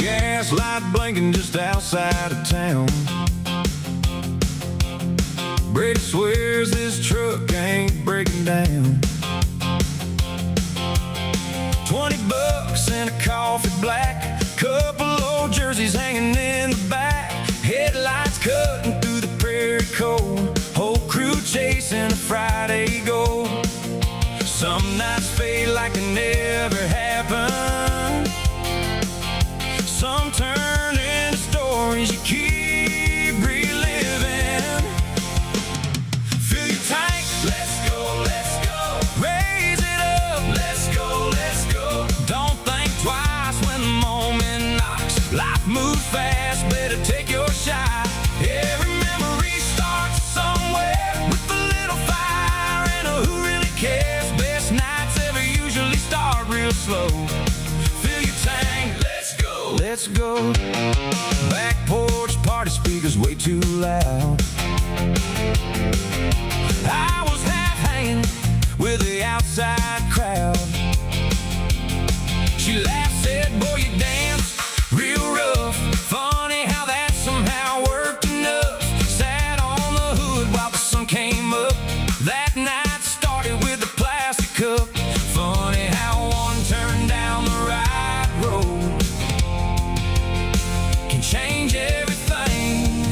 Gas light blinking just outside of town. Brady swears this truck ain't breaking down. $20 and a coffee black, couple old jerseys hanging in the back, headlights cutting through the prairie cold, whole crew chasing a Friday goal. Some nights fade like it never happened, some turn into stories you keep reliving. Fill your tank, let's go, let's go. Raise it up, let's go, let's go. Don't think twice when the moment knocks. Life moves fast, better take your shot. Every memory starts somewhere with a little fire and a who really cares. Best nights ever usually start real slow. Fill your tank, let's go, let's go. Back porch party speakers way too loud. I was half hanging with the outside crowd. She laughed, said, boy, you dance real rough. Funny how that somehow worked enough. Sat on the hood while the sun came up. That night started with a plastic cup. Funny how one turned down the right road can change everything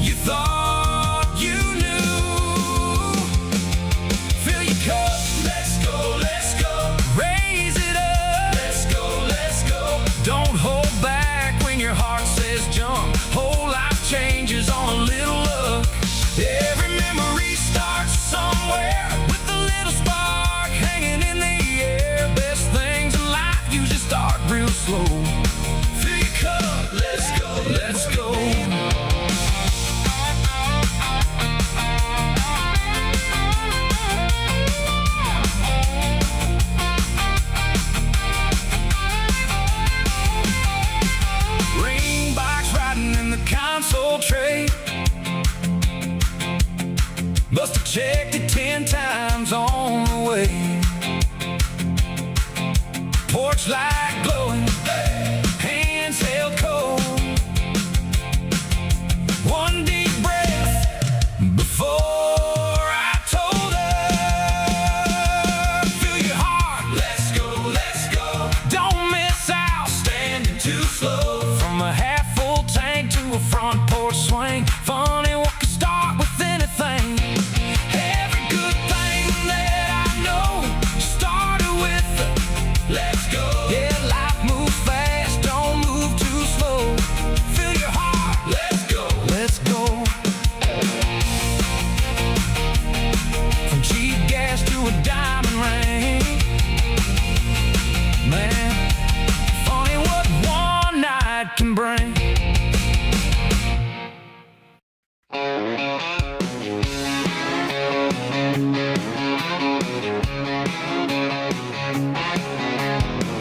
you thought you knew. Fill your cup, let's go, let's go. Raise it up, let's go, let's go. Don't hold back when your heart says jump. Whole life changes on a little luck. Every memory starts somewhere with a little spark hanging in the air. Best things in life usually start real slow. Fill your cup, let's go, let's go. Ring box riding in the console tray. Must have checked it 10 times on the way. Porch light glowing, hands held cold. One deep breath before I told her. Fill your heart, let's go, let's go. Don't miss out, standing too slow. From a half full tank to a front porch swing. Funny what can start with anything. Every good thing that I know started with a let's go. Yeah, life moves fast, don't move too slow. Fill your heart, let's go, let's go. From cheap gas to a diamond ring. Man, funny what one night can bring.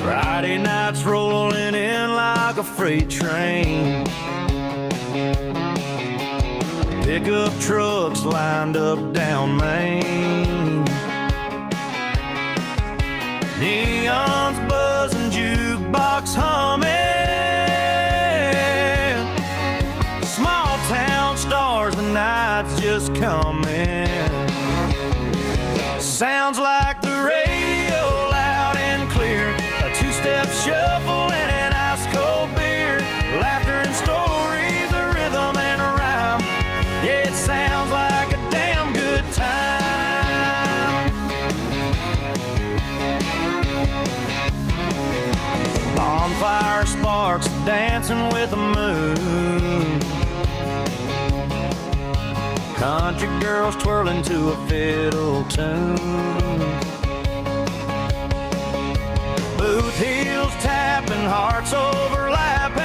Friday nights rolling in like a freight train. Pickup trucks lined up down Main. Neons buzzing, jukebox humming. Small town stars, the night's just coming. Sounds like the radio loud and clear. A two-step shuffle and an ice cold beer. Laughter and stories, a rhythm and a rhyme. Yeah, it sounds like a damn good time. Bonfire sparks dancing with the moon. Country girls twirling to a fiddle tune. Booth heels tapping, hearts overlapping.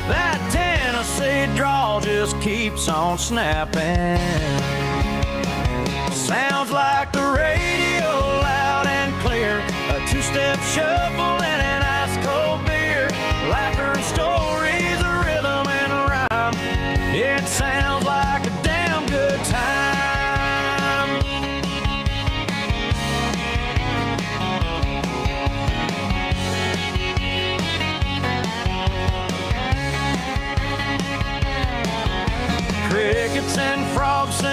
That Tennessee drawl just keeps on snapping. Sounds like the radio loud and clear. A two-step shuffle and an ice cold beer. Laughter and stories, a rhythm and a rhyme. It sounds like a damn good time.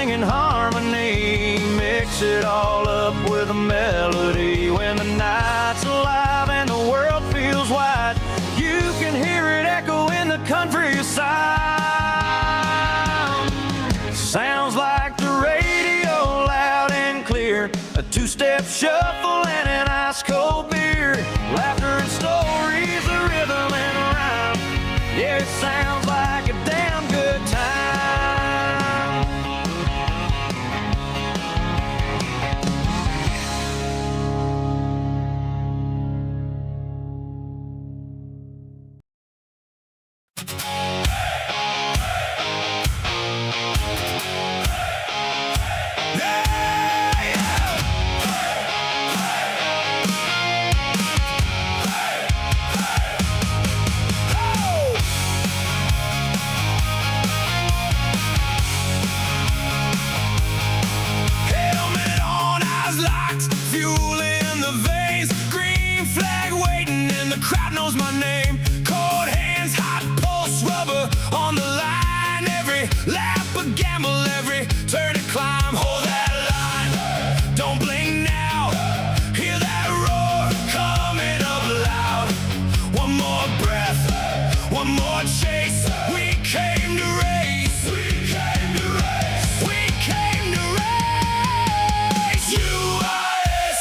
singing harmony. Mix it all up with a melody. When the night's alive and the world feels wide, you can hear it echo in the countryside. Sounds like the radio, loud and clear. A two-step shuffle and an ice-cold beer. Laughter and stories, a rhythm and a rhyme. Yeah, it sounds like a damn good time. Fuel in the veins, green flag waiting, and the crowd knows my name. Cold hands, hot pulse, rubber on the line. Every lap a gamble, every turn a climb. Hold that line, don't blink now. Hear that roar coming up loud. One more breath, one more chase. We came to race. We came to race. We came to race. UIS,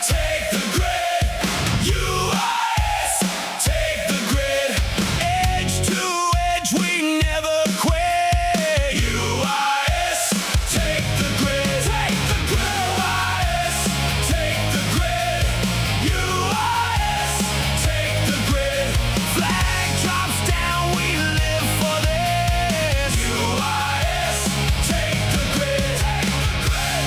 take the grid. UIS, take the grid. Edge to edge, we never quit. UIS, take the grid. Take the grid. UIS, take the grid. UIS, take the grid. Flag drops down, we live for this. UIS, take the grid. Take the grid.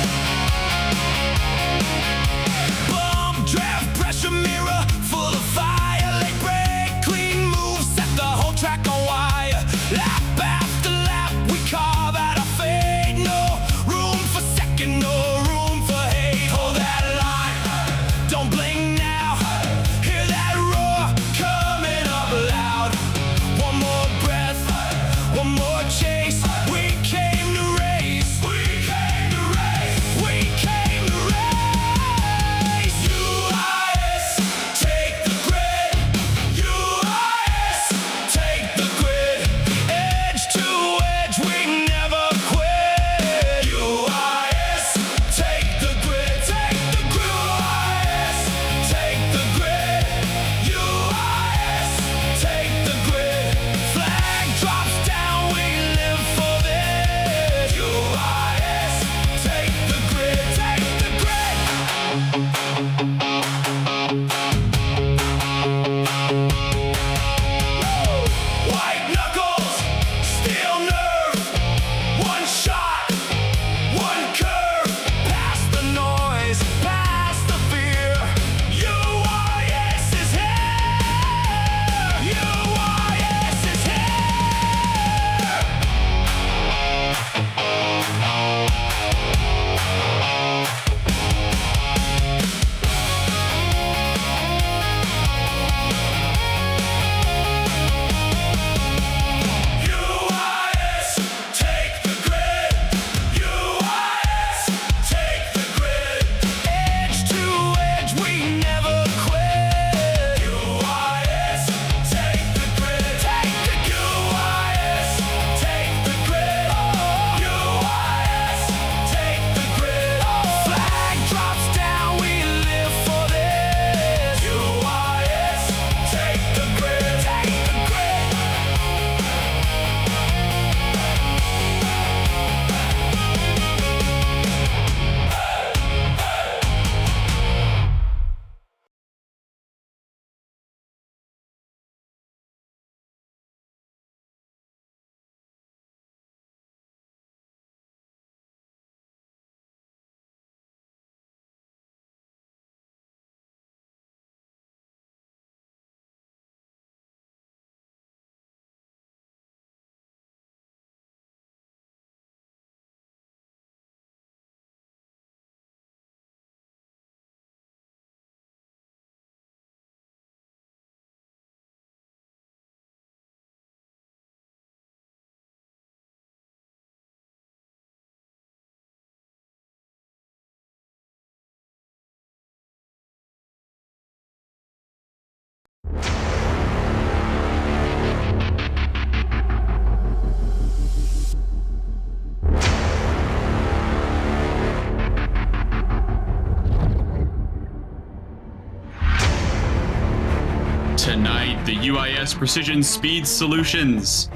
Bump, draft, pressure mirror, full of fire. Late break, clean moves, set the whole track on wire. Lap after lap, we carve out our fate. No room for second, no room for hate. Hold that line, don't blink now. Hear that roar coming up loud. One more breath, one more chase. We came to race. We came to race. We came to race. UIS, take the grid. UIS, take the grid. Edge to edge, we never quit. UIS, take the grid. Take the grid. UIS, Tonight, the UIS Precision Speed Solutions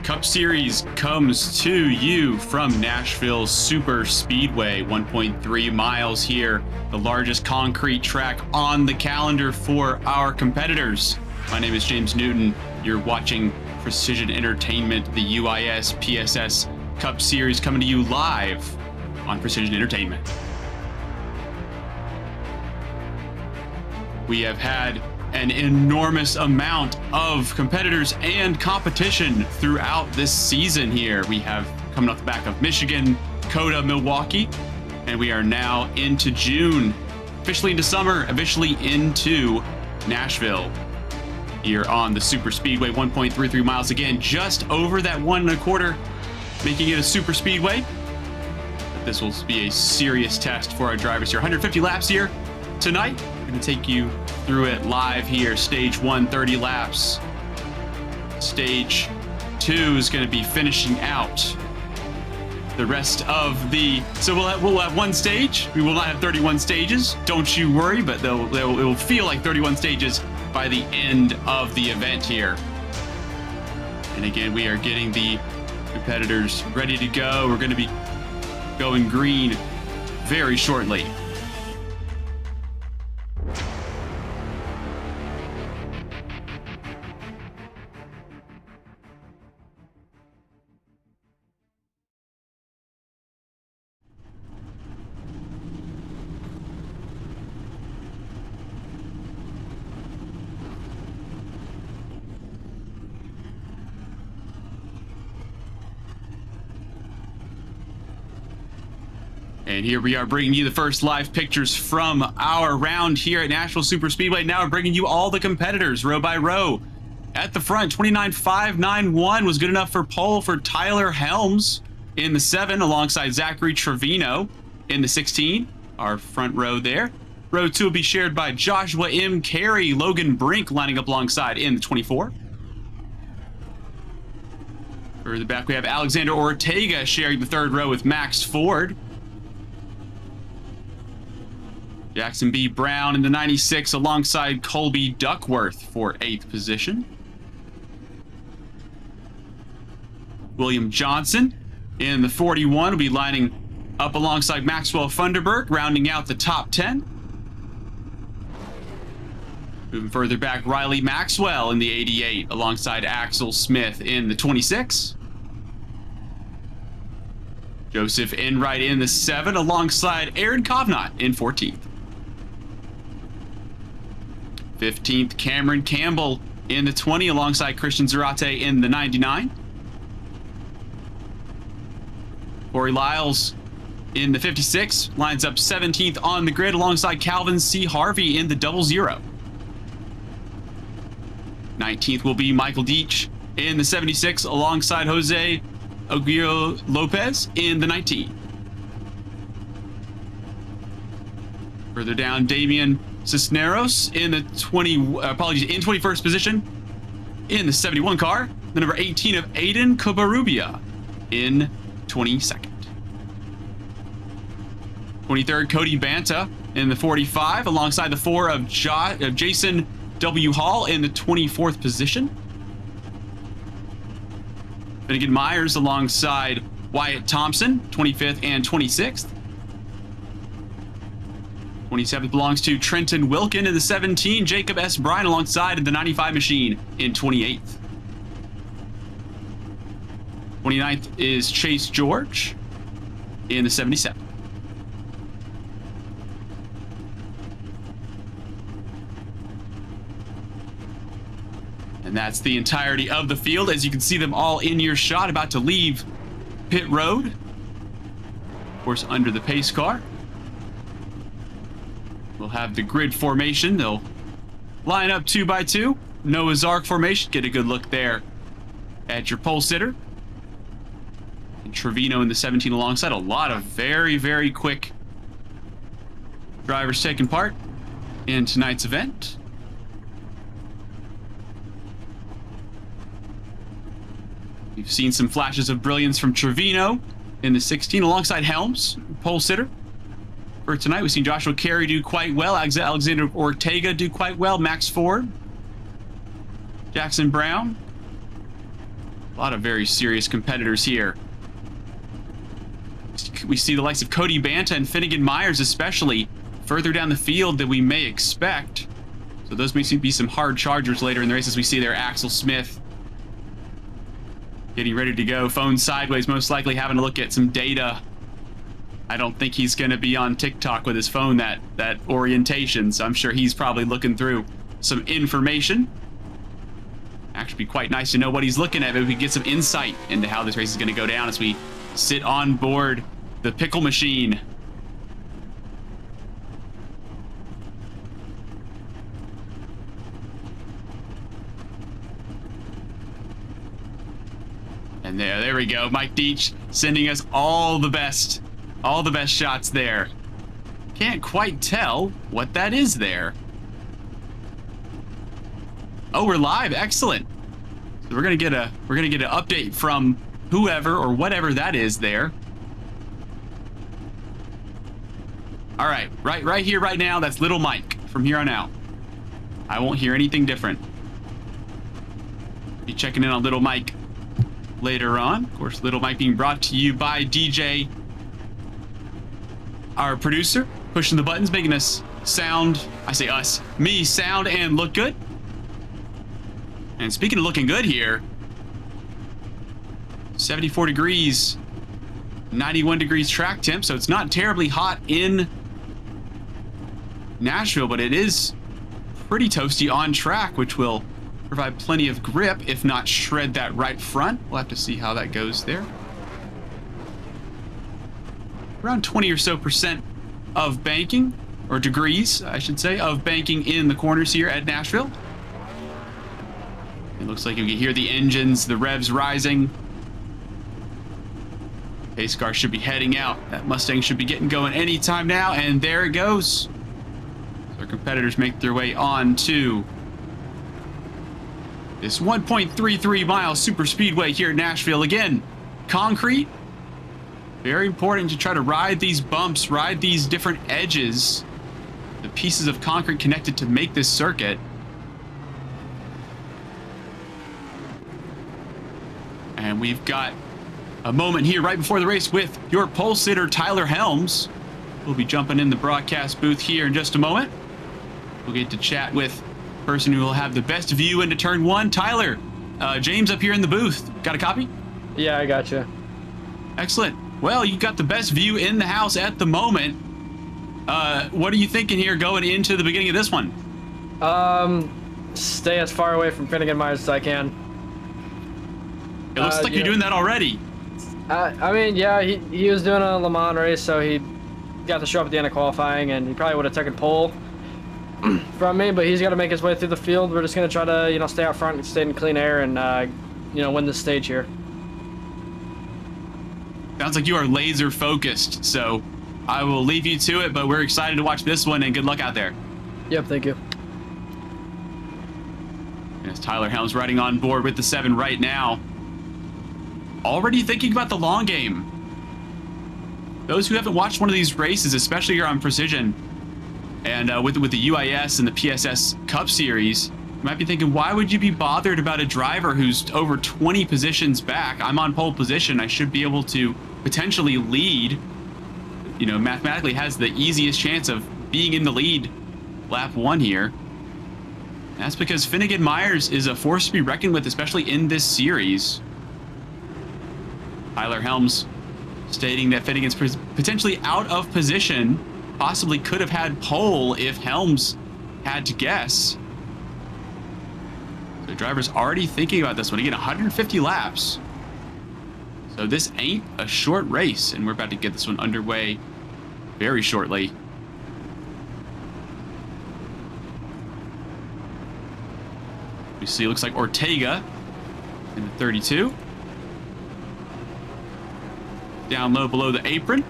Cup Series comes to you from Nashville Superspeedway, 1.3 miles here, the largest concrete track on the calendar for our competitors. My name is James Newton. You're watching Precision Entertainment, the UIS PSS Cup Series coming to you live on Precision Entertainment. We have had an enormous amount of competitors and competition throughout this season here. We have coming off the back of Michigan, COTA, Milwaukee, and we are now into June, officially into summer, officially into Nashville. Here on the Super Speedway, 1.33 miles, again, just over that 1.25, making it a super speedway. But this will be a serious test for our drivers here. 150 laps here tonight. We're going to take you through it live here. Stage 1, 30 laps. Stage 2 is going to be finishing out the rest of the... So we'll have one stage. We will not have 31 stages. Don't you worry, but it will feel like 31 stages by the end of the event here. And again, we are getting the competitors ready to go. We're going to be going green very shortly. And here we are bringing you the first live pictures from our round here at Nashville Superspeedway. Now we're bringing you all the competitors row by row. At the front, 29.591 was good enough for pole for Tyler Helms in the 7, alongside Zachary Trevino in the 16, our front row there. Row 2 will be shared by Joshua M. Carey, Logan Brink lining up alongside in the 24. Further back, we have Alexander Ortega sharing the 3rd row with Max Ford. Jackson B. Brown in the 96 alongside Colby Duckworth for 8th position. William Johnson in the 41 will be lining up alongside Maxwell Funderburg, rounding out the top 10. Moving further back, Riley Maxwell in the 88 alongside Axel Smith in the 26. Joseph Enright in the 7 alongside Aaron Kovnat in 14th. 15th, Cameron Campbell in the 20 alongside Christian Zarate in the 99. Corey Lyles in the 56 lines up 17th on the grid alongside Calvin C. Harvey in the 00. 19th will be Michael Deach in the 76 alongside Jose Aguirre Lopez in the 19. Further down, Damian Cisneros in the 21st position in the 71 car. The number 18 of Aiden Cobarrubia in 22nd. 23rd, Cody Banta in the 45 alongside the 4 of Jason W. Hall in the 24th position. Finnegan Myers alongside Wyatt Thompson, 25th and 26th. 27th belongs to Trenton Wilkin in the 17. Jacob S. Bryan alongside the 95 machine in 28th. 29th is Chase George in the 77. And that's the entirety of the field. As you can see them all in your shot, about to leave pit road. Of course, under the pace car. We'll have the grid formation. They'll line up 2 by 2. Noah's Ark formation. Get a good look there at your pole sitter. And Trevino in the 17 alongside. A lot of very, very quick drivers taking part in tonight's event. We've seen some flashes of brilliance from Trevino in the 16 alongside Helms, pole sitter. For tonight, we've seen Joshua Carey do quite well, Alexander Ortega do quite well, Max Ford Jackson Brown. A lot of very serious competitors here. We see the likes of Cody Banta and Finnegan Myers, especially further down the field than we may expect. So those may be some hard chargers later in the race. As we see there, Axel Smith getting ready to go. Phone sideways, most likely having to look at some data. I don't think he's going to be on TikTok with his phone that orientation, so I'm sure he's probably looking through some information. Actually be quite nice to know what he's looking at. Maybe we can get some insight into how this race is going to go down as we sit on board the pickle machine. And there we go. Mike Deach sending us all the best shots there. Can't quite tell what that is there. Oh, we're live. Excellent. So we're gonna get an update from whoever or whatever that is there. All right, right here, right now. That's Little Mike from here on out. I won't hear anything different. Be checking in on Little Mike later on. Of course, Little Mike being brought to you by DJ, our producer, pushing the buttons, making us sound, I say us, me sound and look good. And speaking of looking good here, 74 degrees, 91 degrees track temp, so it's not terribly hot in Nashville, but it is pretty toasty on track, which will provide plenty of grip, if not shred that right front. We'll have to see how that goes there. Around 20 or so % of banking, or degrees, I should say, of banking in the corners here at Nashville. It looks like you can hear the engines, the revs rising. Pace car should be heading out. That Mustang should be getting going anytime now, and there it goes. So our competitors make their way on to this 1.33 mile super speedway here at Nashville. Again, concrete. Very important to try to ride these bumps, ride these different edges, the pieces of concrete connected to make this circuit. And we've got a moment here right before the race with your pole sitter, Tyler Helms. We'll be jumping in the broadcast booth here in just a moment. We'll get to chat with the person who will have the best view into turn one. Tyler, James up here in the booth. Got a copy? Yeah, I got you. Excellent. Well, you got the best view in the house at the moment. What are you thinking here going into the beginning of this one? Stay as far away from Finnegan Myers as I can. It looks like you're doing that already. I mean, yeah, he was doing a Le Mans race, so he got to show up at the end of qualifying, and he probably would have taken pole from me, but he's got to make his way through the field. We're just going to try to, stay out front and stay in clean air and, win this stage here. Sounds like you are laser focused, so I will leave you to it, but we're excited to watch this one, and good luck out there. Yep, thank you. As Tyler Helms riding on board with the 7 right now. Already thinking about the long game. Those who haven't watched one of these races, especially here on Precision, and with the UIS and the PSS Cup Series, you might be thinking, why would you be bothered about a driver who's over 20 positions back? I'm on pole position. I should be able to potentially lead. Mathematically has the easiest chance of being in the lead lap 1 here. And that's because Finnegan Myers is a force to be reckoned with, especially in this series. Tyler Helms stating that Finnegan's potentially out of position, possibly could have had pole if Helms had to guess. The driver's already thinking about this one. Again, 150 laps. So this ain't a short race, and we're about to get this one underway very shortly. We see, it looks like Ortega in the 32. Down low below the apron.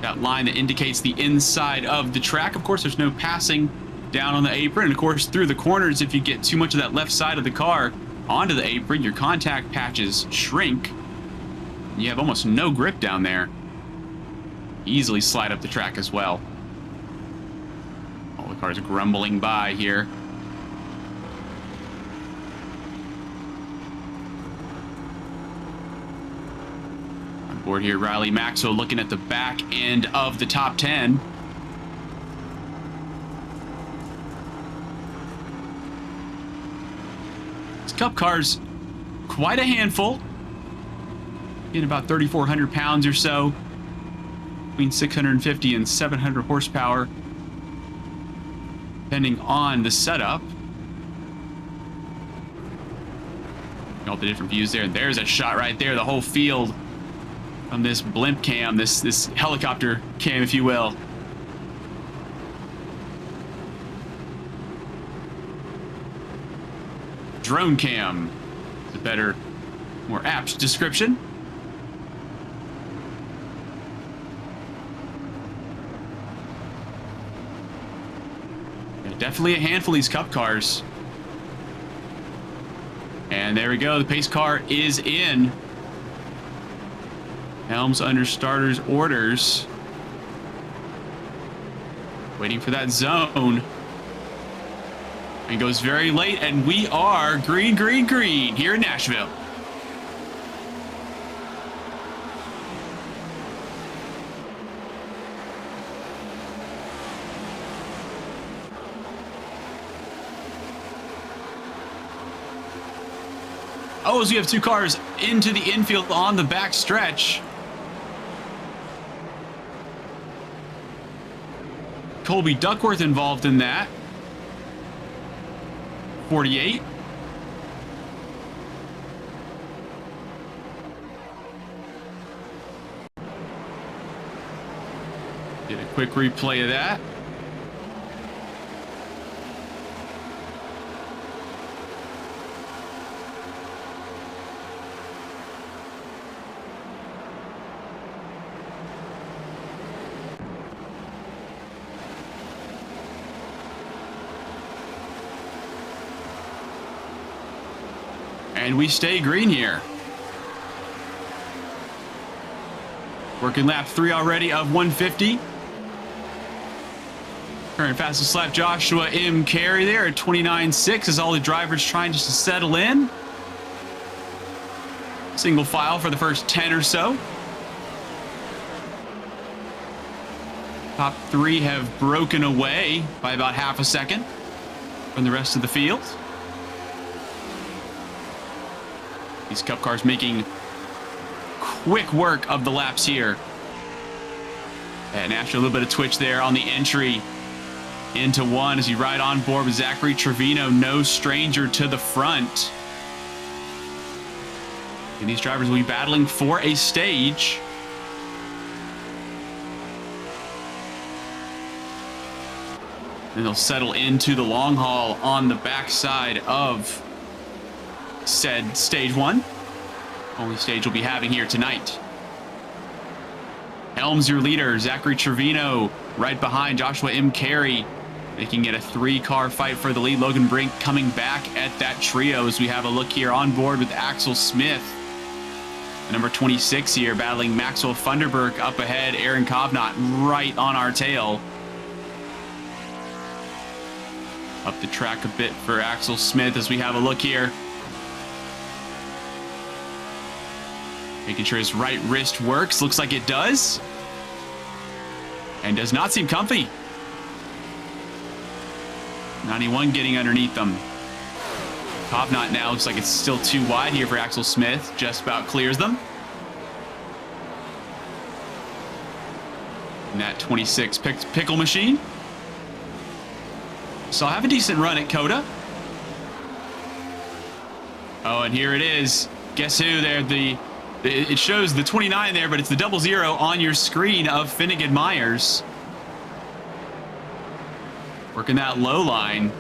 That line that indicates the inside of the track. Of course, there's no passing down on the apron. And of course, through the corners, if you get too much of that left side of the car onto the apron, your contact patches shrink. And you have almost no grip down there. Easily slide up the track as well. All the cars grumbling by here. Board here, Riley Maxwell looking at the back end of the top 10. These Cup cars, quite a handful. In about 3,400 pounds or so. Between 650 and 700 horsepower. Depending on the setup. All the different views there. And there's a shot right there. The whole field from this blimp cam, this helicopter cam, if you will. Drone cam is a better, more apt description. Yeah, definitely a handful of these Cup cars. And there we go. The pace car is in. Helms under starter's orders. Waiting for that zone. And goes very late, and we are green, green, green here in Nashville. Oh, as we have two cars into the infield on the back stretch. Colby Duckworth involved in that. 48. Get a quick replay of that. And we stay green here. Working lap 3 already of 150. Current fastest lap, Joshua M. Carey there at 29.6 as all the drivers trying just to settle in. Single file for the first 10 or so. Top 3 have broken away by about half a second from the rest of the field. These Cup cars making quick work of the laps here. And after a little bit of twitch there on the entry into 1 as you ride on board with Zachary Trevino, no stranger to the front. And these drivers will be battling for a stage. And they'll settle into the long haul on the backside of said stage 1. Only stage we'll be having here tonight. Helms your leader, Zachary Trevino right behind Joshua M. Carey, making it a 3-car fight for the lead. Logan Brink coming back at that trio as we have a look here on board with Axel Smith. Number 26 here battling Maxwell Funderburk up ahead. Aaron Kovnat right on our tail. Up the track a bit for Axel Smith as we have a look here. Making sure his right wrist works. Looks like it does. And does not seem comfy. 91 getting underneath them. Kovnat now looks like it's still too wide here for Axel Smith. Just about clears them. And that 26 pickle machine. So I'll have a decent run at Coda. Oh, and here it is. Guess who there? It shows the 29 there, but it's the 00 on your screen of Finnegan Myers. Working that low line.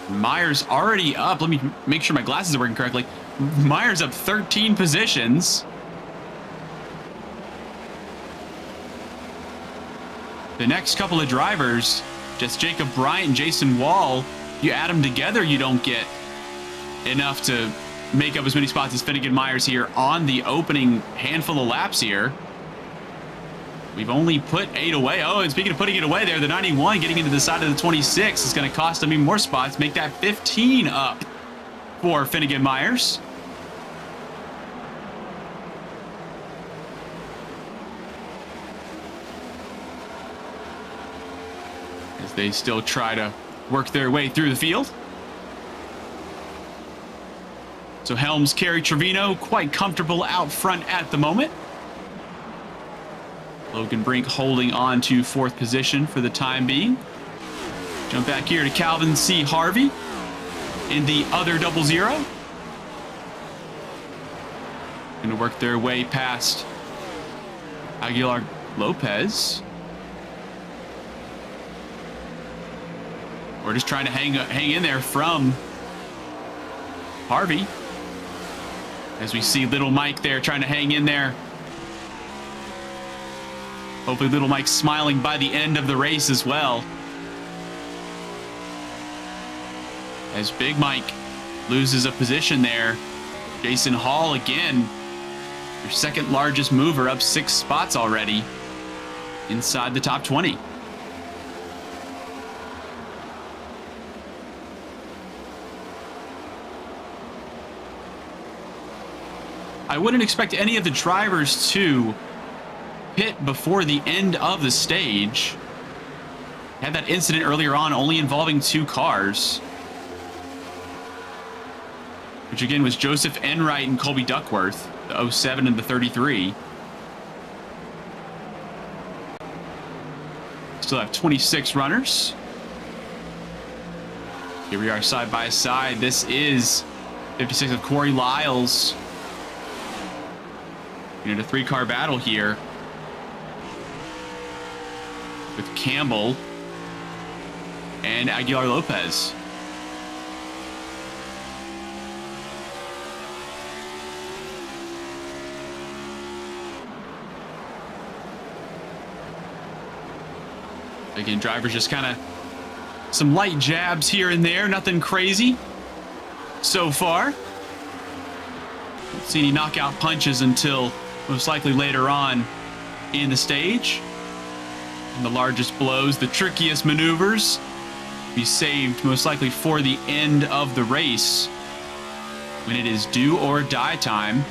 Myers already up. Let me make sure my glasses are working correctly. Myers up 13 positions. The next couple of drivers, just Jacob Bryant and Jason Wall, you add them together, you don't get enough to make up as many spots as Finnegan Myers here on the opening handful of laps here. We've only put 8 away. Oh, and speaking of putting it away there, the 91 getting into the side of the 26 is going to cost them even more spots, make that 15 up for Finnegan Myers. As they still try to work their way through the field. So Helms, Kerry, Trevino quite comfortable out front at the moment. Logan Brink holding on to 4th position for the time being. Jump back here to Calvin C. Harvey in the other 00. Going to work their way past Aguilar Lopez. We're just trying to hang in there from Harvey. As we see Little Mike there trying to hang in there. Hopefully Little Mike's smiling by the end of the race as well. As Big Mike loses a position there. Jason Hall again, your 2nd largest mover, up 6 spots already inside the top 20. I wouldn't expect any of the drivers to pit before the end of the stage. Had that incident earlier on only involving 2 cars. Which again was Joseph Enright and Colby Duckworth, the 07 and the 33. Still have 26 runners. Here we are side by side. This is 56 of Corey Lyles. You know, a 3-car battle here with Campbell and Aguilar Lopez. Again, drivers just kind of some light jabs here and there, nothing crazy so far. Don't see any knockout punches until most likely later on in the stage. And the largest blows, the trickiest maneuvers, be saved most likely for the end of the race when it is do or die time.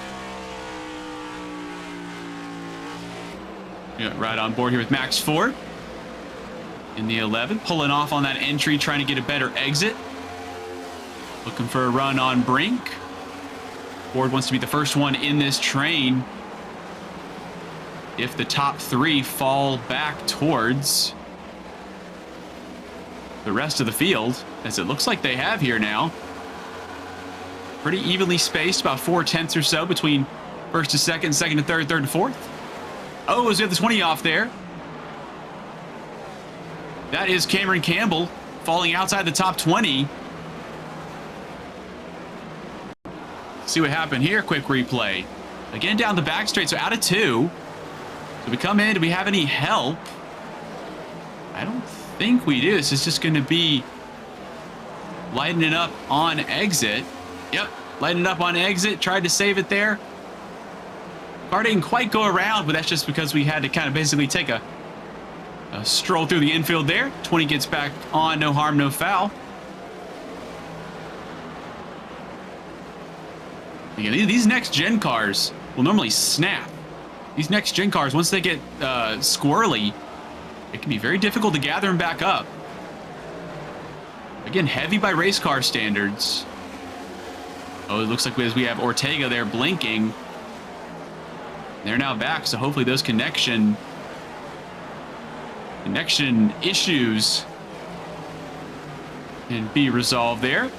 Yeah, right on board here with Max Ford in the 11, pulling off on that entry, trying to get a better exit. Looking for a run on Brink. Ford wants to be the first one in this train. If the top 3 fall back towards the rest of the field, as it looks like they have here now. Pretty evenly spaced, about 4/10 or so between 1st to 2nd, 2nd to 3rd, 3rd to 4th. Oh, as we have the 20 off there. That is Cameron Campbell falling outside the top 20. See what happened here. Quick replay. Again down the back straight, so out of 2. So we come in. Do we have any help? I don't think we do. This is just going to be lighting it up on exit. Yep, lighting it up on exit. Tried to save it there. Car didn't quite go around, but that's just because we had to kind of basically take a stroll through the infield there. 20 gets back on. No harm, no foul. Again, these next gen cars will normally snap. These next gen cars, once they get squirrely, it can be very difficult to gather them back up. Again, heavy by race car standards. Oh, it looks like we have Ortega there blinking. They're now back, so hopefully those connection issues can be resolved there.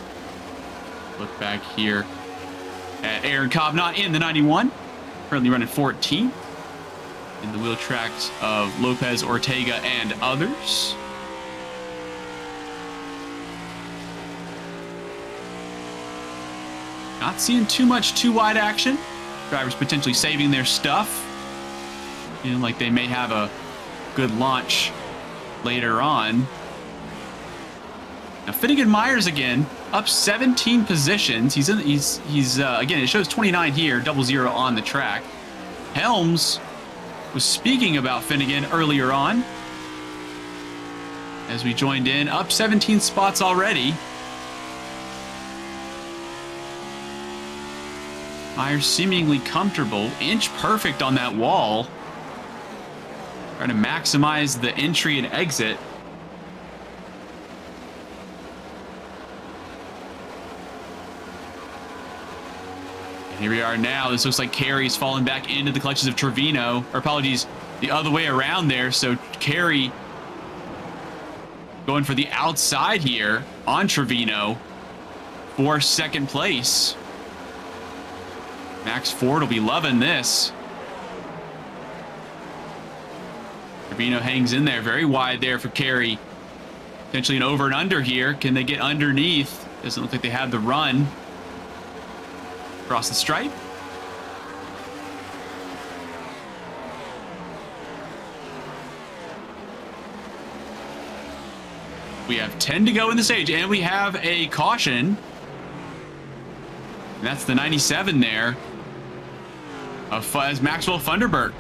Look back here at Aaron Cobb, in the 91, currently running 14th in the wheel tracks of Lopez, Ortega, and others. Not seeing too much too wide action. Drivers potentially saving their stuff. You know, like they may have a good launch later on. Now Finnegan Myers again up 17 positions. He's again, it shows 29 here, 00 on the track. Helms was speaking about Finnegan earlier on as we joined in, up 17 spots already. Myers seemingly comfortable, inch perfect on that wall. Trying to maximize the entry and exit. And here we are now. This looks like Carey's falling back into the clutches of Trevino. Or apologies, the other way around there. So Carey going for the outside here on Trevino for second place. Max Ford will be loving this. Trevino hangs in there very wide there for Carey. Potentially an over and under here. Can they get underneath? Doesn't look like they have the run. Across the stripe. We have 10 to go in the stage, and we have a caution. And that's the 97 there of Maxwell Funderburk.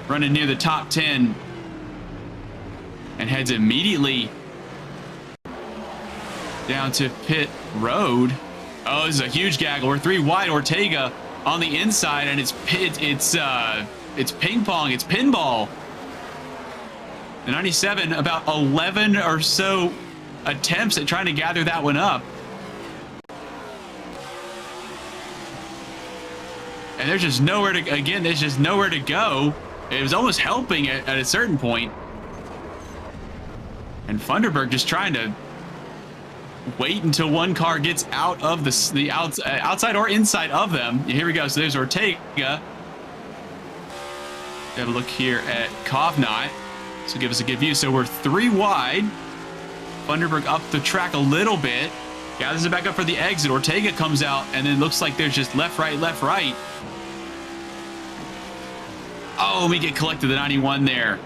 Running near the top 10 and heads immediately down to pit road. Oh, this is a huge gaggle. We're 3 wide. Ortega on the inside, and it's ping pong. It's pinball. The 97 about 11 or so attempts at trying to gather that one up. And there's just nowhere to, again, there's just nowhere to go. It was almost helping at a certain point. And Funderburk just trying to wait until one car gets out of the outside or inside of them. Here we go. So there's Ortega. Have a look here at Kovnat. So give us a good view. So we're 3 wide. Funderburk up the track a little bit. Gathers it back up for the exit. Ortega comes out, and then looks like there's just left, right, left, right. Oh, we get collected the 91 there.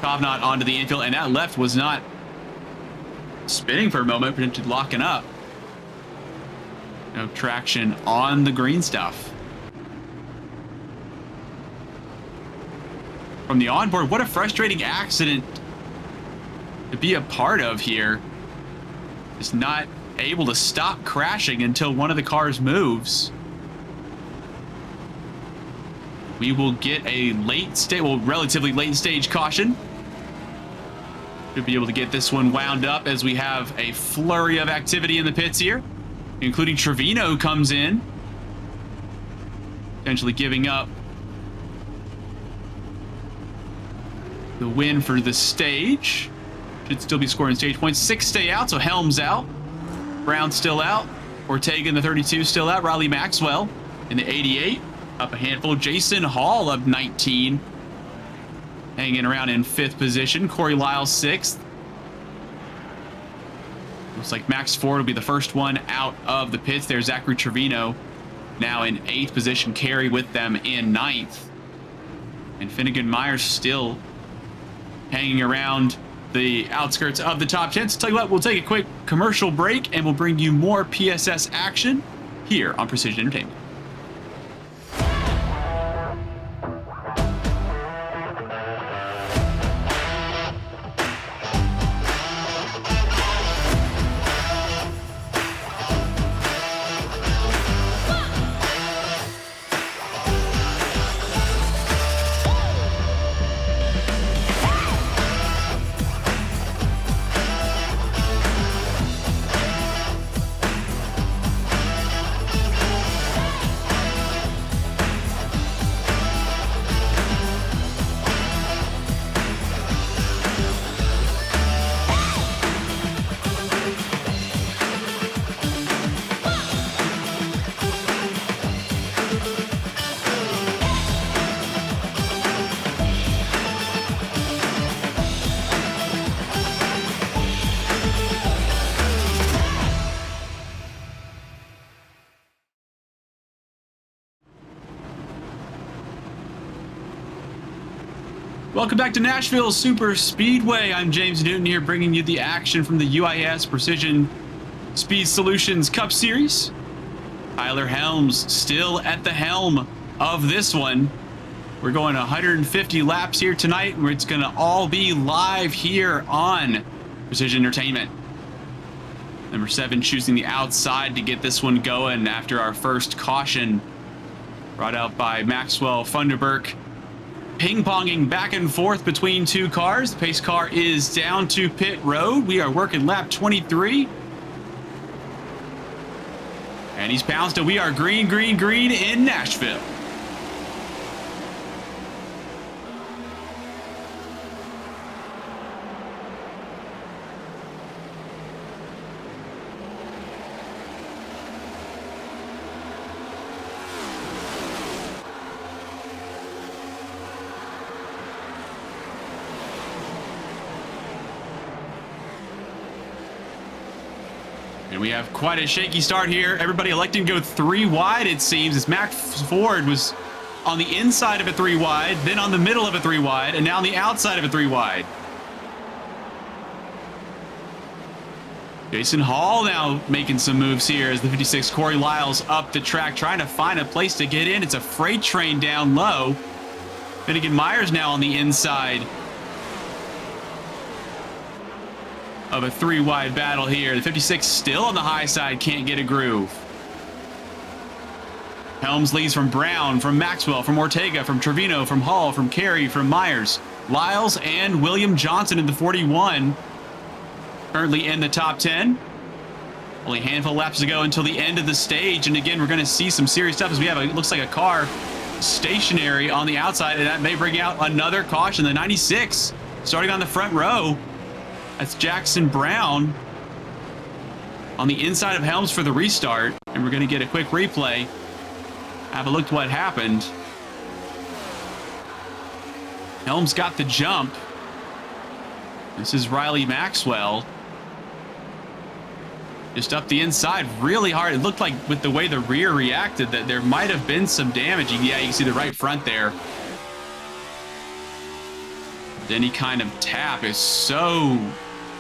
Kovnat onto the infield, and that left was not spinning for a moment, but locking up. No traction on the green stuff. From the onboard, what a frustrating accident to be a part of here. Just not able to stop crashing until one of the cars moves. We will get a relatively late stage caution. Should be able to get this one wound up as we have a flurry of activity in the pits here, including Trevino who comes in, potentially giving up the win for the stage. Should still be scoring stage points. 6 stay out, so Helm's out. Brown still out. Ortega in the 32 still out. Riley Maxwell in the 88. Up a handful. Jason Hall up 19. Hanging around in 5th position. Corey Lyles 6th. Looks like Max Ford will be the first one out of the pits. There's Zachary Trevino now in 8th position. Carey with them in 9th. And Finnegan Myers still hanging around the outskirts of the top 10. So tell you what, we'll take a quick commercial break and we'll bring you more PSS action here on Precision Entertainment. Welcome back to Nashville Superspeedway. I'm James Newton here bringing you the action from the UIS Precision Speed Solutions Cup Series. Tyler Helms still at the helm of this one. We're going 150 laps here tonight, where it's going to all be live here on Precision Entertainment. Number 7 choosing the outside to get this one going after our first caution. Brought out by Maxwell Funderburk. Ping-ponging back and forth between 2 cars. The pace car is down to pit road. We are working lap 23. And he's pounced it. We are green, green, green in Nashville. And we have quite a shaky start here. Everybody electing to go 3 wide, it seems, as Max Ford was on the inside of a 3 wide, then on the middle of a 3 wide, and now on the outside of a 3 wide. Jason Hall now making some moves here as the 56 Corey Lyles up the track, trying to find a place to get in. It's a freight train down low. Finnegan Myers now on the inside of a 3 wide battle here. The 56 still on the high side, can't get a groove. Helms leads from Brown, from Maxwell, from Ortega, from Trevino, from Hall, from Carey, from Myers. Lyles and William Johnson in the 41. Currently in the top 10. Only a handful of laps to go until the end of the stage. And again, we're going to see some serious stuff as we have, it looks like a car stationary on the outside. And that may bring out another caution. The 96 starting on the front row. That's Jackson Brown on the inside of Helms for the restart. And we're going to get a quick replay. Have a look at what happened. Helms got the jump. This is Riley Maxwell. Just up the inside really hard. It looked like with the way the rear reacted that there might have been some damage. Yeah, you can see the right front there. Any kind of tap is so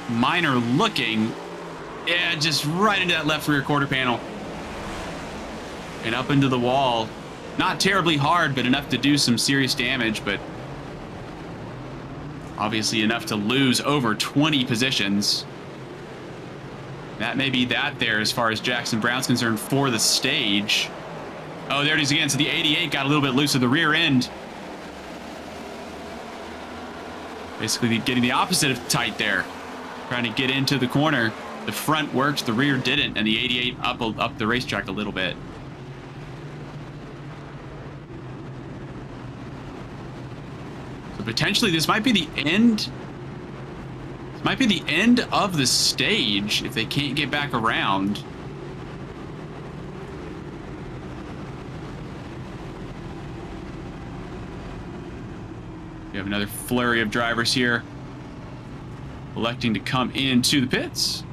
minor looking. Yeah, just right into that left rear quarter panel. And up into the wall. Not terribly hard, but enough to do some serious damage, but obviously enough to lose over 20 positions. That may be that there as far as Jackson Brown's concerned for the stage. Oh, there it is again. So the 88 got a little bit loose of the rear end. Basically getting the opposite of tight there. Trying to get into the corner. The front worked, the rear didn't, and the 88 up the racetrack a little bit. So potentially this might be the end. This might be the end of the stage if they can't get back around. We have another flurry of drivers here electing to come into the pits.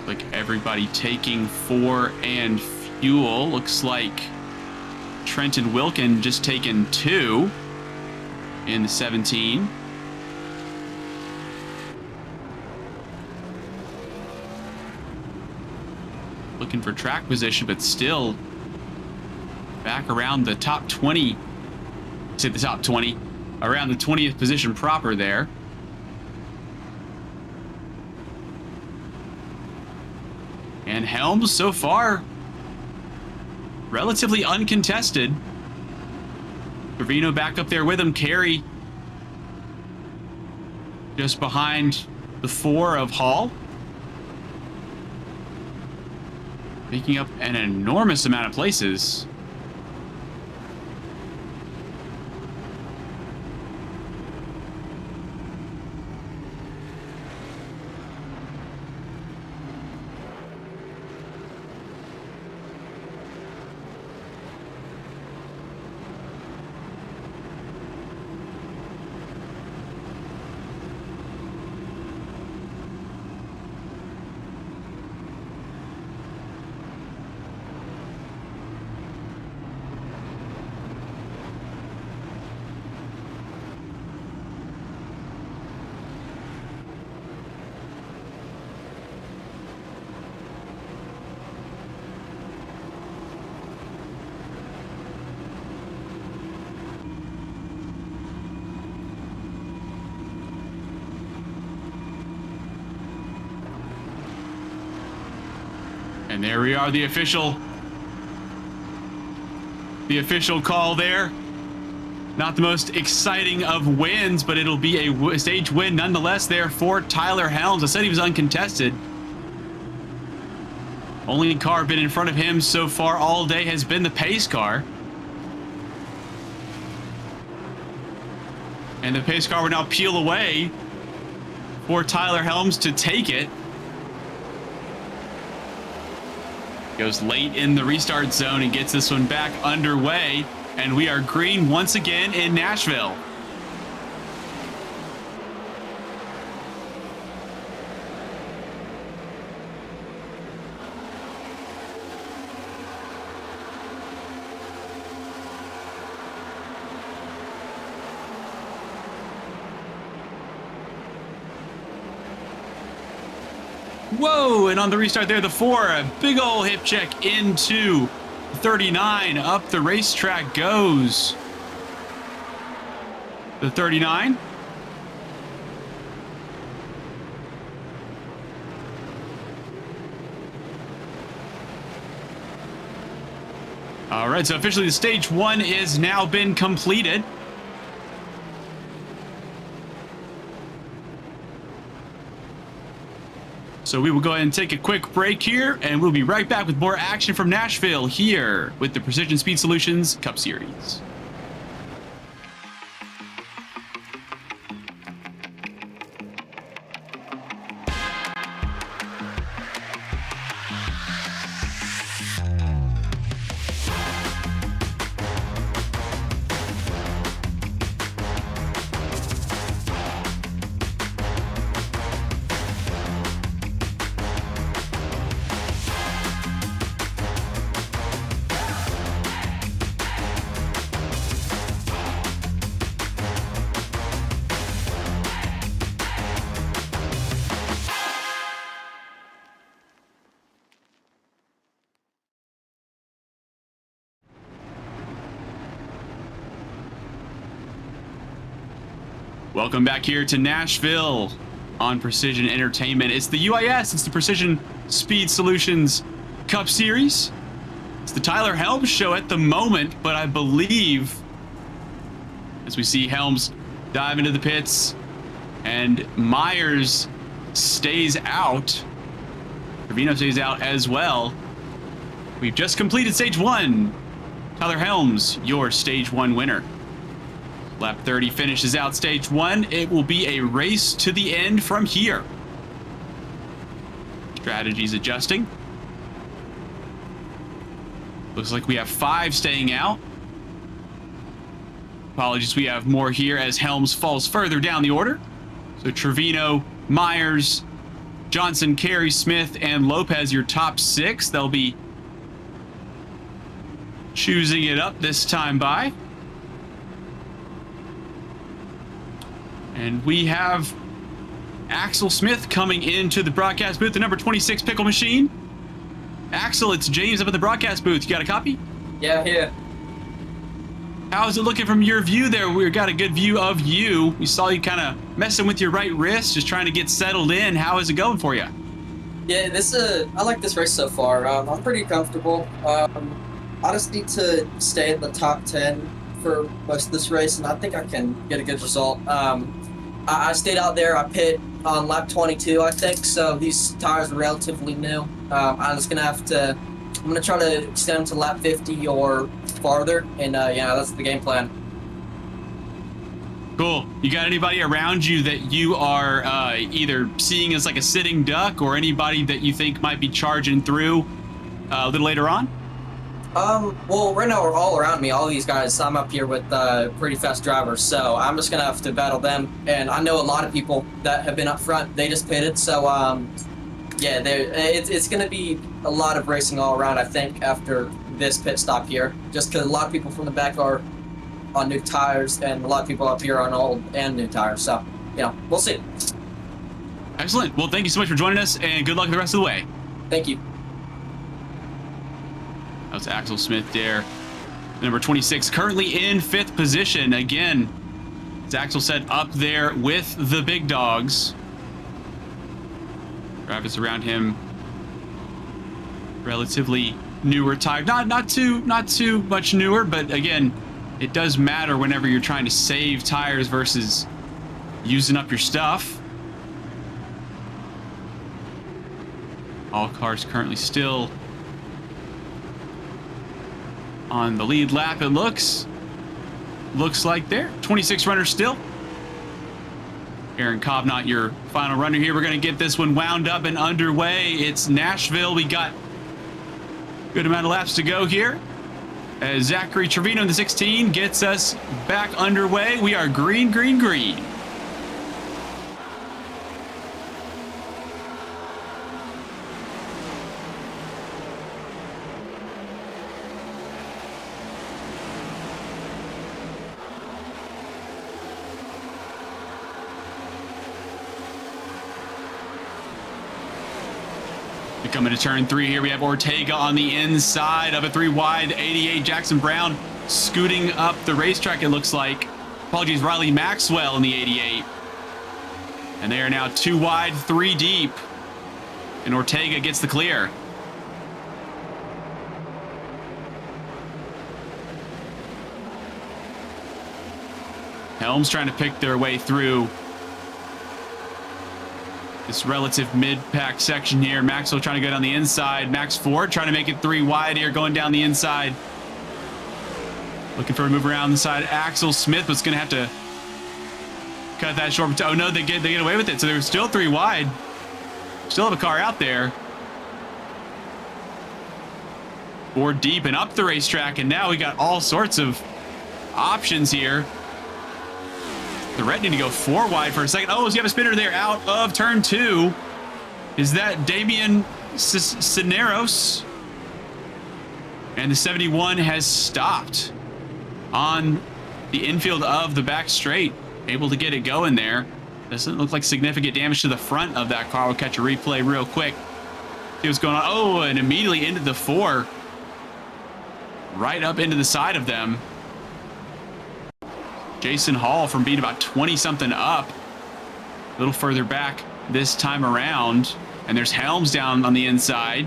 Like everybody taking 4 and fuel. Looks like Trenton Wilkin just taken 2 in the 17. Looking for track position, but still back around the top 20. Say the top 20, around the 20th position proper there. And Helms so far relatively uncontested. Trevino back up there with him. Carey just behind the 4 of Hall. Picking up an enormous amount of places. And there we are, the official call there. Not the most exciting of wins, but it'll be a stage win nonetheless there for Tyler Helms. I said he was uncontested. Only car been in front of him so far all day has been the pace car. And the pace car will now peel away for Tyler Helms to take it. Goes late in the restart zone and gets this one back underway. And we are green once again in Nashville. Whoa, and on the restart there, the 4, a big ol' hip check into 39, up the racetrack goes. The 39. All right, so officially the stage 1 is now been completed. So we will go ahead and take a quick break here, and we'll be right back with more action from Nashville here with the Precision Speed Solutions Cup Series. Welcome back here to Nashville on Precision Entertainment. It's the UIS, it's the Precision Speed Solutions Cup Series. It's the Tyler Helms show at the moment, but I believe, as we see Helms dive into the pits and Myers stays out, Trevino stays out as well. We've just completed stage 1. Tyler Helms, your stage 1 winner. Lap 30 finishes out stage 1. It will be a race to the end from here. Strategies adjusting. Looks like we have 5 staying out. Apologies, we have more here as Helms falls further down the order. So Trevino, Myers, Johnson, Carey, Smith, and Lopez, your top 6. They'll be choosing it up this time by. And we have Axel Smith coming into the broadcast booth, the number 26 pickle machine. Axel, it's James up at the broadcast booth. You got a copy? Yeah, here. How is it looking from your view there? We got a good view of you. We saw you kind of messing with your right wrist, just trying to get settled in. How is it going for you? Yeah, I like this race so far. I'm pretty comfortable. I just need to stay in the top 10 for most of this race, and I think I can get a good result. I stayed out there. I pit on lap 22, I think, so these tires are relatively new. I'm going to try to extend them to lap 50 or farther, and yeah, that's the game plan. Cool. You got anybody around you that you are either seeing as like a sitting duck, or anybody that you think might be charging through a little later on? Well, right now we're all around me, all these guys. I'm up here with pretty fast drivers, so I'm just gonna have to battle them. And I know a lot of people that have been up front, they just pitted, so yeah, it's gonna be a lot of racing all around, I think, after this pit stop here, just because a lot of people from the back are on new tires, and a lot of people up here are on old and new tires, so, you know, we'll see. Excellent. Well, thank you so much for joining us, and good luck the rest of the way. Thank you. That's Axel Smith there, number 26, currently in 5th position. Again, as Axel said, up there with the big dogs. Drivers around him relatively newer tire. Not too much newer, but again, it does matter whenever you're trying to save tires versus using up your stuff. All cars currently still on the lead lap, it looks like there. 26 runners still. Aaron Cobb, your final runner here. We're going to get this one wound up and underway. It's Nashville. We got a good amount of laps to go here. As Zachary Trevino in the 16 gets us back underway. We are green, green, green. Coming to turn 3 here, we have Ortega on the inside of a 3 wide 88. Jackson Brown scooting up the racetrack, it looks like. Apologies, Riley Maxwell in the 88. And they are now 2 wide, 3 deep. And Ortega gets the clear. Helms trying to pick their way through this relative mid-pack section here. Maxwell trying to go down the inside. Max Ford trying to make it 3 wide here, going down the inside. Looking for a move around the side. Axel Smith was going to have to cut that short. Oh no, they get away with it. So they were still 3 wide. Still have a car out there. 4 deep and up the racetrack, and now we got all sorts of options here. Threatening to go 4 wide for a second. Oh, so you have a spinner there out of turn 2. Is that Damian Cisneros? And the 71 has stopped on the infield of the back straight. Able to get it going there. Doesn't look like significant damage to the front of that car. We'll catch a replay real quick. See what's going on. Oh, and immediately into the 4. Right up into the side of them. Jason Hall from being about 20-something up. A little further back this time around. And there's Helms down on the inside.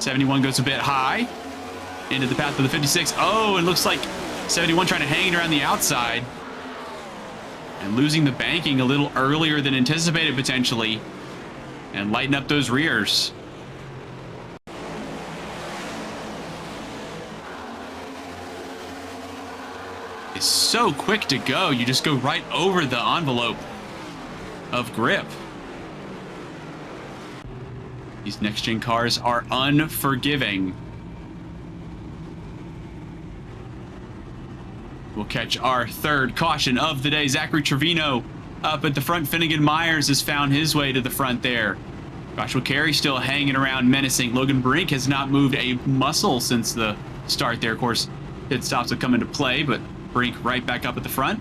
71 goes a bit high. Into the path of the 56. Oh, it looks like 71 trying to hang it around the outside. And losing the banking a little earlier than anticipated, potentially. And lighten up those rears. It's so quick to go. You just go right over the envelope of grip. These next-gen cars are unforgiving. We'll catch our 3rd caution of the day. Zachary Trevino up at the front. Finnegan Myers has found his way to the front there. Joshua Carey still hanging around menacing. Logan Brink has not moved a muscle since the start there. Of course, pit stops have come into play, but Brink right back up at the front.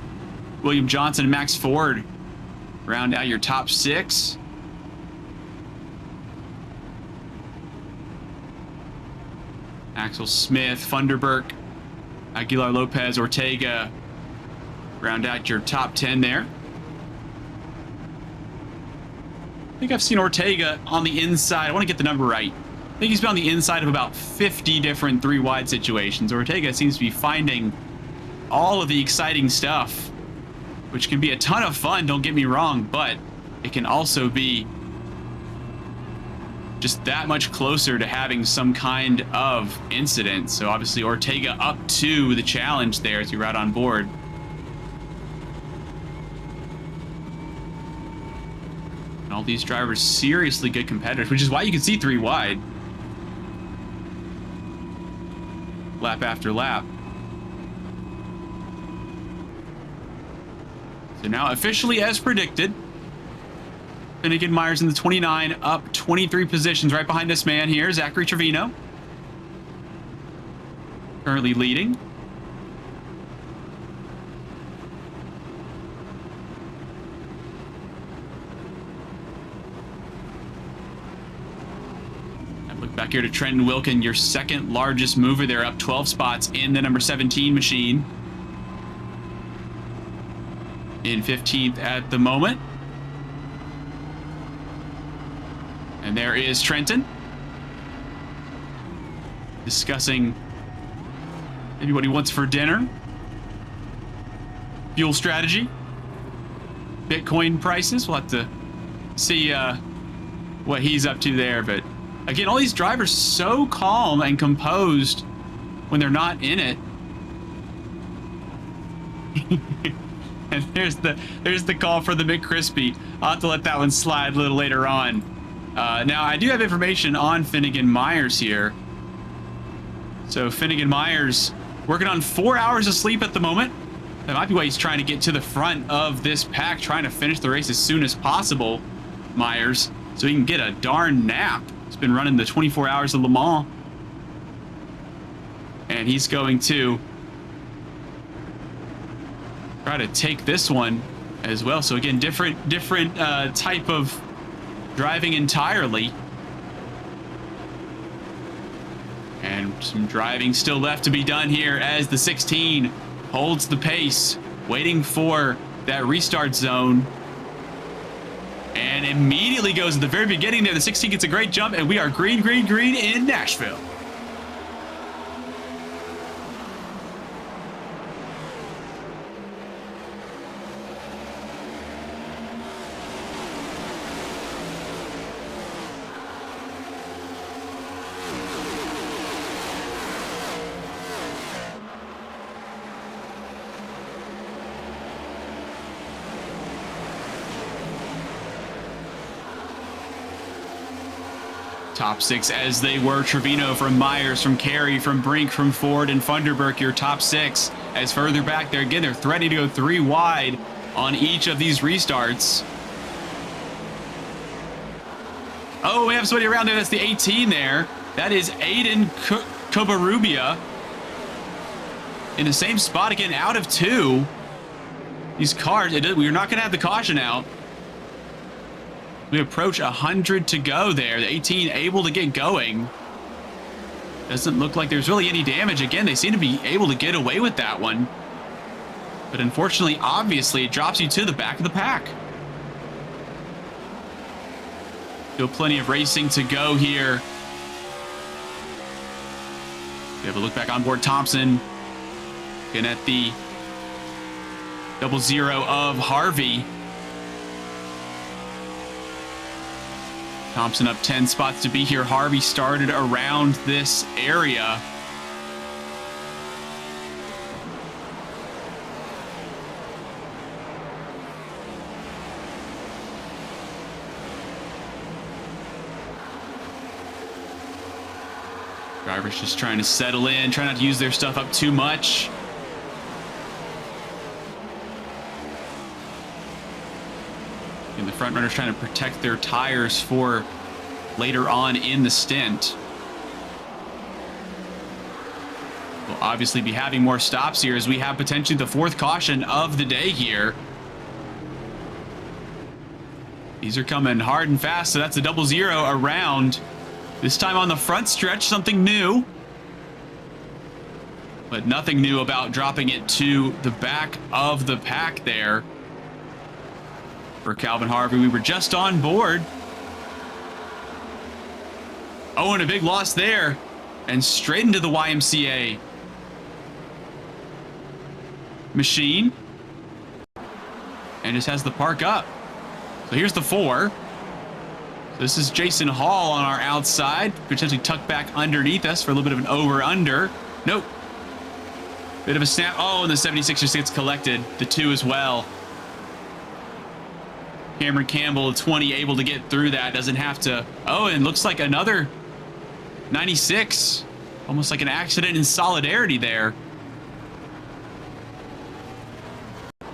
William Johnson and Max Ford round out your top 6. Axel Smith, Funderburk, Aguilar Lopez, Ortega round out your top 10 there. I think I've seen Ortega on the inside. I want to get the number right. I think he's been on the inside of about 50 different 3 wide situations. Ortega seems to be finding all of the exciting stuff, which can be a ton of fun, don't get me wrong, but it can also be just that much closer to having some kind of incident. So obviously Ortega up to the challenge there as you ride on board. And all these drivers seriously good competitors, which is why you can see 3 wide. Lap after lap. So now officially as predicted, Finnegan Myers in the 29, up 23 positions right behind this man here, Zachary Trevino. Currently leading. And look back here to Trenton Wilkin, your 2nd largest mover there, up 12 spots in the number 17 machine. In 15th at the moment. And there is Trenton. discussing maybe what he wants for dinner, fuel strategy, Bitcoin prices. We'll have to see what he's up to there. But again, all these drivers so calm and composed when they're not in it. And there's the call for the McCrispy. I'll have to let that one slide a little later on. Now, I do have information on Finnegan Myers here. So Finnegan Myers working on 4 hours of sleep at the moment. That might be why he's trying to get to the front of this pack, trying to finish the race as soon as possible, Myers, so he can get a darn nap. He's been running the 24 hours of Le Mans. And he's going to try to take this one as well. So again, different type of driving entirely. And some driving still left to be done here as the 16 holds the pace, waiting for that restart zone. And immediately goes at the very beginning there. The 16 gets a great jump, and we are green, green, green in Nashville. Top six as they were. Trevino from Myers, from Carey, from Brink, from Ford, and Funderburk, your top six. As further back there, again, they're threatening to go 3 wide on each of these restarts. Oh, we have somebody around there. That's the 18 there. That is Aiden Covarubia in the same spot again, out of 2. These cars, we're not going to have the caution out. We approach 100 to go there. The 18 able to get going. Doesn't look like there's really any damage. Again, they seem to be able to get away with that one. But unfortunately, obviously, it drops you to the back of the pack. Still plenty of racing to go here. We have a look back on board. Thompson looking at the 00 of Harvey. Thompson up 10 spots to be here. Harvey started around this area. Drivers just trying to settle in, try not to use their stuff up too much. And the front runners trying to protect their tires for later on in the stint. We'll obviously be having more stops here as we have potentially the 4th caution of the day here. These are coming hard and fast, so that's a 00 around. This time on the front stretch, something new. But nothing new about dropping it to the back of the pack there. For Calvin Harvey, we were just on board. Oh, and a big loss there. And straight into the YMCA machine. And just has the park up. So here's the 4. So this is Jason Hall on our outside. Potentially tucked back underneath us for a little bit of an over-under. Nope. Bit of a snap. Oh, and the 76 just gets collected. The 2 as well. Cameron Campbell, 20, able to get through that. Doesn't have to. Oh, and looks like another 96. Almost like an accident in solidarity there.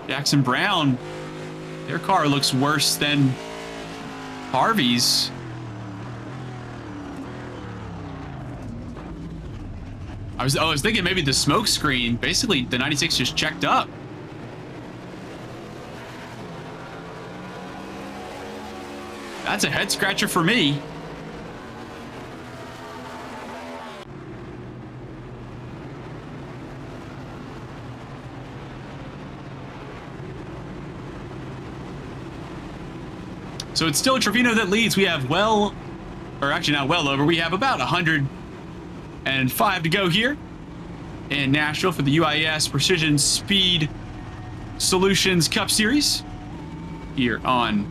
Jackson Brown, their car looks worse than Harvey's. I was thinking maybe the smoke screen. Basically, the 96 just checked up. That's a head scratcher for me. So it's still Trevino that leads. We have actually not well over. We have about 100 and 5 to go here in Nashville for the UIS Precision Speed Solutions Cup Series here on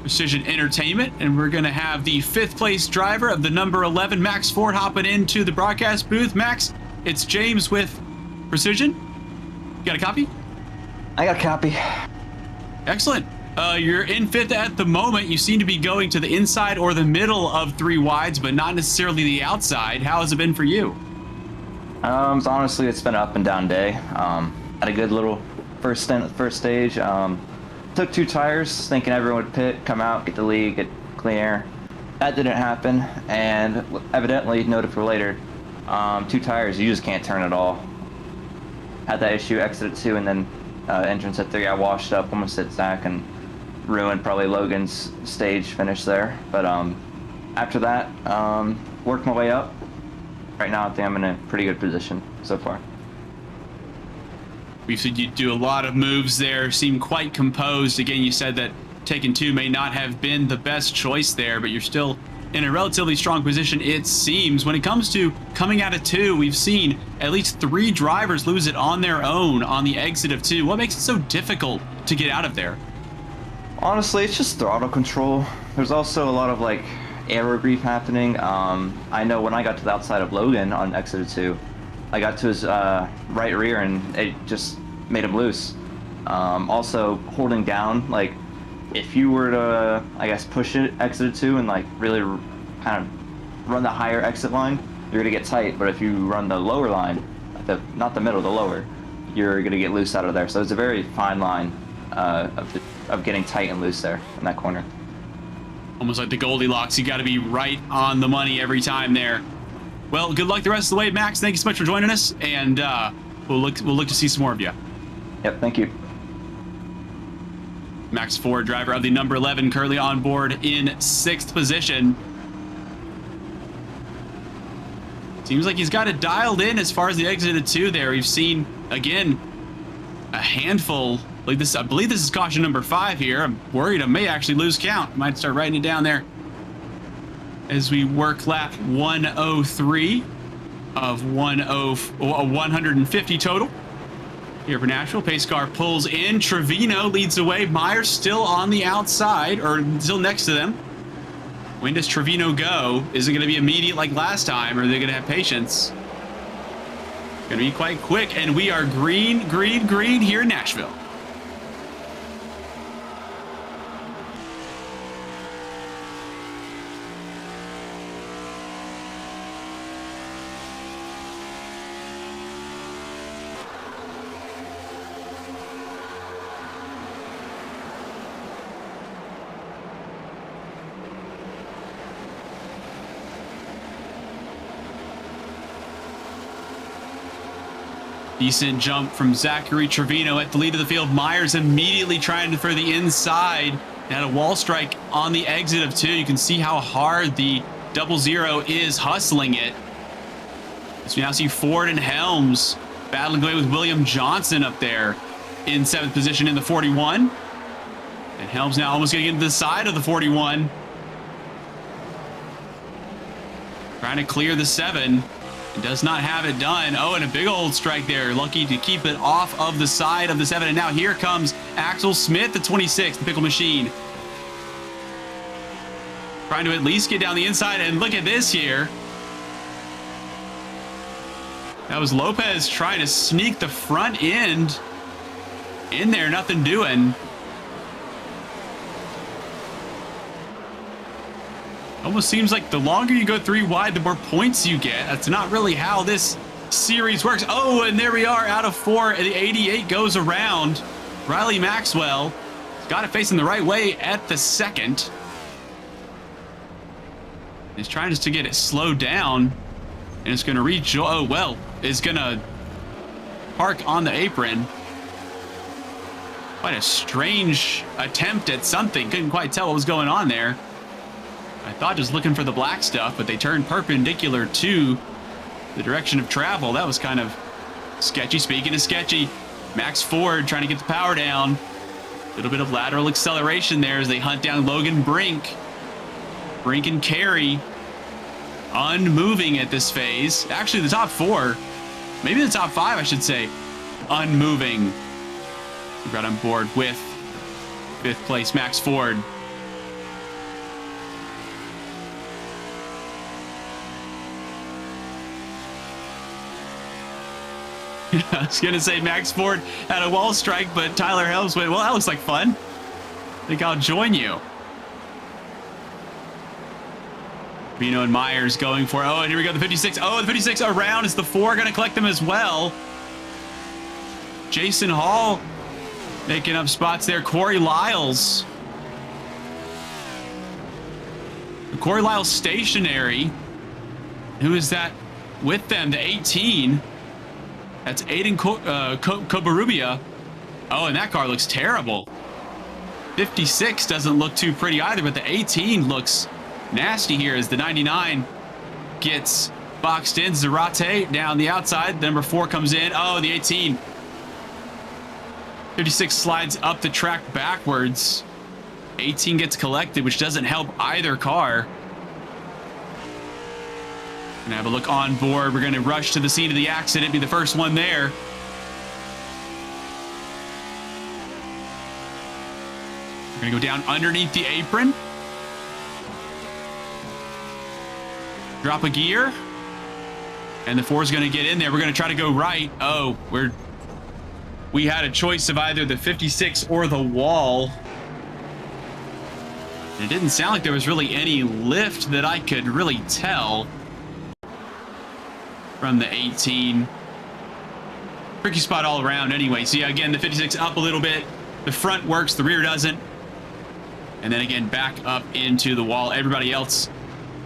Precision Entertainment. And we're going to have the 5th place driver of the number 11, Max Ford, hopping into the broadcast booth. Max, it's James with Precision. You got a copy? I got a copy. Excellent. You're in 5th at the moment. You seem to be going to the inside or the middle of 3 wides, but not necessarily the outside. How has it been for you? So honestly, it's been an up and down day. Had a good little first stage. Took 2 tires, thinking everyone would pit, come out, get the lead, get clean air. That didn't happen, and evidently, noted for later, 2 tires, you just can't turn at all. Had that issue, exited 2, and then entrance at 3, I washed up, almost hit Zach, and ruined probably Logan's stage finish there. But after that, worked my way up. Right now, I think I'm in a pretty good position so far. We've seen you do a lot of moves there, seem quite composed. Again, you said that taking 2 may not have been the best choice there, but you're still in a relatively strong position, it seems. When it comes to coming out of 2, we've seen at least 3 drivers lose it on their own on the exit of 2. What makes it so difficult to get out of there? Honestly, it's just throttle control. There's also a lot of like aero grief happening. I know when I got to the outside of Logan on exit of 2, I got to his right rear and it just made him loose. Also holding down, like if you were to, I guess, push it exit 2 and like really kind of run the higher exit line, you're gonna get tight. But if you run the lower line, not the middle, the lower, you're gonna get loose out of there. So it's a very fine line of getting tight and loose there in that corner. Almost like the Goldilocks, you got to be right on the money every time there. Well, good luck the rest of the way, Max. Thank you so much for joining us, and we'll look to see some more of you. Yep, thank you. Max Ford, driver of the number 11, currently on board in 6th position. Seems like he's got it dialed in as far as the exit of 2 there. We've seen, again, a handful. Like this, I believe this is caution number 5 here. I'm worried I may actually lose count. I might start writing it down there. As we work lap 103 of 150 total. Here for Nashville, pace car pulls in. Trevino leads the way. Myers still on the outside, or still next to them. When does Trevino go? Is it going to be immediate like last time, or are they going to have patience? Going to be quite quick, and we are green, green, green here in Nashville. Decent jump from Zachary Trevino at the lead of the field. Myers immediately trying for the inside. And had a wall strike on the exit of 2. You can see how hard the 00 is hustling it. So we now see Ford and Helms battling away with William Johnson up there in 7th position in the 41. And Helms now almost getting into the side of the 41. Trying to clear the 7. It does not have it done. Oh, and a big old strike there. Lucky to keep it off of the side of the 7. And now here comes Axel Smith, the 26, the Pickle Machine. Trying to at least get down the inside. And look at this here. That was Lopez trying to sneak the front end in there. Nothing doing. Almost seems like the longer you go 3 wide, the more points you get. That's not really how this series works. Oh, and there we are out of 4. And the 88 goes around. Riley Maxwell got it facing the right way at the 2nd. He's trying just to get it slowed down. And it's going to reach. Oh, well, it's going to park on the apron. Quite a strange attempt at something. Couldn't quite tell what was going on there. I thought just looking for the black stuff, but they turned perpendicular to the direction of travel. That was kind of sketchy. Speaking of sketchy, Max Ford trying to get the power down. A little bit of lateral acceleration there as they hunt down Logan Brink. Brink and Carey unmoving at this phase. Actually, the top 4, maybe the top 5, I should say, unmoving. We got on board with 5th place Max Ford. I was going to say Max Ford had a wall strike, but Tyler Helms went, well, that looks like fun. I think I'll join you. Bino and Myers going for, oh, and here we go, the 56. Oh, the 56 around. Is the 4 going to collect them as well? Jason Hall making up spots there. Corey Lyles. Corey Lyles stationary. Who is that with them? The 18. That's Aiden Cobarrubia. Oh, and that car looks terrible. 56 doesn't look too pretty either, but the 18 looks nasty here as the 99 gets boxed in. Zarate down the outside. The number 4 comes in. Oh, the 18. 56 slides up the track backwards. 18 gets collected, which doesn't help either car. Gonna have a look on board. We're gonna rush to the scene of the accident, be the first one there. We're gonna go down underneath the apron. Drop a gear. And the 4 is gonna get in there. We're gonna try to go right. Oh, we had a choice of either the 56 or the wall. And it didn't sound like there was really any lift that I could really tell from the 18. Tricky spot all around anyway. So yeah, again, the 56 up a little bit. The front works, the rear doesn't. And then again, back up into the wall. Everybody else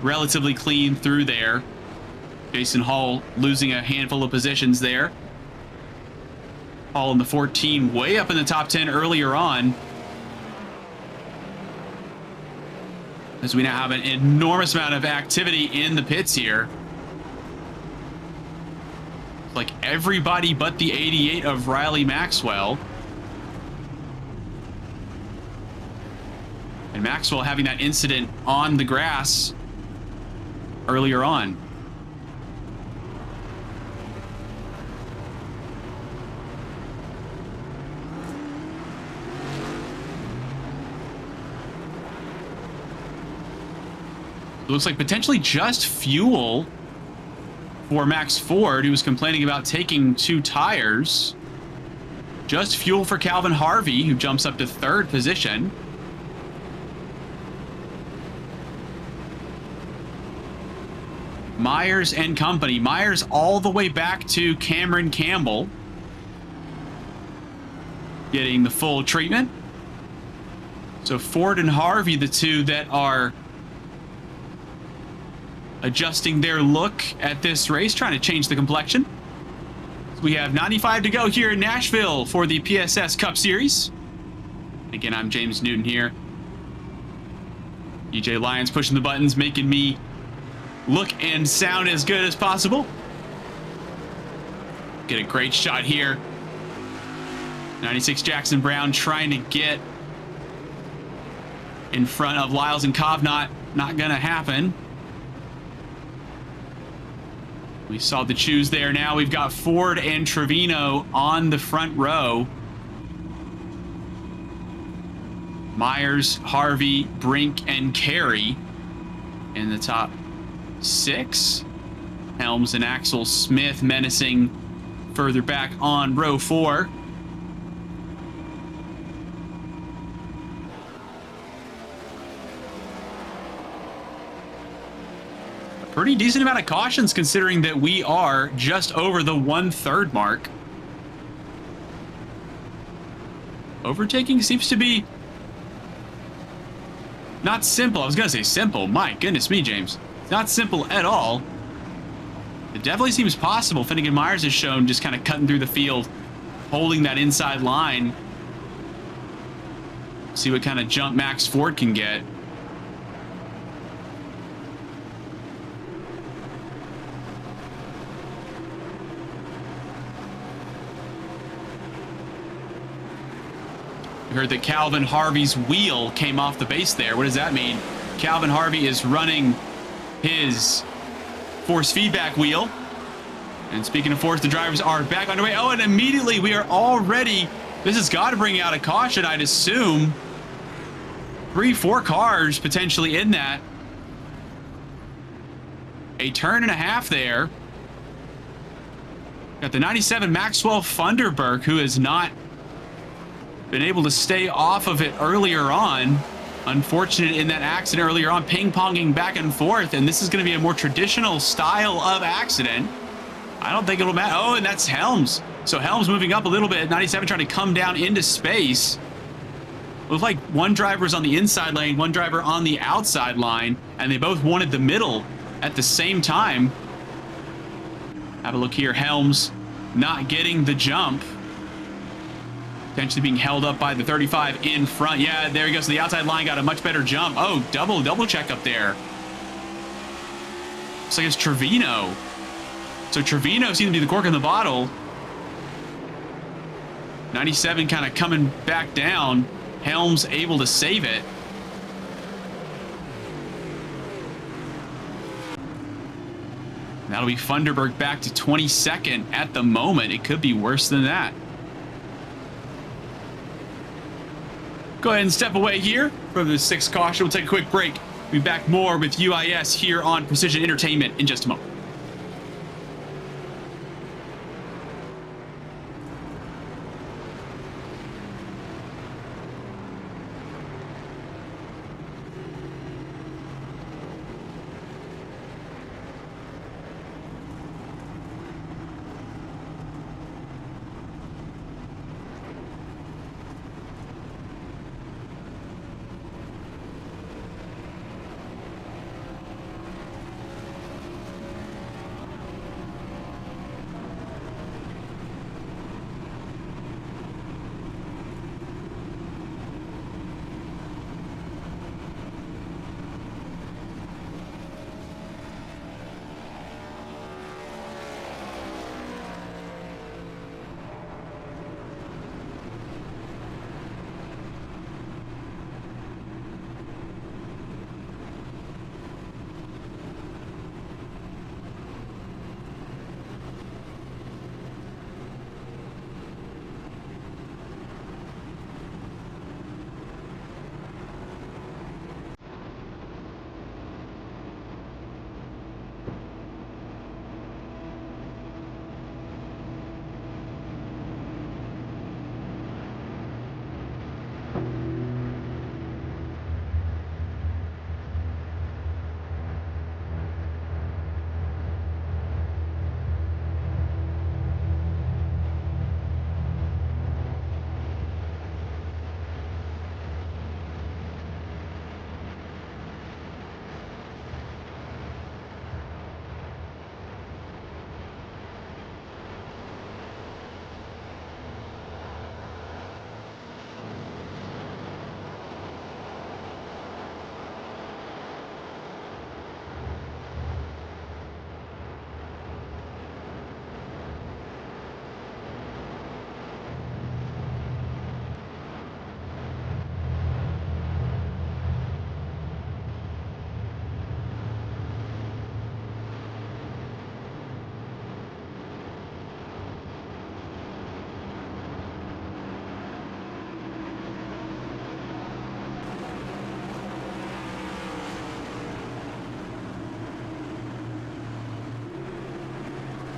relatively clean through there. Jason Hall losing a handful of positions there. Hall in the 14, way up in the top 10 earlier on. As we now have an enormous amount of activity in the pits here. Like everybody but the 88 of Riley Maxwell. And Maxwell having that incident on the grass earlier on. It looks like potentially just fuel for Max Ford, who was complaining about taking 2 tires. Just fuel for Calvin Harvey, who jumps up to 3rd position. Myers and company. Myers all the way back to Cameron Campbell, getting the full treatment. So Ford and Harvey, the 2 that are adjusting their look at this race, trying to change the complexion. So we have 95 to go here in Nashville for the PSS Cup Series. Again, I'm James Newton here. EJ Lyons pushing the buttons, making me look and sound as good as possible. Get a great shot here. 96 Jackson Brown trying to get in front of Lyles and Kovnat. Not gonna happen. We saw the choose there. Now we've got Ford and Trevino on the front row. Myers, Harvey, Brink, and Carey in the top 6. Helms and Axel Smith menacing further back on row 4. Pretty decent amount of cautions considering that we are just over the 1/3 mark. Overtaking seems to be not simple. I was going to say simple. My goodness me, James. It's not simple at all. It definitely seems possible. Finnegan Myers has shown just kind of cutting through the field, holding that inside line. See what kind of jump Max Ford can get. Heard that Calvin Harvey's wheel came off the base there. What does that mean? Calvin Harvey is running his force feedback wheel. And speaking of force, the drivers are back underway. Oh, and immediately we are already, this has got to bring out a caution, I'd assume. 3-4 cars potentially in that. A turn and a half there. Got the 97 Maxwell Funderburk, who has not been able to stay off of it earlier on. Unfortunate in that accident earlier on, ping-ponging back and forth, and this is going to be a more traditional style of accident. I don't think it'll matter. Oh, and that's Helms. So Helms moving up a little bit. 97 trying to come down into space. Looks like one driver's on the inside lane, one driver on the outside line, and they both wanted the middle at the same time. Have a look here. Helms not getting the jump. Potentially being held up by the 35 in front. Yeah, there he goes to the outside line. Got a much better jump. Oh, double check up there. Looks like it's Trevino. So Trevino seems to be the cork in the bottle. 97 kind of coming back down. Helms able to save it. That'll be Funderburk back to 22nd at the moment. It could be worse than that. Go ahead and step away here from the 6th caution. We'll take a quick break. We'll be back more with UIS here on Precision Entertainment in just a moment.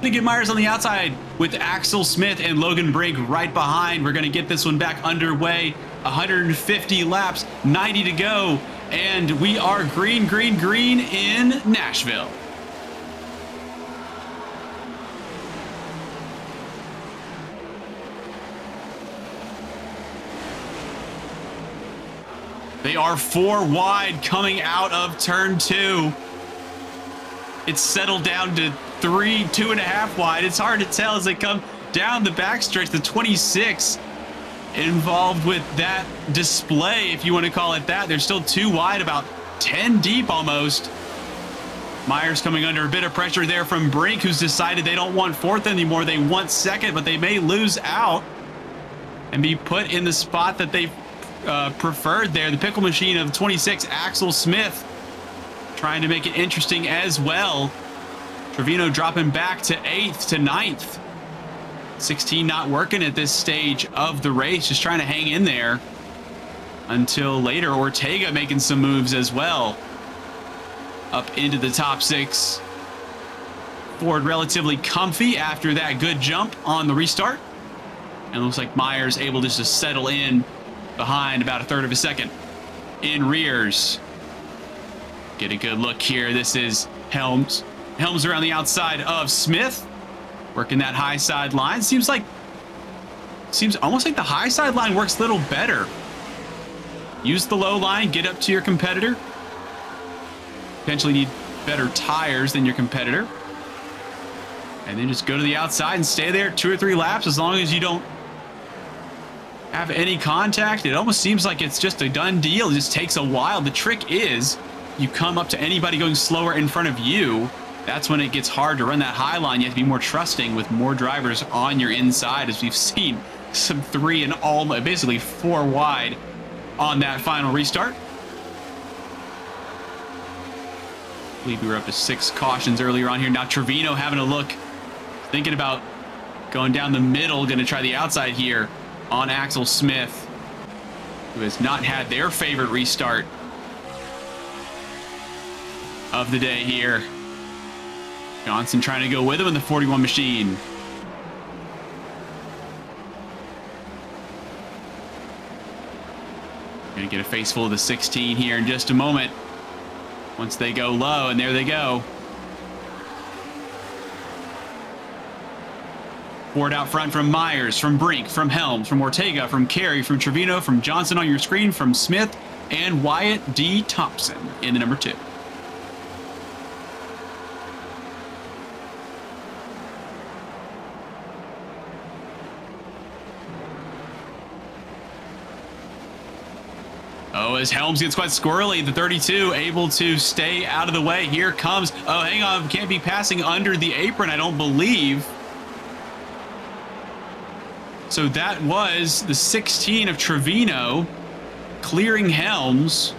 to get Myers on the outside with Axel Smith and Logan Brink right behind. We're going to get this one back underway. 150 laps, 90 to go, and we are green, green, green in Nashville. They are 4 wide coming out of turn 2. It's settled down to 3, 2.5 wide. It's hard to tell as they come down the backstretch. The 26 involved with that display, if you want to call it that. They're still 2 wide, about 10 deep almost. Myers coming under a bit of pressure there from Brink, who's decided they don't want 4th anymore. They want 2nd, but they may lose out and be put in the spot that they preferred there. The pickle machine of 26, Axel Smith, trying to make it interesting as well. Trevino dropping back to 8th to 9th. 16 not working at this stage of the race, just trying to hang in there until later. Ortega making some moves as well up into the top 6. Ford relatively comfy after that good jump on the restart. And it looks like Myers able just to settle in behind about 1/3 of a second in rears. Get a good look here. This is Helms. Helms around the outside of Smith, working that high side line. Seems almost like the high side line works a little better. Use the low line, get up to your competitor. Potentially need better tires than your competitor. And then just go to the outside and stay there 2 or 3 laps as long as you don't have any contact. It almost seems like it's just a done deal. It just takes a while. The trick is you come up to anybody going slower in front of you. That's when it gets hard to run that high line. You have to be more trusting with more drivers on your inside, as we've seen some 3 and all basically 4 wide on that final restart. I believe we were up to 6 cautions earlier on here. Now Trevino having a look, thinking about going down the middle, going to try the outside here on Axel Smith, who has not had their favorite restart of the day here. Johnson trying to go with him in the 41 machine. Gonna get a face full of the 16 here in just a moment. Once they go low, and there they go. Ford out front from Myers, from Brink, from Helms, from Ortega, from Carey, from Trevino, from Johnson on your screen, from Smith, and Wyatt D. Thompson in the number 2. Oh, as Helms gets quite squirrely, the 32 able to stay out of the way. Here comes, oh, hang on, can't be passing under the apron, I don't believe. So that was the 16 of Trevino clearing Helms,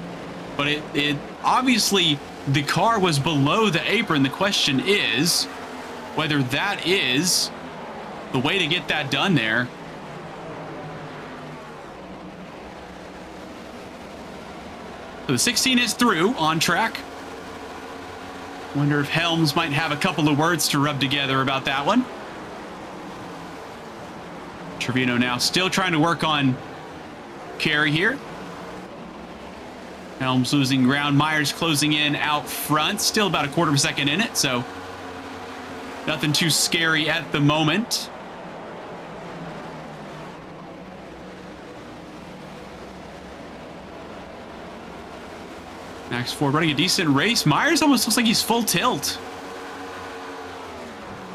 but it obviously the car was below the apron. The question is whether that is the way to get that done there. So the 16 is through, on track. Wonder if Helms might have a couple of words to rub together about that one. Trevino now still trying to work on Carey here. Helms losing ground. Myers closing in out front. Still about 1/4 of a second in it, so nothing too scary at the moment. Max Ford running a decent race. Myers almost looks like he's full tilt.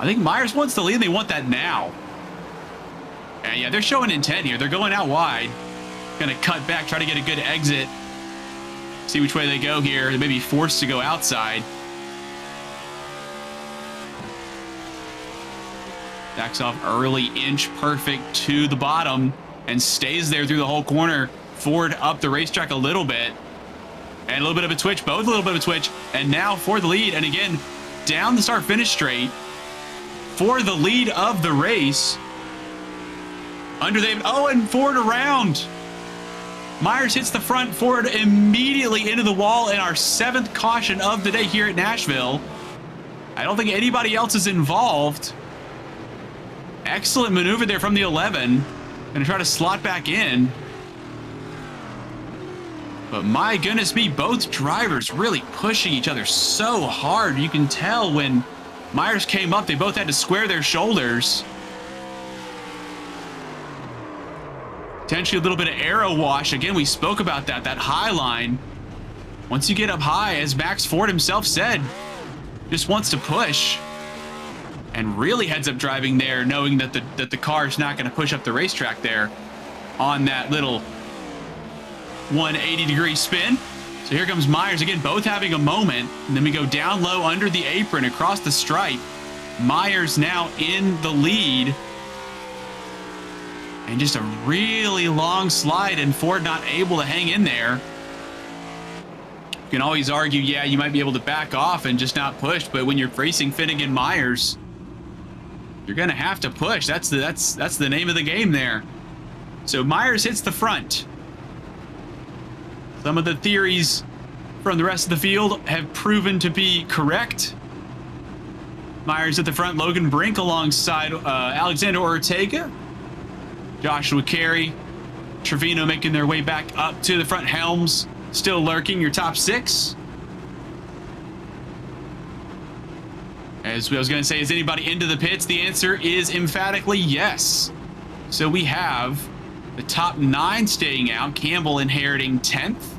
I think Myers wants the lead. They want that now. And yeah, they're showing intent here. They're going out wide. Going to cut back, try to get a good exit. See which way they go here. They may be forced to go outside. Backs off early, inch perfect to the bottom, and stays there through the whole corner. Ford up the racetrack a little bit. And a little bit of a twitch, both a little bit of a twitch. And now for the lead. And again, down the start-finish straight for the lead of the race. Under David. Oh, and Ford around. Myers hits the front. Ford immediately into the wall in our 7th caution of the day here at Nashville. I don't think anybody else is involved. Excellent maneuver there from the 11. Gonna try to slot back in. But my goodness me, both drivers really pushing each other so hard. You can tell when Myers came up, they both had to square their shoulders. Potentially a little bit of aero wash. Again, we spoke about that high line. Once you get up high, as Max Ford himself said, just wants to push. And really heads up driving there, knowing that the car is not going to push up the racetrack there on that little 180-degree spin. So here comes Myers again, both having a moment. And then we go down low under the apron across the stripe. Myers now in the lead. And just a really long slide, and Ford not able to hang in there. can always argue, yeah, you might be able to back off and just not push, but when you're racing Finnegan Myers, you're gonna have to push. That's the name of the game there. So Myers hits the front. Some of the theories from the rest of the field have proven to be correct. Myers at the front, Logan Brink alongside Alexander Ortega, Joshua Carey, Trevino making their way back up to the front. Helms still lurking, your top 6. As I was going to say, is anybody into the pits? The answer is emphatically yes. So we have the top 9 staying out, Campbell inheriting 10th.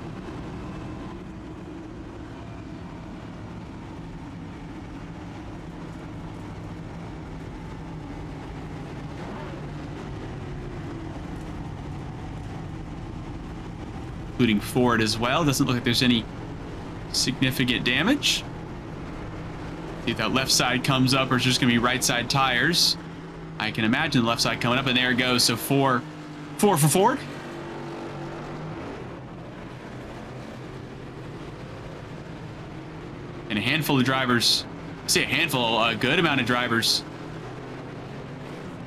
Including Ford as well. Doesn't look like there's any significant damage. See if that left side comes up or it's just going to be right side tires. I can imagine the left side coming up, and there it goes. So four for Ford. And a handful of drivers, I say a handful, a good amount of drivers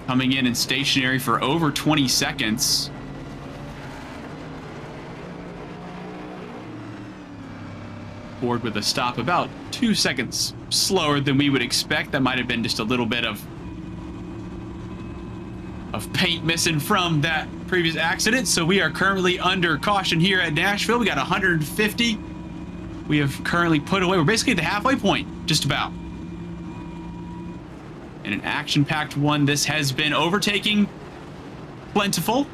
coming in and stationary for over 20 seconds. Ford with a stop about 2 seconds slower than we would expect. That might have been just a little bit of paint missing from that previous accident. So we are currently under caution here at Nashville. We got 150. We have currently put away. We're basically at the halfway point, just about. In an action-packed one, this has been overtaking plentiful.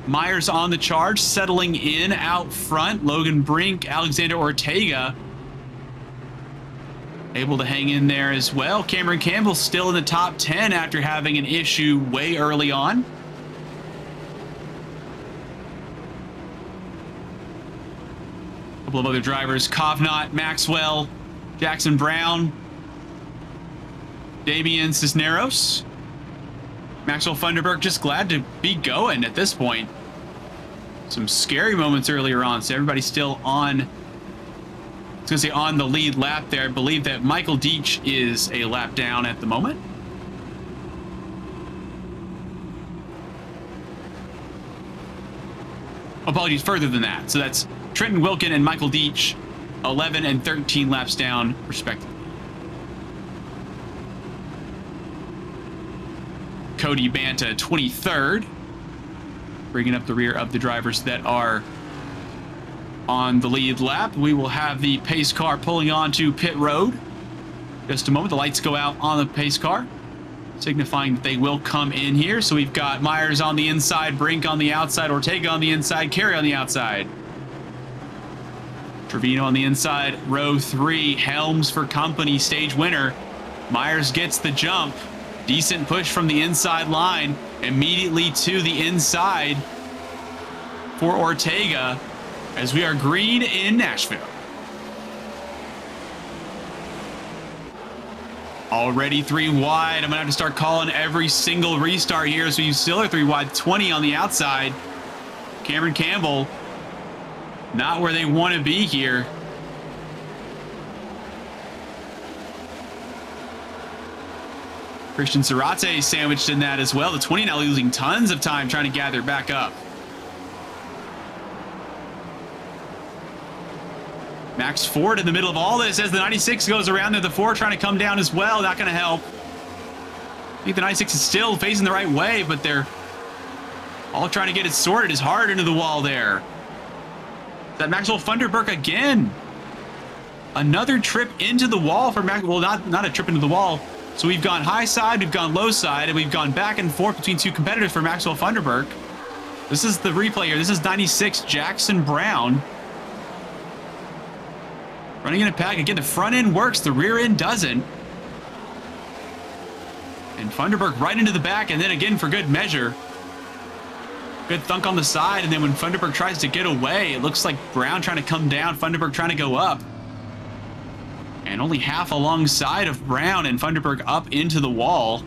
Myers on the charge, settling in out front. Logan Brink, Alexander Ortega able to hang in there as well. Cameron Campbell still in the top 10 after having an issue way early on. A couple of other drivers, Kovnat, Maxwell, Jackson Brown, Damian Cisneros. Maxwell Funderburg just glad to be going at this point. Some scary moments earlier on, so everybody's still on, I was gonna say on the lead lap there. I believe that Michael Deach is a lap down at the moment. Apologies, further than that. So that's Trenton Wilkin and Michael Deach, 11 and 13 laps down, respectively. Cody Banta, 23rd, bringing up the rear of the drivers that are on the lead lap. We will have the pace car pulling onto pit road. Just a moment, the lights go out on the pace car, signifying that they will come in here. So we've got Myers on the inside, Brink on the outside, Ortega on the inside, Carey on the outside. Trevino on the inside, row 3, Helms for company, stage winner. Myers gets the jump. Decent push from the inside line, immediately to the inside for Ortega as we are green in Nashville. Already 3 wide. I'm gonna have to start calling every single restart here. So you still are 3 wide, 20 on the outside. Cameron Campbell, not where they want to be here. Christian Zarate sandwiched in that as well. The 20 now losing tons of time trying to gather back up. Max Ford in the middle of all this as the 96 goes around there. The 4 trying to come down as well. Not going to help. I think the 96 is still facing the right way, but they're all trying to get it sorted. Is hard into the wall there. Is that Maxwell Funderburk again? Another trip into the wall for Max. Well, not a trip into the wall. So we've gone high side, we've gone low side, and we've gone back and forth between 2 competitors for Maxwell Funderburk. This is the replay here. This is 96 Jackson Brown. Running in a pack. Again, the front end works, the rear end doesn't. And Funderburk right into the back, and then again for good measure. Good thunk on the side, and then when Funderburk tries to get away, it looks like Brown trying to come down, Funderburk trying to go up. And only half alongside of Brown, and Funderburk up into the wall.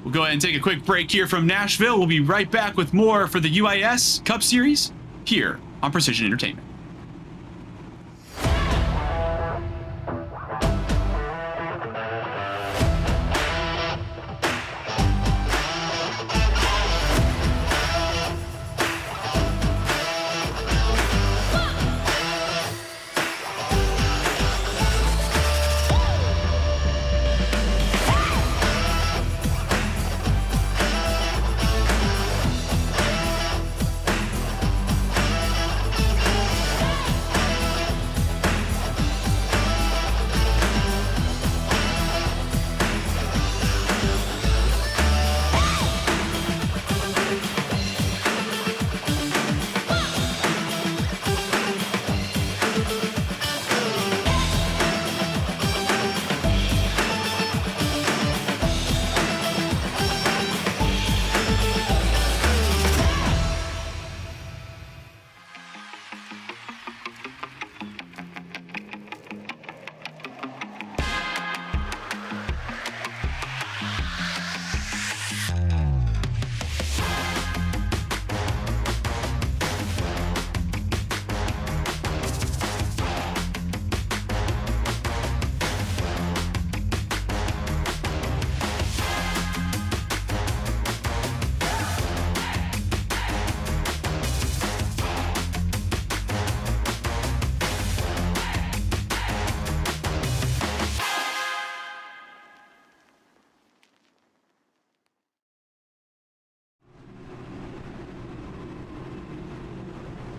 We'll go ahead and take a quick break here from Nashville. We'll be right back with more for the UIS Cup Series here on Precision Entertainment.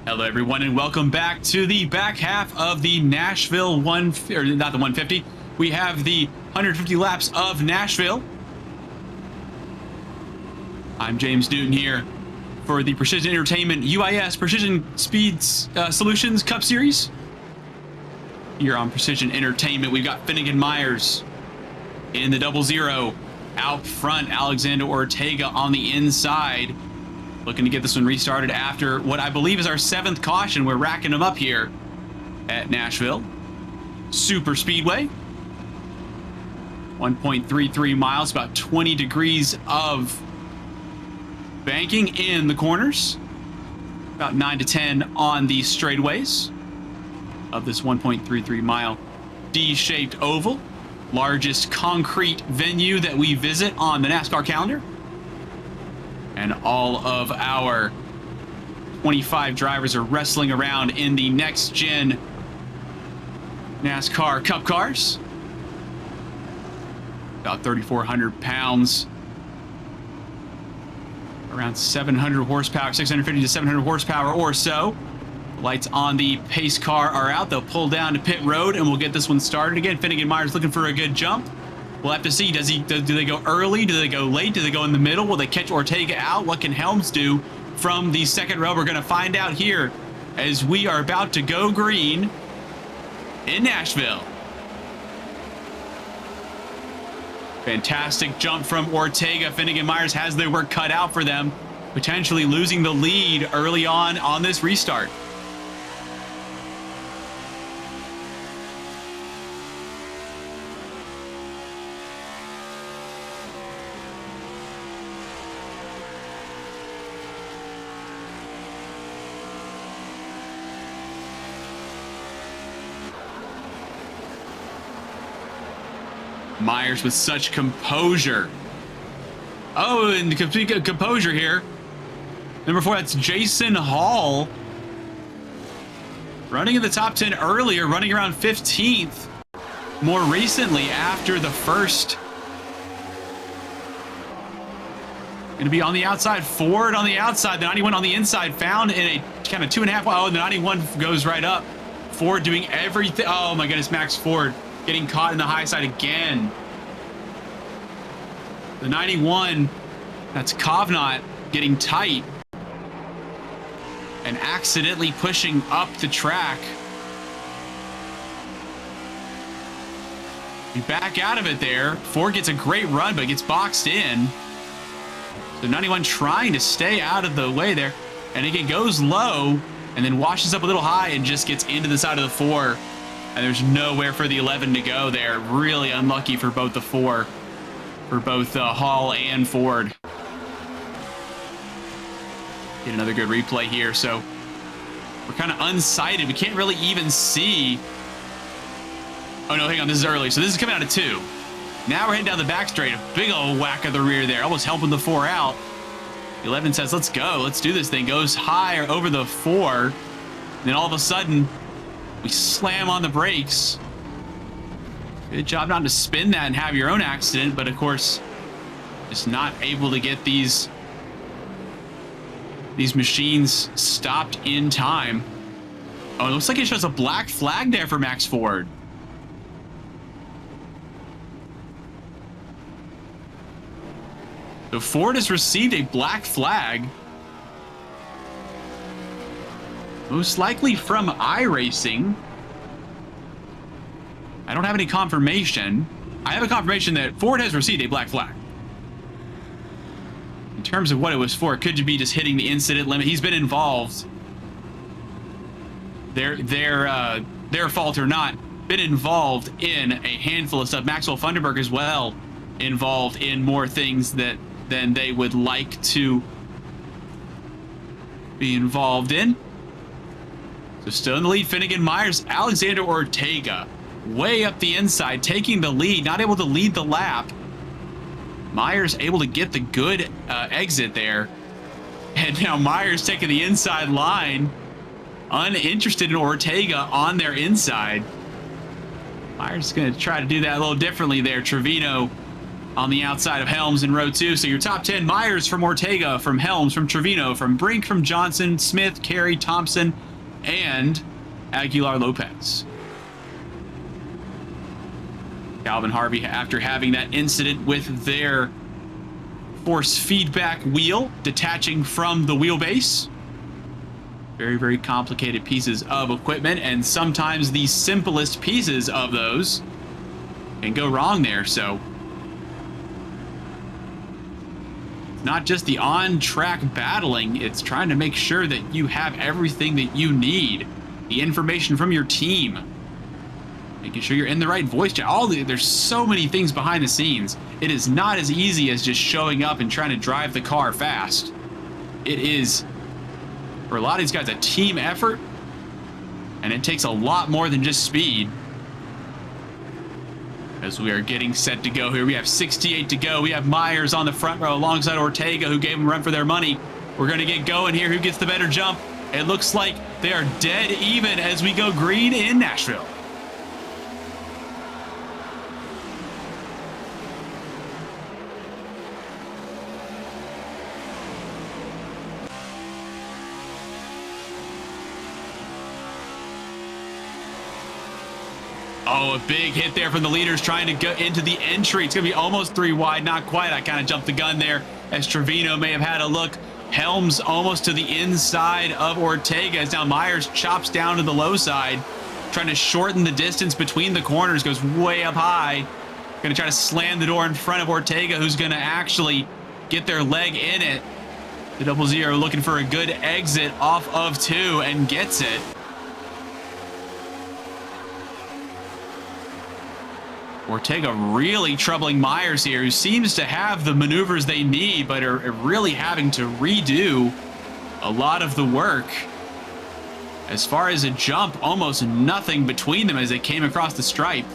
Hello, everyone, and welcome back to the back half of the Nashville or not the 150. We have the 150 laps of Nashville. I'm James Newton here for the Precision Entertainment UIS Precision Speeds Solutions Cup Series. Here on Precision Entertainment, we've got Finnegan Myers in the 00. Out front, Alexander Ortega on the inside. Looking to get this one restarted after what I believe is our 7th caution. We're racking them up here at Nashville Superspeedway. 1.33 miles, about 20 degrees of banking in the corners. About 9 to 10 on the straightaways of this 1.33 mile D-shaped oval. Largest concrete venue that we visit on the NASCAR calendar. And all of our 25 drivers are wrestling around in the next-gen NASCAR Cup cars. About 3,400 pounds. Around 700 horsepower, 650 to 700 horsepower or so. Lights on the pace car are out. They'll pull down to pit road, and we'll get this one started again. Finnegan Myers looking for a good jump. We'll have to see. Do they go early? Do they go late? Do they go in the middle? Will they catch Ortega out? What can Helms do from the second row? We're going to find out here as we are about to go green in Nashville. Fantastic jump from Ortega. Finnegan Myers has their work cut out for them, potentially losing the lead early on this restart. Myers with such composure. Oh, and complete composure here. Number 4, that's Jason Hall. Running in the top 10 earlier, running around 15th. More recently, after the first. Going to be on the outside. Ford on the outside. The 91 on the inside. Found in a kind of 2.5. Oh, the 91 goes right up. Ford doing everything. Oh, my goodness, Max Ford getting caught in the high side again. The 91, that's Kovnat getting tight and accidentally pushing up the track. We back out of it there. Ford gets a great run, but gets boxed in. So 91 trying to stay out of the way there. And again, goes low and then washes up a little high and just gets into the side of the 4. And there's nowhere for the 11 to go there. Really unlucky for both the 4. for both Hall and Ford. Get another good replay here. So we're kind of unsighted. We can't really even see. Oh, no, hang on. This is early. So this is coming out of 2. Now we're heading down the back straight. A big old whack of the rear there. Almost helping the 4 out. 11 says, let's go. Let's do this thing. Goes higher over the 4. And then all of a sudden, we slam on the brakes. Good job not to spin that and have your own accident. But, of course, just not able to get these machines stopped in time. Oh, it looks like it shows a black flag there for Max Ford. So Ford has received a black flag. Most likely from iRacing. I don't have any confirmation. I have a confirmation that Ford has received a black flag. In terms of what it was for, it could be just hitting the incident limit. He's been involved. Their fault or not, been involved in a handful of stuff. Maxwell Funderburg as well involved in more things than they would like to be involved in. So still in the lead, Finnegan, Myers, Alexander Ortega way up the inside, taking the lead, not able to lead the lap. Myers able to get the good exit there. And now Myers taking the inside line, uninterested in Ortega on their inside. Myers is going to try to do that a little differently there. Trevino on the outside of Helms in row 2. So your top 10, Myers from Ortega, from Helms, from Trevino, from Brink, from Johnson, Smith, Carey, Thompson, and Aguilar Lopez. Calvin Harvey, after having that incident with their force feedback wheel detaching from the wheelbase. Very, very complicated pieces of equipment, and sometimes the simplest pieces of those can go wrong there. So not just the on-track battling, it's trying to make sure that you have everything that you need. The information from your team. Making sure you're in the right voice chat. There's so many things behind the scenes. It is not as easy as just showing up and trying to drive the car fast. It is, for a lot of these guys, a team effort. And it takes a lot more than just speed. As we are getting set to go here. We have 68 to go. We have Myers on the front row alongside Ortega, who gave them a run for their money. We're going to get going here. Who gets the better jump? It looks like they are dead even as we go green in Nashville. Oh, a big hit there from the leaders trying to go into the entry. It's going to be almost 3 wide. Not quite. I kind of jumped the gun there as Trevino may have had a look. Helms almost to the inside of Ortega as now Myers chops down to the low side, trying to shorten the distance between the corners. Goes way up high. Going to try to slam the door in front of Ortega, who's going to actually get their leg in it. The 00 looking for a good exit off of 2 and gets it. Ortega really troubling Myers here, who seems to have the maneuvers they need, but are really having to redo a lot of the work. As far as a jump, almost nothing between them as they came across the stripe.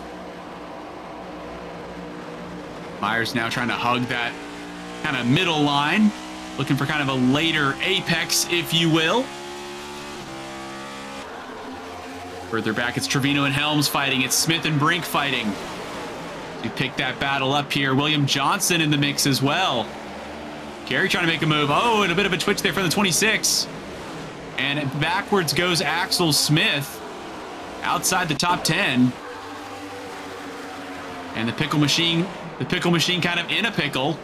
Myers now trying to hug that kind of middle line, looking for kind of a later apex, if you will. Further back, it's Trevino and Helms fighting. It's Smith and Brink fighting. We pick that battle up here. William Johnson in the mix as well. Carey trying to make a move. Oh, and a bit of a twitch there from the 26. And backwards goes Axel Smith outside the top 10. And the pickle machine kind of in a pickle.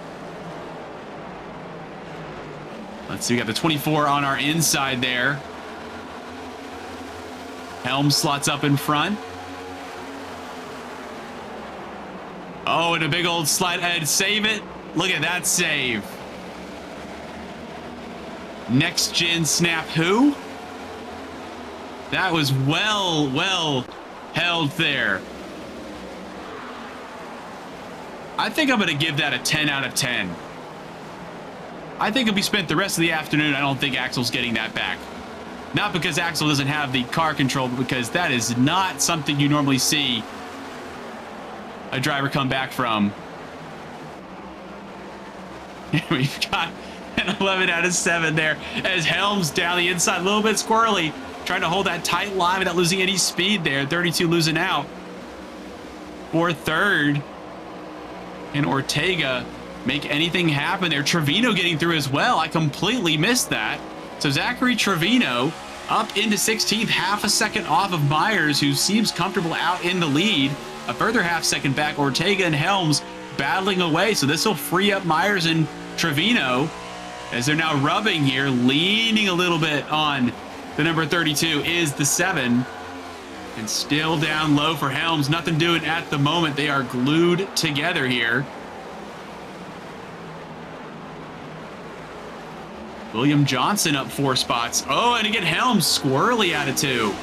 Let's see, we got the 24 on our inside there. Helms slots up in front. Oh, and a big old slide ahead. Save it. Look at that save. Next gen snap who? That was well held there. I think I'm going to give that a 10 out of 10. I think it'll be spent the rest of the afternoon. I don't think Axel's getting that back. Not because Axel doesn't have the car control, but because that is not something you normally see a driver come back from. We've got an 11 out of 7 there as Helms down the inside, a little bit squirrely, trying to hold that tight line without losing any speed there. 32 losing out for third. And Ortega make anything happen there. Trevino getting through as well. I completely missed that. So Zachary Trevino up into 16th, half a second off of Myers, who seems comfortable out in the lead. A further half second back, Ortega and Helms battling away. So this will free up Myers and Trevino as they're now rubbing here, leaning a little bit on the number 32 is the 7. And still down low for Helms. Nothing doing at the moment. They are glued together here. William Johnson up 4 spots. Oh, and again, Helms squirrely out of 2.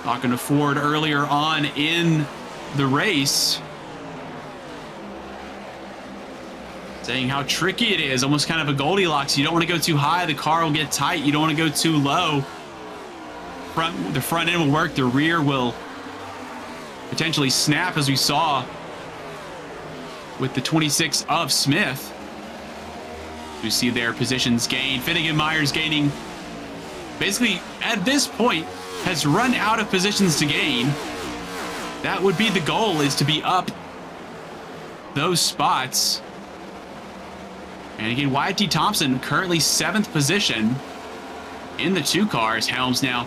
Talking to Ford earlier on in the race, saying how tricky it is, almost kind of a Goldilocks. You don't want to go too high, the car will get tight. You don't want to go too low. The front end will work, the rear will potentially snap, as we saw with the 26 of Smith. You see their positions gain. Finnegan Myers gaining, basically at this point, has run out of positions to gain. That would be the goal, is to be up those spots. And again, Wyatt D. Thompson currently 7th position in the 2 cars. Helms now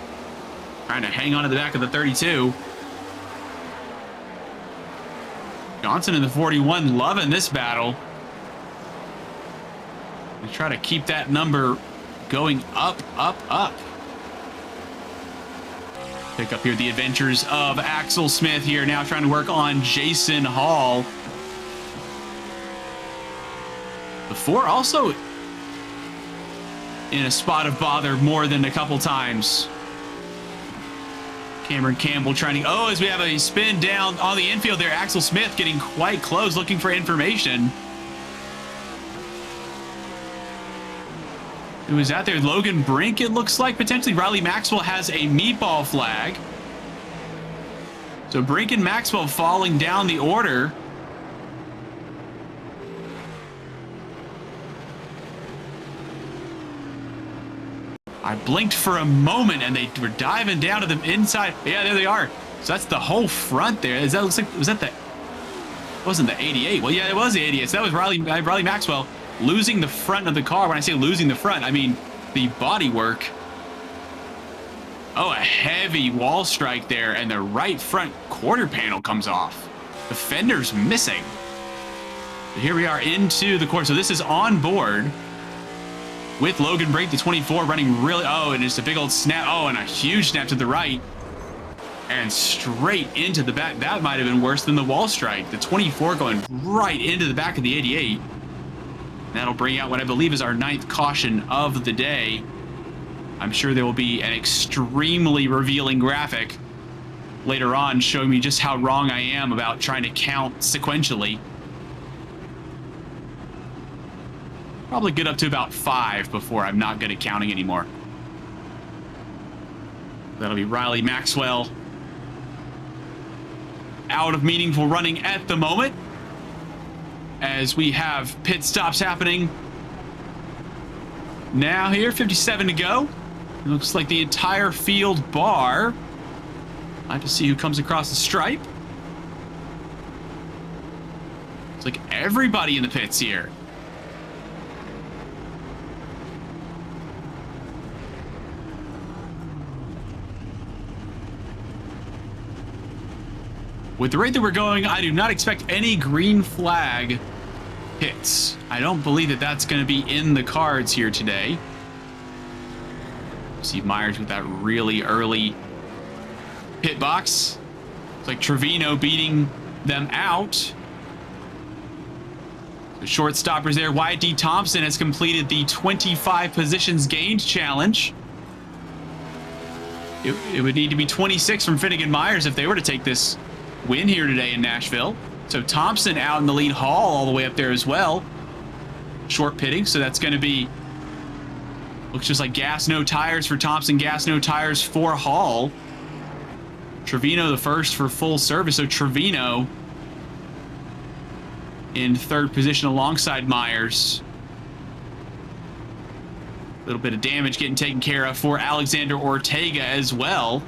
trying to hang on to the back of the 32. Johnson in the 41 loving this battle. And try to keep that number going up, up, up. Pick up here the adventures of Axel Smith here, now trying to work on Jason Hall. The 4 also in a spot of bother more than a couple times. Cameron Campbell trying to, oh, as we have a spin down on the infield there, Axel Smith getting quite close, looking for information. Who is out there? Logan Brink, it looks like, potentially. Riley Maxwell has a meatball flag. So Brink and Maxwell falling down the order. I blinked for a moment and they were diving down to the inside. Yeah, there they are. So that's the whole front there. Is that, looks like, was that the, it wasn't the 88? Well, yeah, it was the 88. So that was Riley Maxwell losing the front of the car. When I say losing the front, I mean the body work. Oh, a heavy wall strike there, and the right front quarter panel comes off. The fender's missing. But here we are into the course. So this is on board with Logan Brink, the 24, running really, oh, and just a big old snap. Oh, and a huge snap to the right and straight into the back. That might have been worse than the wall strike. The 24 going right into the back of the 88. That'll bring out what I believe is our 9th caution of the day. I'm sure there will be an extremely revealing graphic later on showing me just how wrong I am about trying to count sequentially. Probably get up to about 5 before I'm not good at counting anymore. That'll be Riley Maxwell out of meaningful running at the moment, as we have pit stops happening now here. 57 to go. It looks like the entire field bar. I have to see who comes across the stripe. It's like everybody in the pits here. With the rate that we're going, I do not expect any green flag hits. I don't believe that that's going to be in the cards here today. See Myers with that really early pit box. It's like Trevino beating them out. The short stoppers there. Wyatt D. Thompson has completed the 25 positions gained challenge. It would need to be 26 from Finnegan Myers if they were to take this win here today in Nashville. So Thompson out in the lead, Hall all the way up there as well. Short pitting, so that's going to be, looks just like gas, no tires for Thompson, gas, no tires for Hall. Trevino the first for full service, so Trevino in third position alongside Myers. A little bit of damage getting taken care of for Alexander Ortega as well.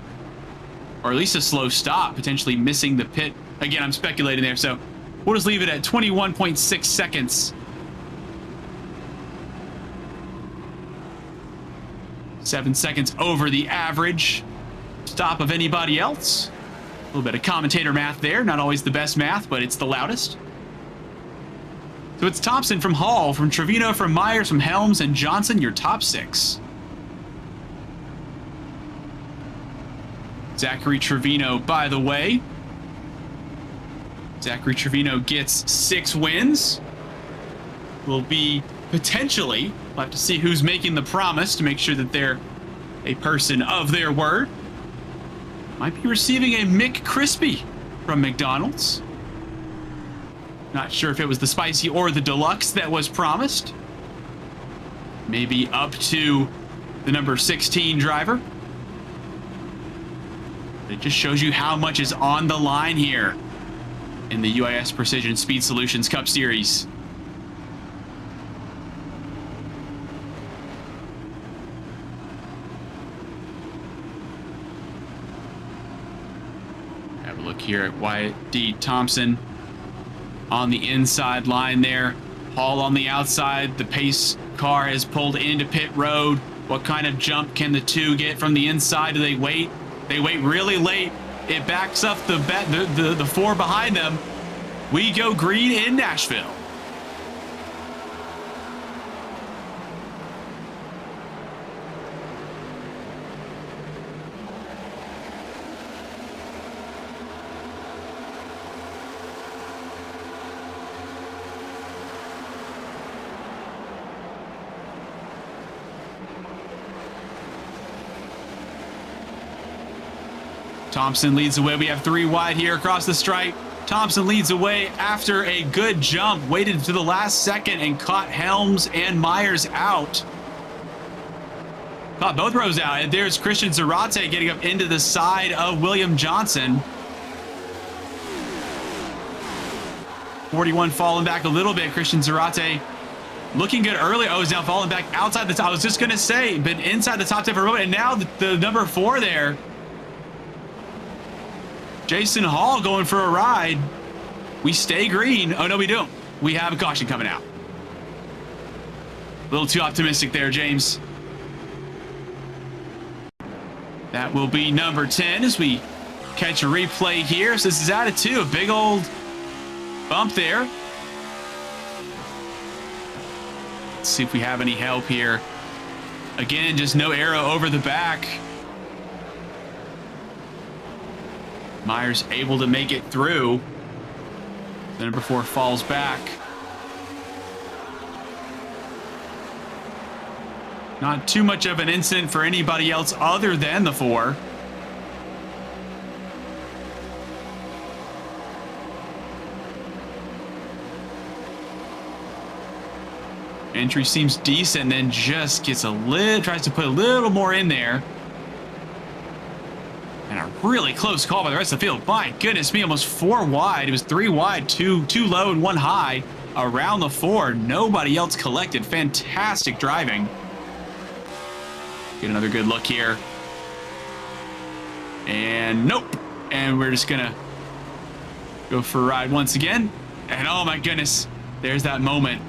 Or at least a slow stop, potentially missing the pit. Again, I'm speculating there, so we'll just leave it at 21.6 seconds. 7 seconds over the average stop of anybody else. A little bit of commentator math there. Not always the best math, but it's the loudest. So it's Thompson from Hall, from Trevino, from Myers, from Helms, and Johnson, your top 6. Zachary Trevino, by the way. Zachary Trevino gets 6 wins. Will be potentially, we'll have to see who's making the promise to make sure that they're a person of their word. Might be receiving a McCrispy from McDonald's. Not sure if it was the spicy or the deluxe that was promised. Maybe up to the number 16 driver. It just shows you how much is on the line here in the UIS Precision Speed Solutions Cup Series. Have a look here at Wyatt D. Thompson on the inside line there. Hall on the outside. The pace car has pulled into pit road. What kind of jump can the two get from the inside? Do they wait? They wait really late. It backs up the 4 behind them. We go green in Nashville. Thompson leads the way. We have 3 wide here across the stripe. Thompson leads the way after a good jump. Waited to the last second and caught Helms and Myers out. Caught both rows out. And there's Christian Zarate getting up into the side of William Johnson. 41 falling back a little bit. Christian Zarate looking good early. Oh, he's now falling back outside the top. I was just going to say, been inside the top 10 for a moment. And now the number 4 there. Jason Hall going for a ride. We stay green. Oh, no, we don't. We have a caution coming out. A little too optimistic there, James. That will be number 10 as we catch a replay here. So this is out of 2. A big old bump there. Let's see if we have any help here. Again, just no arrow over the back. Myers able to make it through. The number 4 falls back. Not too much of an incident for anybody else other than the 4. Entry seems decent, then just gets tries to put a little more in there. And a really close call by the rest of the field. My goodness me, almost 4 wide. It was 3 wide, two low and 1 high around the 4. Nobody else collected. Fantastic driving. Get another good look here. And nope. And we're just gonna go for a ride once again. And oh my goodness, there's that moment.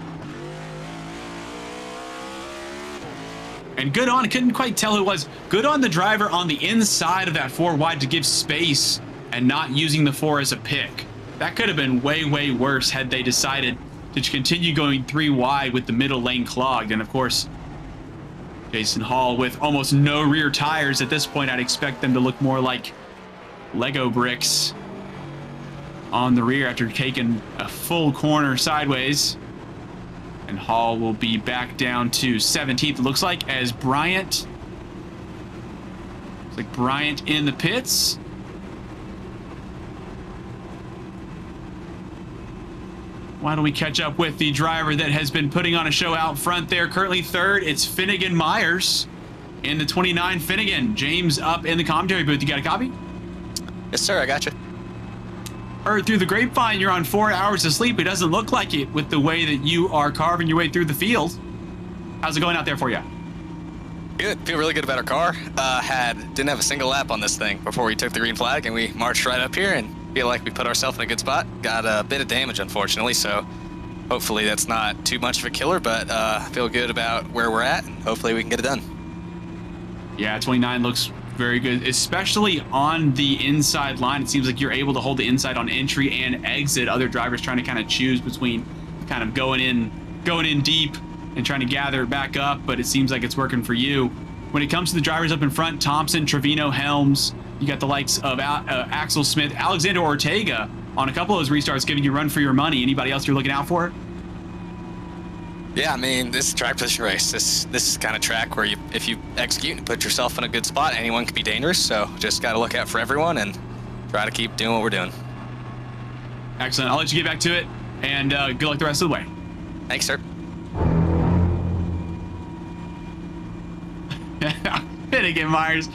And good on, couldn't quite tell who it was. Good on the driver on the inside of that 4 wide to give space and not using the 4 as a pick. That could have been way, way worse had they decided to continue going 3 wide with the middle lane clogged. And of course, Jason Hall with almost no rear tires at this point. I'd expect them to look more like Lego bricks on the rear after taking a full corner sideways. And Hall will be back down to 17th, it looks like, as Bryant. Looks like Bryant in the pits. Why don't we catch up with the driver that has been putting on a show out front there? Currently third, it's Finnegan Myers in the 29 Finnegan. James up in the commentary booth. You got a copy? Yes, sir. I got you. Heard through the grapevine you're on 4 hours of sleep. It doesn't look like it with the way that you are carving your way through the field. How's it going out there for you? Good. Feel really good about our car. Didn't have a single lap on this thing before we took the green flag, and we marched right up here and feel like we put ourselves in a good spot. Got a bit of damage, unfortunately, so hopefully that's not too much of a killer, but feel good about where we're at, and hopefully we can get it done. Yeah, 29 looks very good, especially on the inside line. It seems like you're able to hold the inside on entry and exit. Other drivers trying to kind of choose between kind of going in deep and trying to gather it back up, but it seems like it's working for you. When it comes to the drivers up in front, Thompson, Trevino, Helms, you got the likes of Axel Smith, Alexander Ortega on a couple of those restarts giving you a run for your money. Anybody else you're looking out for? Yeah, I mean, this is a track position race. This is kind of track where if you execute and put yourself in a good spot, anyone can be dangerous, so just got to look out for everyone and try to keep doing what we're doing. Excellent. I'll let you get back to it, and good luck the rest of the way. Thanks, sir. Finnegan Myers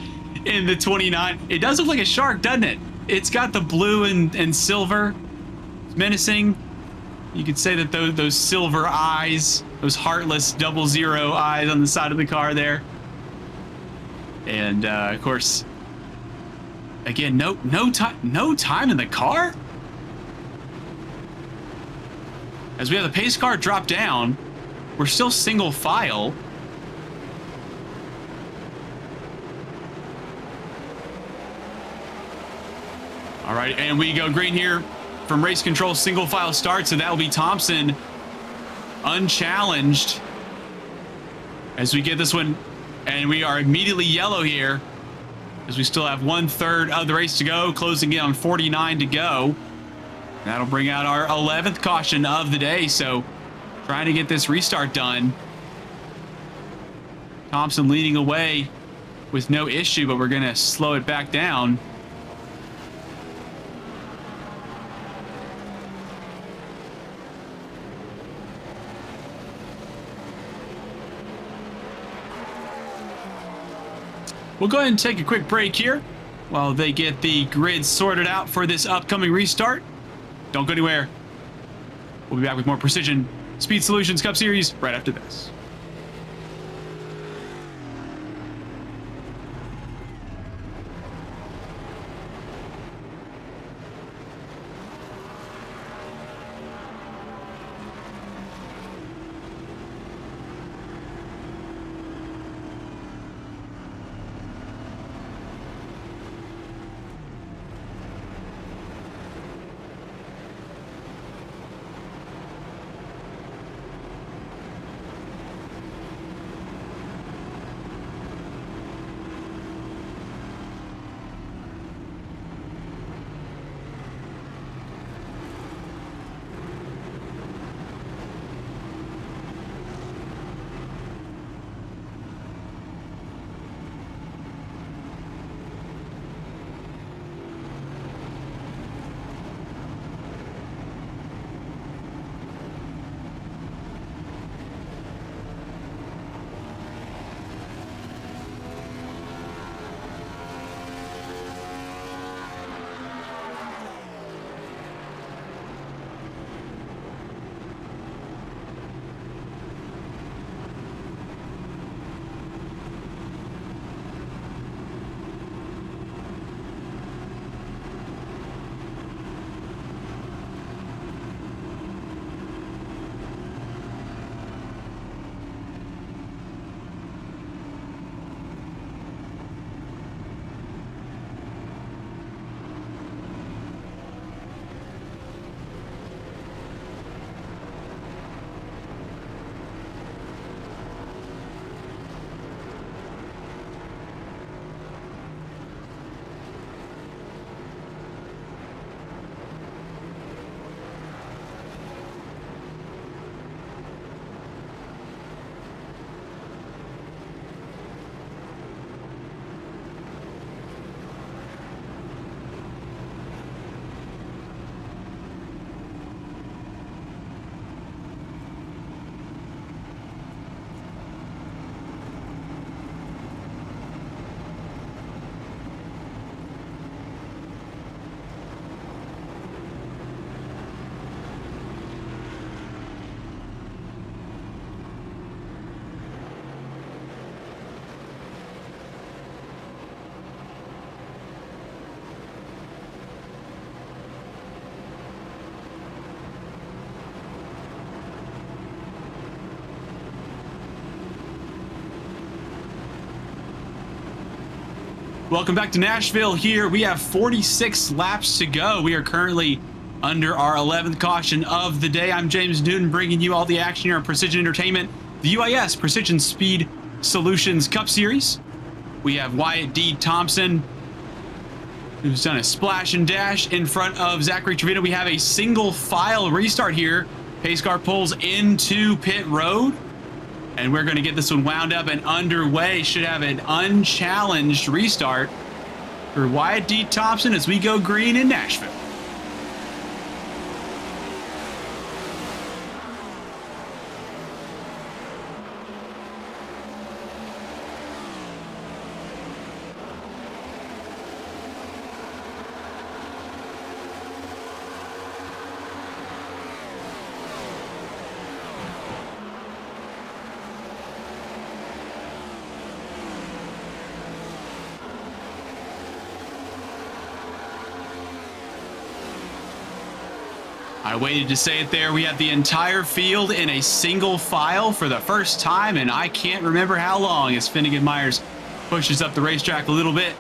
in the 29. It does look like a shark, doesn't it? It's got the blue and silver. It's menacing. You could say that those silver eyes, those heartless 00 eyes on the side of the car there. And of course, again, no time in the car. As we have the pace car drop down, we're still single file. All right, and we go green here from race control, single file start, so that will be Thompson unchallenged as we get this one, and we are immediately yellow here as we still have 1/3 of the race to go, closing in on 49 to go. That'll bring out our 11th caution of the day, so trying to get this restart done. Thompson leading away with no issue, but we're going to slow it back down. We'll go ahead and take a quick break here while they get the grid sorted out for this upcoming restart. Don't go anywhere. We'll be back with more Precision Speed Solutions Cup Series right after this. Welcome back to Nashville here. We have 46 laps to go. We are currently under our 11th caution of the day. I'm James Newton, bringing you all the action here on Precision Entertainment, the UIS Precision Speed Solutions Cup Series. We have Wyatt D. Thompson, who's done a splash and dash in front of Zachary Trevino. We have a single file restart here. Pace car pulls into pit road, and we're going to get this one wound up and underway. Should have an unchallenged restart for Wyatt D. Thompson as we go green in Nashville. I waited to say it there. We have the entire field in a single file for the first time, and I can't remember how long, as Finnegan Myers pushes up the racetrack a little bit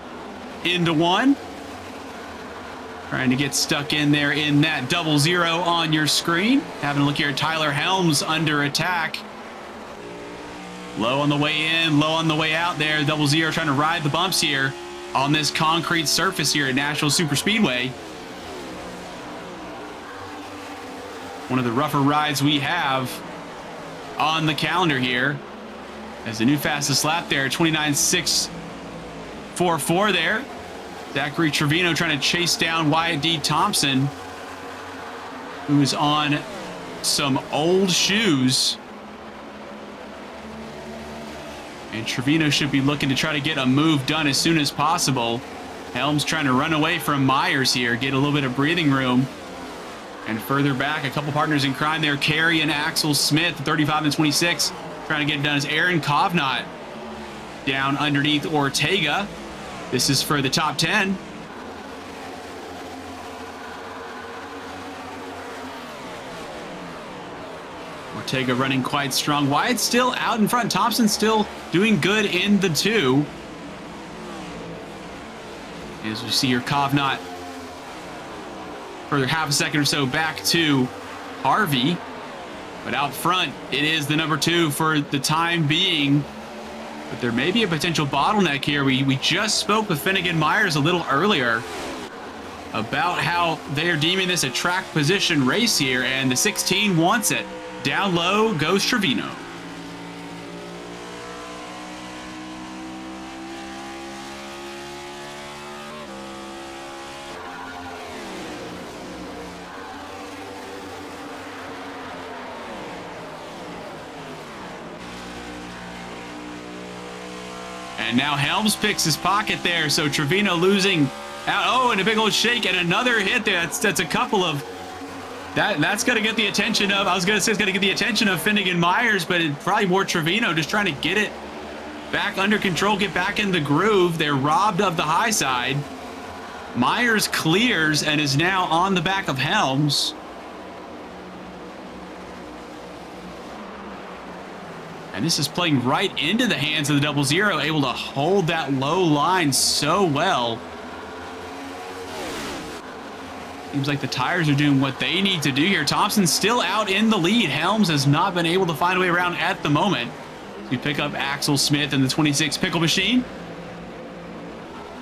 into one. Trying to get stuck in there in that 00 on your screen. Having a look here, Tyler Helms under attack. Low on the way in, low on the way out there. 00 trying to ride the bumps here on this concrete surface here at Nashville Superspeedway. One of the rougher rides we have on the calendar here. As the new fastest lap there, 29.644 there. Zachary Trevino trying to chase down Wyatt D. Thompson, who is on some old shoes. And Trevino should be looking to try to get a move done as soon as possible. Helms trying to run away from Myers here, get a little bit of breathing room. And further back, a couple partners in crime there, Kerry and Axel Smith, 35 and 26, trying to get it done as Aaron Kovnat down underneath Ortega. This is for the top 10. Ortega running quite strong. Wyatt still out in front. Thompson still doing good in the 2. As we see here, Kovnat for half a second or so back to Harvey. But out front, it is the number 2 for the time being. But there may be a potential bottleneck here. We just spoke with Finnegan Myers a little earlier about how they are deeming this a track position race here, and the 16 wants it. Down low goes Trevino. And now Helms picks his pocket there, so Trevino losing out. Oh, and a big old shake and another hit there. That's a couple of that's going to get the attention of. I was going to say it's going to get the attention of Finnegan Myers, but it's probably more Trevino just trying to get it back under control, get back in the groove. They're robbed of the high side. Myers clears and is now on the back of Helms. And this is playing right into the hands of the 00, able to hold that low line so well. Seems like the tires are doing what they need to do here. Thompson's still out in the lead. Helms has not been able to find a way around at the moment. We pick up Axel Smith and the 26 pickle machine.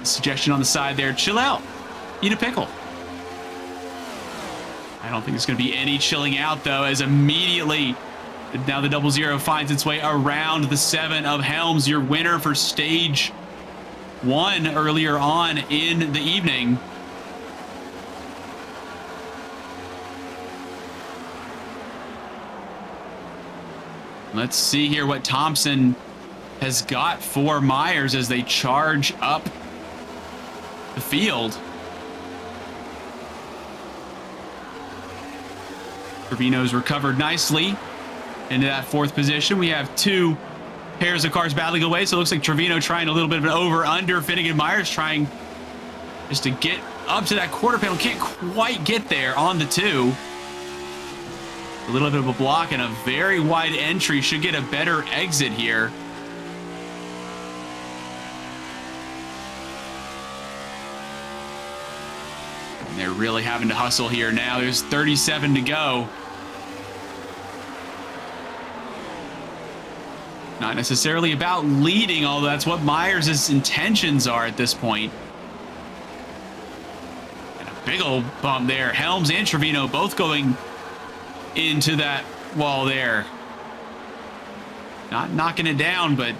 Suggestion on the side there, chill out, eat a pickle. I don't think there's going to be any chilling out though, as immediately now the 00 finds its way around the 7 of Helms, your winner for stage 1 earlier on in the evening. Let's see here what Thompson has got for Myers as they charge up the field. Trevino's recovered nicely into that 4th position. We have 2 pairs of cars battling away, so it looks like Trevino trying a little bit of an over-under. Finnegan Myers trying just to get up to that quarter panel. Can't quite get there on the 2. A little bit of a block and a very wide entry. Should get a better exit here. And they're really having to hustle here now. There's 37 to go. Not necessarily about leading, although that's what Myers' intentions are at this point. And a big old bump there. Helms and Trevino both going into that wall there. Not knocking it down, but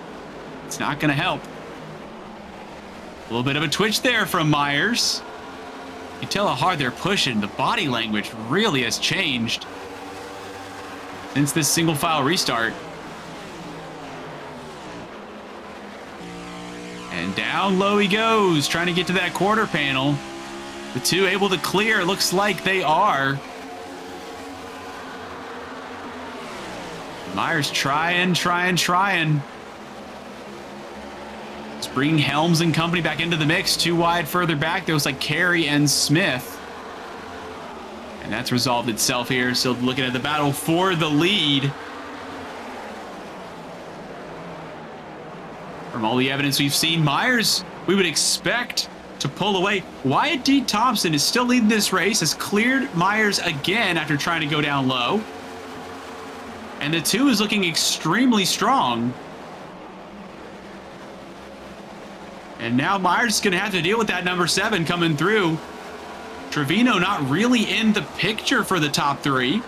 it's not going to help. A little bit of a twitch there from Myers. You can tell how hard they're pushing. The body language really has changed since this single file restart. And down low he goes, trying to get to that quarter panel. The two able to clear. It looks like they are. Myers trying. Let's bring Helms and company back into the mix. Too wide further back. There was like Carey and Smith. And that's resolved itself here. So looking at the battle for the lead. From all the evidence we've seen, Myers, we would expect to pull away. Wyatt D. Thompson is still leading this race, has cleared Myers again after trying to go down low. And the two is looking extremely strong. And now Myers is going to have to deal with that number 7 coming through. Trevino not really in the picture for the top 3.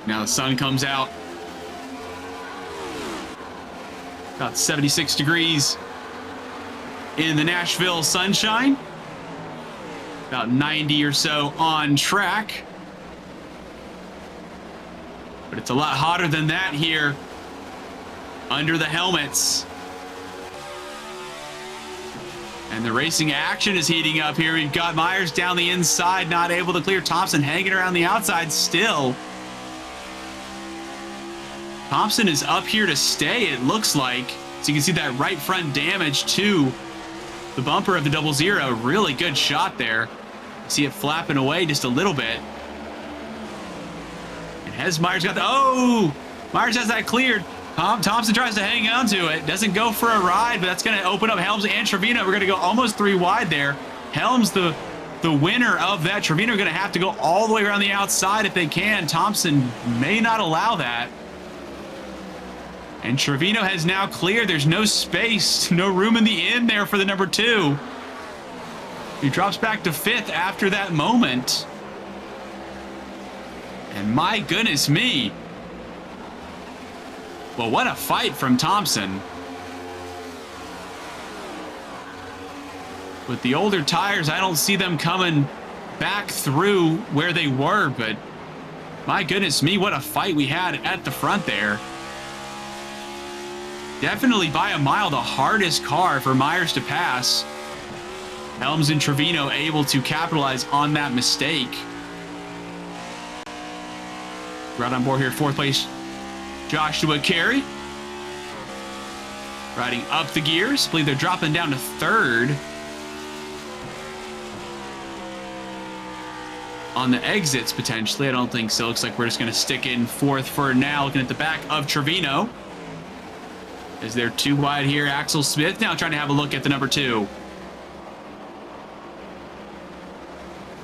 Now the sun comes out. About 76 degrees in the Nashville sunshine. About 90 or so on track. But it's a lot hotter than that here under the helmets. And the racing action is heating up here. We've got Myers down the inside, not able to clear. Thompson hanging around the outside still. Thompson is up here to stay, it looks like. So you can see that right front damage to the bumper of the 00. Really good shot there. See it flapping away just a little bit. And has Myers got the... Oh! Myers has that cleared. Thompson tries to hang on to it. Doesn't go for a ride, but that's going to open up Helms and Trevino. We're going to go almost 3 wide there. Helms, the winner of that. Trevino are going to have to go all the way around the outside if they can. Thompson may not allow that. And Trevino has now cleared. There's no space, no room in the end there for the number 2. He drops back to 5th after that moment. And my goodness me. Well, what a fight from Thompson. With the older tires, I don't see them coming back through where they were, but my goodness me, what a fight we had at the front there. Definitely by a mile the hardest car for Myers to pass. Helms and Trevino able to capitalize on that mistake. Right on board here, 4th place, Joshua Carey. Riding up the gears. I believe they're dropping down to 3rd. On the exits, potentially. I don't think so. Looks like we're just going to stick in 4th for now. Looking at the back of Trevino. Is there 2 wide here? Axel Smith now trying to have a look at the number 2.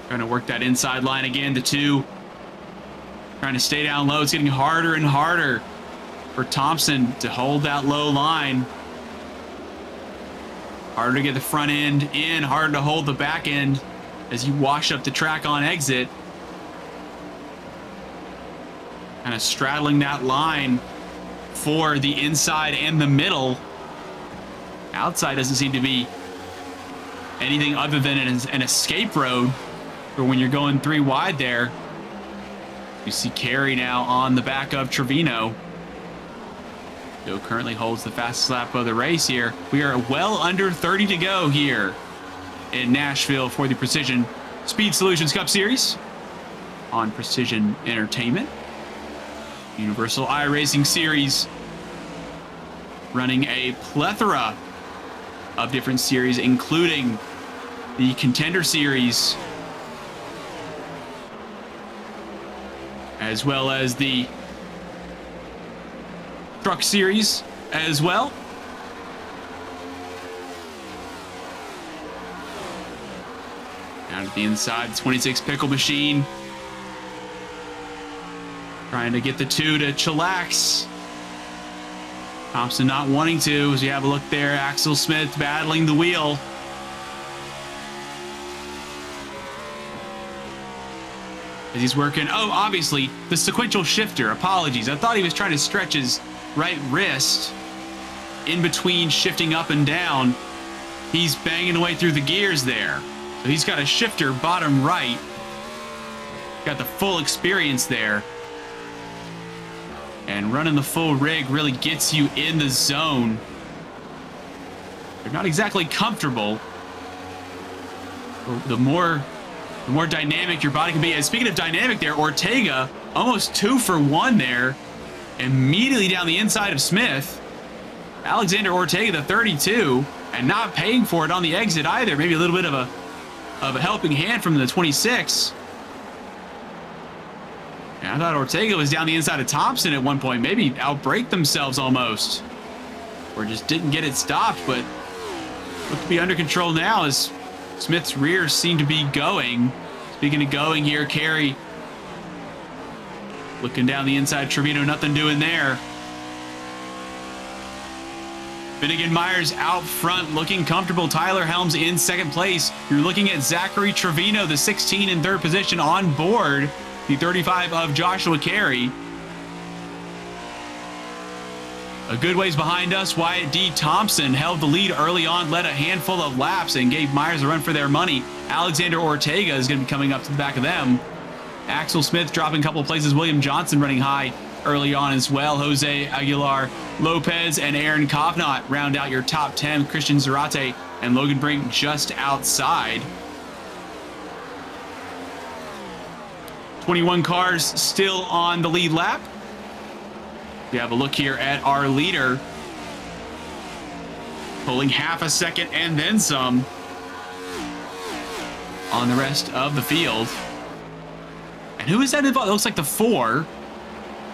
Trying to work that inside line again. The 2 trying to stay down low. It's getting harder and harder for Thompson to hold that low line. Harder to get the front end in. Harder to hold the back end as you wash up the track on exit. Kind of straddling that line for the inside and the middle. Outside doesn't seem to be anything other than an escape road for when you're going 3 wide there. You see Carey now on the back of Trevino. Joe currently holds the fastest lap of the race here. We are well under 30 to go here in Nashville for the Precision Speed Solutions Cup Series on Precision Entertainment. Universal iRacing Series, running a plethora of different series, including the Contender Series, as well as the Truck Series as well. Down to the inside, 26 Pickle Machine. Trying to get the 2 to chillax. Thompson not wanting to, as you have a look there. Axel Smith battling the wheel. As he's working, oh, obviously, the sequential shifter. Apologies. I thought he was trying to stretch his right wrist in between shifting up and down. He's banging away through the gears there. So he's got a shifter bottom right. Got the full experience there. And running the full rig really gets you in the zone. They're not exactly comfortable. The more dynamic your body can be. And speaking of dynamic there, Ortega almost 2 for 1 there. Immediately down the inside of Smith. Alexander Ortega, the 32, and not paying for it on the exit either. Maybe a little bit of a helping hand from the 26. And I thought Ortega was down the inside of Thompson at one point, maybe outbrake themselves almost. Or just didn't get it stopped, but look to be under control now as Smith's rears seem to be going. Speaking of going here, Carey looking down the inside. Trevino, nothing doing there. Finnegan Myers out front, looking comfortable. Tyler Helms in second place. You're looking at Zachary Trevino, the 16 in third position on board. The 35 of Joshua Carey. A good ways behind us, Wyatt D. Thompson held the lead early on, led a handful of laps, and gave Myers a run for their money. Alexander Ortega is going to be coming up to the back of them. Axel Smith dropping a couple of places. William Johnson running high early on as well. Jose Aguilar Lopez and Aaron Kovnat round out your top 10. Christian Zarate and Logan Brink just outside. 21 cars still on the lead lap. We have a look here at our leader. Pulling half a second and then some on the rest of the field. And who is that involved? It looks like the 4.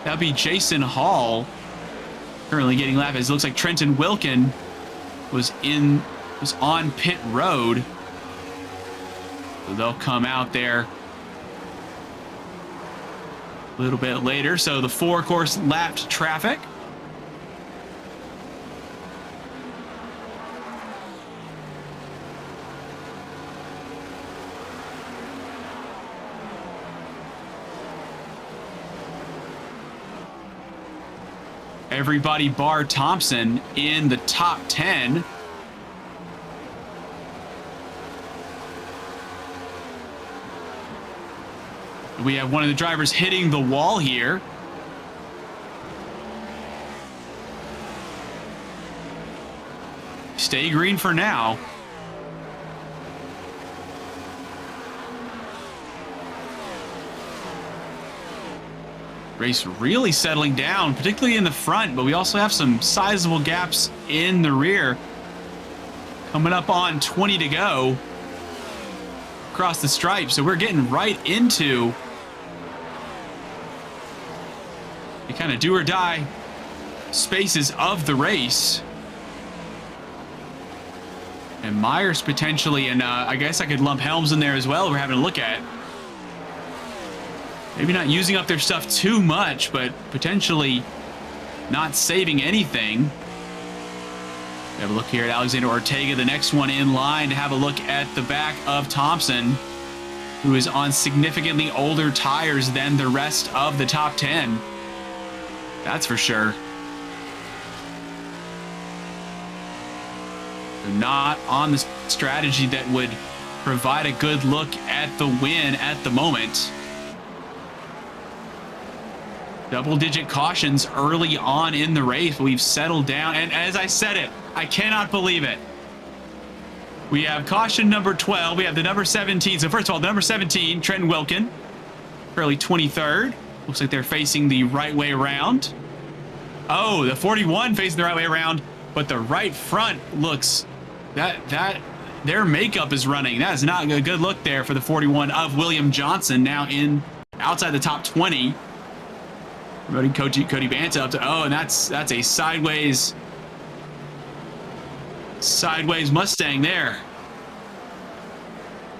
That'd be Jason Hall. Currently getting lapped. It looks like Trenton Wilkin was on pit road. So they'll come out there a little bit later. So the 4, of course, lapped traffic. Everybody bar Thompson in the top 10. We have one of the drivers hitting the wall here. Stay green for now. Race really settling down, particularly in the front, but we also have some sizable gaps in the rear. Coming up on 20 to go across the stripe, so we're getting right into the kind of do or die spaces of the race. And Myers potentially, and I guess I could lump Helms in there as well. We're having a look at maybe not using up their stuff too much, but potentially not saving anything. We have a look here at Alexander Ortega, the next one in line, to have a look at the back of Thompson, who is on significantly older tires than the rest of the top 10. That's for sure. They're not on the strategy that would provide a good look at the win at the moment. Double-digit cautions early on in the race. We've settled down, and as I said it, I cannot believe it. We have caution number 12. We have the number 17. So first of all, the number 17, Trenton Wilkin, early 23rd. Looks like they're facing the right way around. Oh, the 41 facing the right way around, but the right front looks that their makeup is running. That is not a good look there for the 41 of William Johnson, now in outside the top 20. Promoting Cody Banta up to, oh, and that's a sideways Mustang there.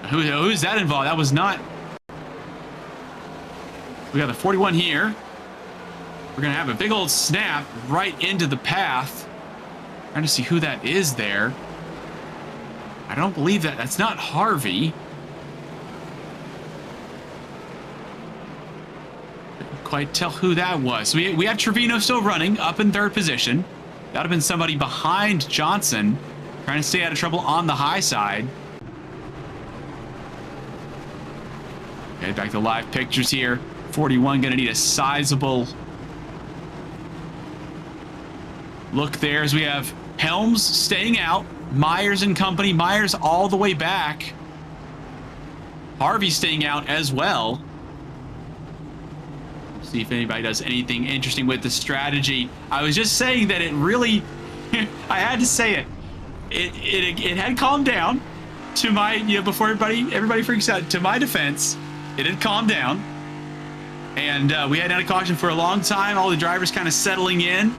Who's that involved? That was not. We got the 41 here. We're gonna have a big old snap right into the path. Trying to see who that is there. I don't believe that's not Harvey. Couldn't quite tell who that was. So we have Trevino still running up in third position. That would have been somebody behind Johnson, trying to stay out of trouble on the high side. Okay, back to live pictures here. 41 gonna need a sizable look there as we have Helms staying out, Myers and company, Myers all the way back, Harvey staying out as well. Let's see if anybody does anything interesting with the strategy. I was just saying that it really, I had to say it. It had calmed down. To my, before everybody freaks out. To my defense, it had calmed down, and we had out of caution for a long time. All the drivers kind of settling in.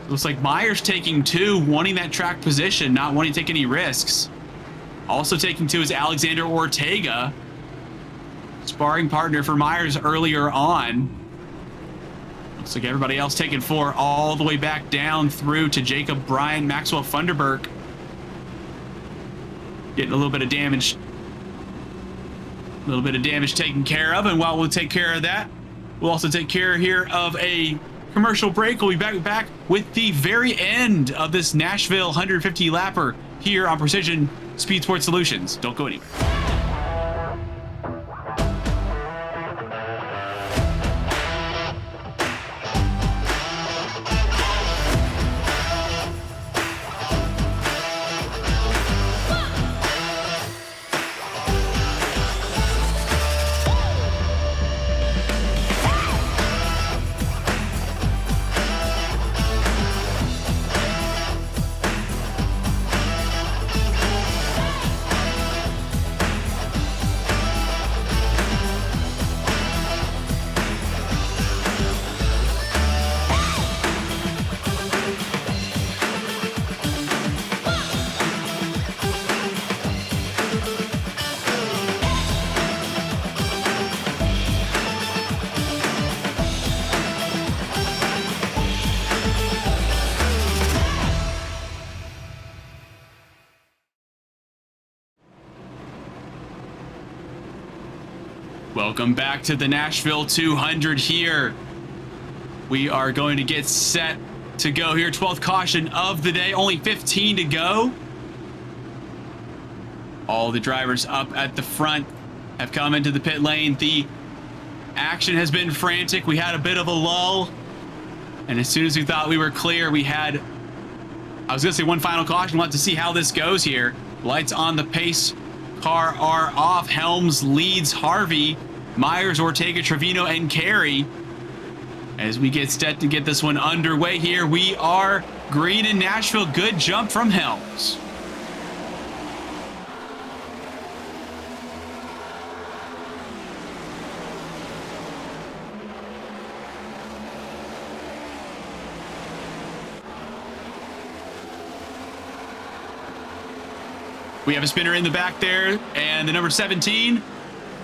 Looks like Myers taking 2, wanting that track position, not wanting to take any risks. Also taking 2 is Alexander Ortega, sparring partner for Myers earlier on. Looks like everybody else taking 4 all the way back down through to Jacob Bryan, Maxwell Funderburk. Getting a little bit of damage. A little bit of damage taken care of, and while we'll take care of that, we'll also take care here of a commercial break. We'll be back with the very end of this Nashville 150 lapper here on Precision Speed Sports Solutions. Don't go anywhere. Welcome back to the Nashville 200 here. We are going to get set to go here. 12th caution of the day, only 15 to go. All the drivers up at the front have come into the pit lane. The action has been frantic. We had a bit of a lull, and as soon as we thought we were clear, we had, I was gonna say one final caution. We'll have to see how this goes here. Lights on the pace car are off. Helms leads Harvey, Myers, Ortega, Trevino, and Carey. As we get set to get this one underway here, we are green in Nashville. Good jump from Helms. We have a spinner in the back there, and the number 17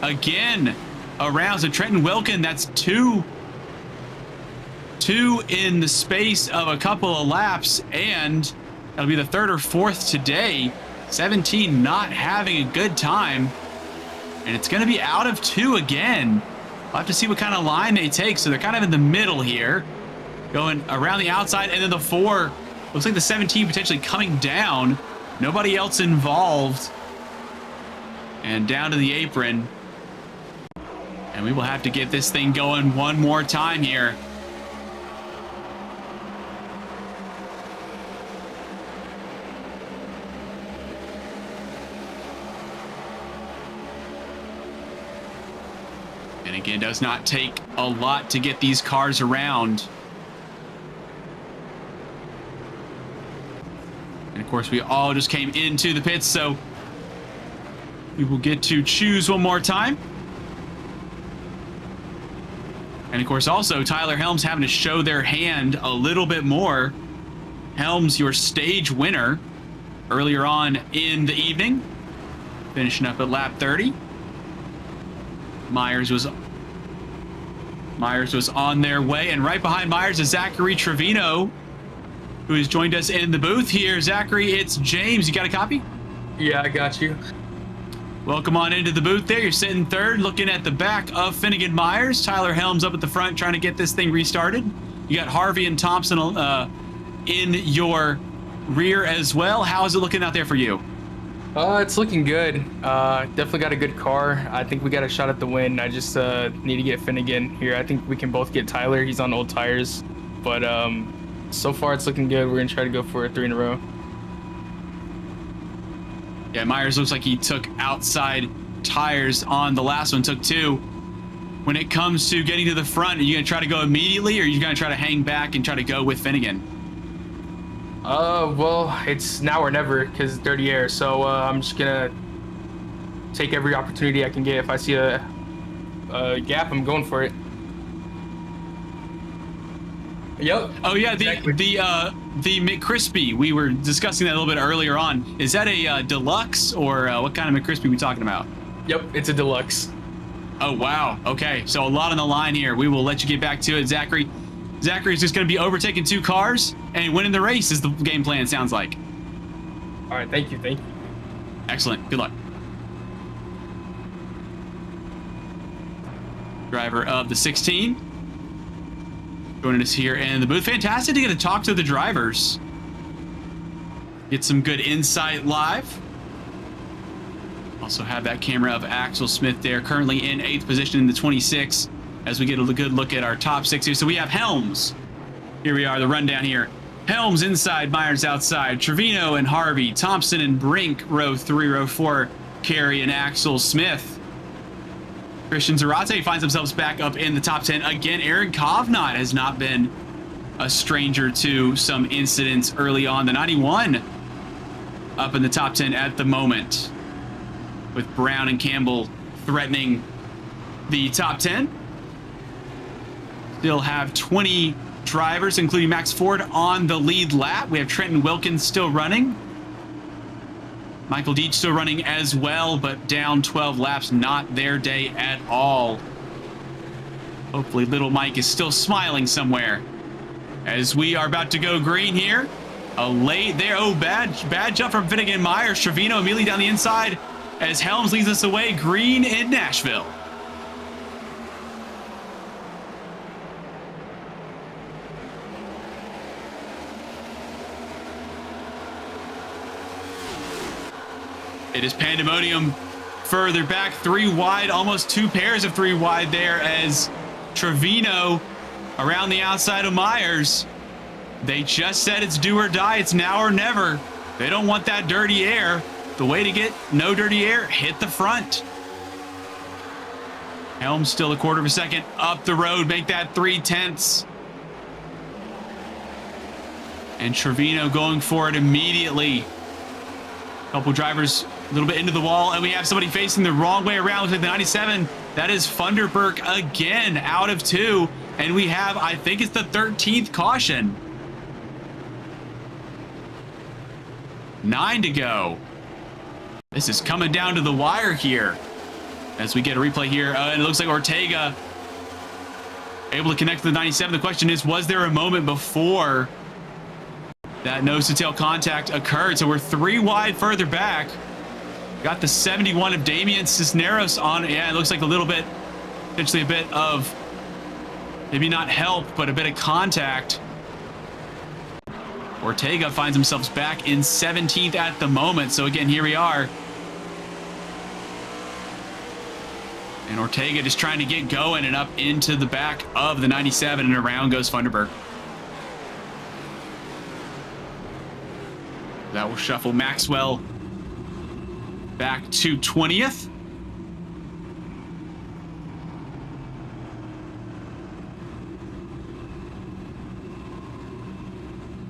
again around. So Trenton Wilkin, that's two in the space of a couple of laps, and that'll be the third or fourth today. 17 not having a good time, and it's going to be out of 2 again. We'll have to see what kind of line they take. So they're kind of in the middle here, going around the outside, and then the 4 looks like the 17 potentially coming down. Nobody else involved. And down to the apron. And we will have to get this thing going one more time here. And again, does not take a lot to get these cars around. And of course, we all just came into the pits, so we will get to choose one more time. And of course, also Tyler Helms having to show their hand a little bit more. Helms, your stage winner earlier on in the evening, finishing up at lap 30. Myers was on their way, and right behind Myers is Zachary Trevino, who has joined us in the booth here. Zachary, it's James. You got a copy? Yeah, I got you. Welcome on into the booth there. You're sitting third, looking at the back of Finnegan Myers. Tyler Helms up at the front trying to get this thing restarted. You got Harvey and Thompson in your rear as well. How is it looking out there for you? It's looking good. Definitely got a good car. I think we got a shot at the win. I just need to get Finnegan here. I think we can both get Tyler. He's on old tires. But so far it's looking good. We're going to try to go for 3 in a row. Yeah, Myers looks like he took outside tires on the last one, took 2. When it comes to getting to the front, are you going to try to go immediately, or are you going to try to hang back and try to go with Finnegan? Well, it's now or never because dirty air. So I'm just going to take every opportunity I can get. If I see a gap, I'm going for it. Yep. Oh yeah, Exactly. the McCrispy. We were discussing that a little bit earlier on. Is that a deluxe, or what kind of McCrispy are we talking about? Yep, it's a deluxe. Oh wow. Okay, so a lot on the line here. We will let you get back to it, Zachary. Zachary's just going to be overtaking 2 cars and winning the race is the game plan. Sounds like. All right, thank you. Excellent. Good luck. Driver of the 16. Joining us here in the booth. Fantastic to get to talk to the drivers. Get some good insight live. Also have that camera of Axel Smith there, currently in 8th position in the 26, as we get a good look at our top 6 here. So we have Helms. Here we are, the rundown here. Helms inside, Myers outside, Trevino and Harvey, Thompson and Brink, row 3, row 4, Carey and Axel Smith. Christian Zarate finds themselves back up in the top 10. Again, Aaron Kovnat has not been a stranger to some incidents early on. The 91 up in the top 10 at the moment, with Brown and Campbell threatening the top 10. Still have 20 drivers, including Max Ford, on the lead lap. We have Trenton Wilkins still running. Michael Deach still running as well, but down 12 laps, not their day at all. Hopefully little Mike is still smiling somewhere. As we are about to go green here. A late there, oh, bad jump from Finnegan Myers. Trevino immediately down the inside as Helms leads us away. Green in Nashville. It is pandemonium further back, 3 wide, almost 2 pairs of 3 wide there as Trevino around the outside of Myers. They just said it's do or die. It's now or never. They don't want that dirty air. The way to get no dirty air, hit the front. Helms still a quarter of a second up the road, make that 3/10. And Trevino going for it immediately. Couple drivers a little bit into the wall, and we have somebody facing the wrong way around. Looks like the 97. That is Funderburk again, out of 2. And we have, I think it's the 13th caution. 9 to go. This is coming down to the wire here as we get a replay here. And it looks like Ortega able to connect to the 97. The question is, was there a moment before that nose-to-tail contact occurred? So we're 3 wide further back. Got the 71 of Damian Cisneros on. Yeah, it looks like a little bit, potentially a bit of, maybe not help, but a bit of contact. Ortega finds himself back in 17th at the moment. So again, here we are. And Ortega just trying to get going and up into the back of the 97, and around goes Funderburk. That will shuffle Maxwell back to 20th.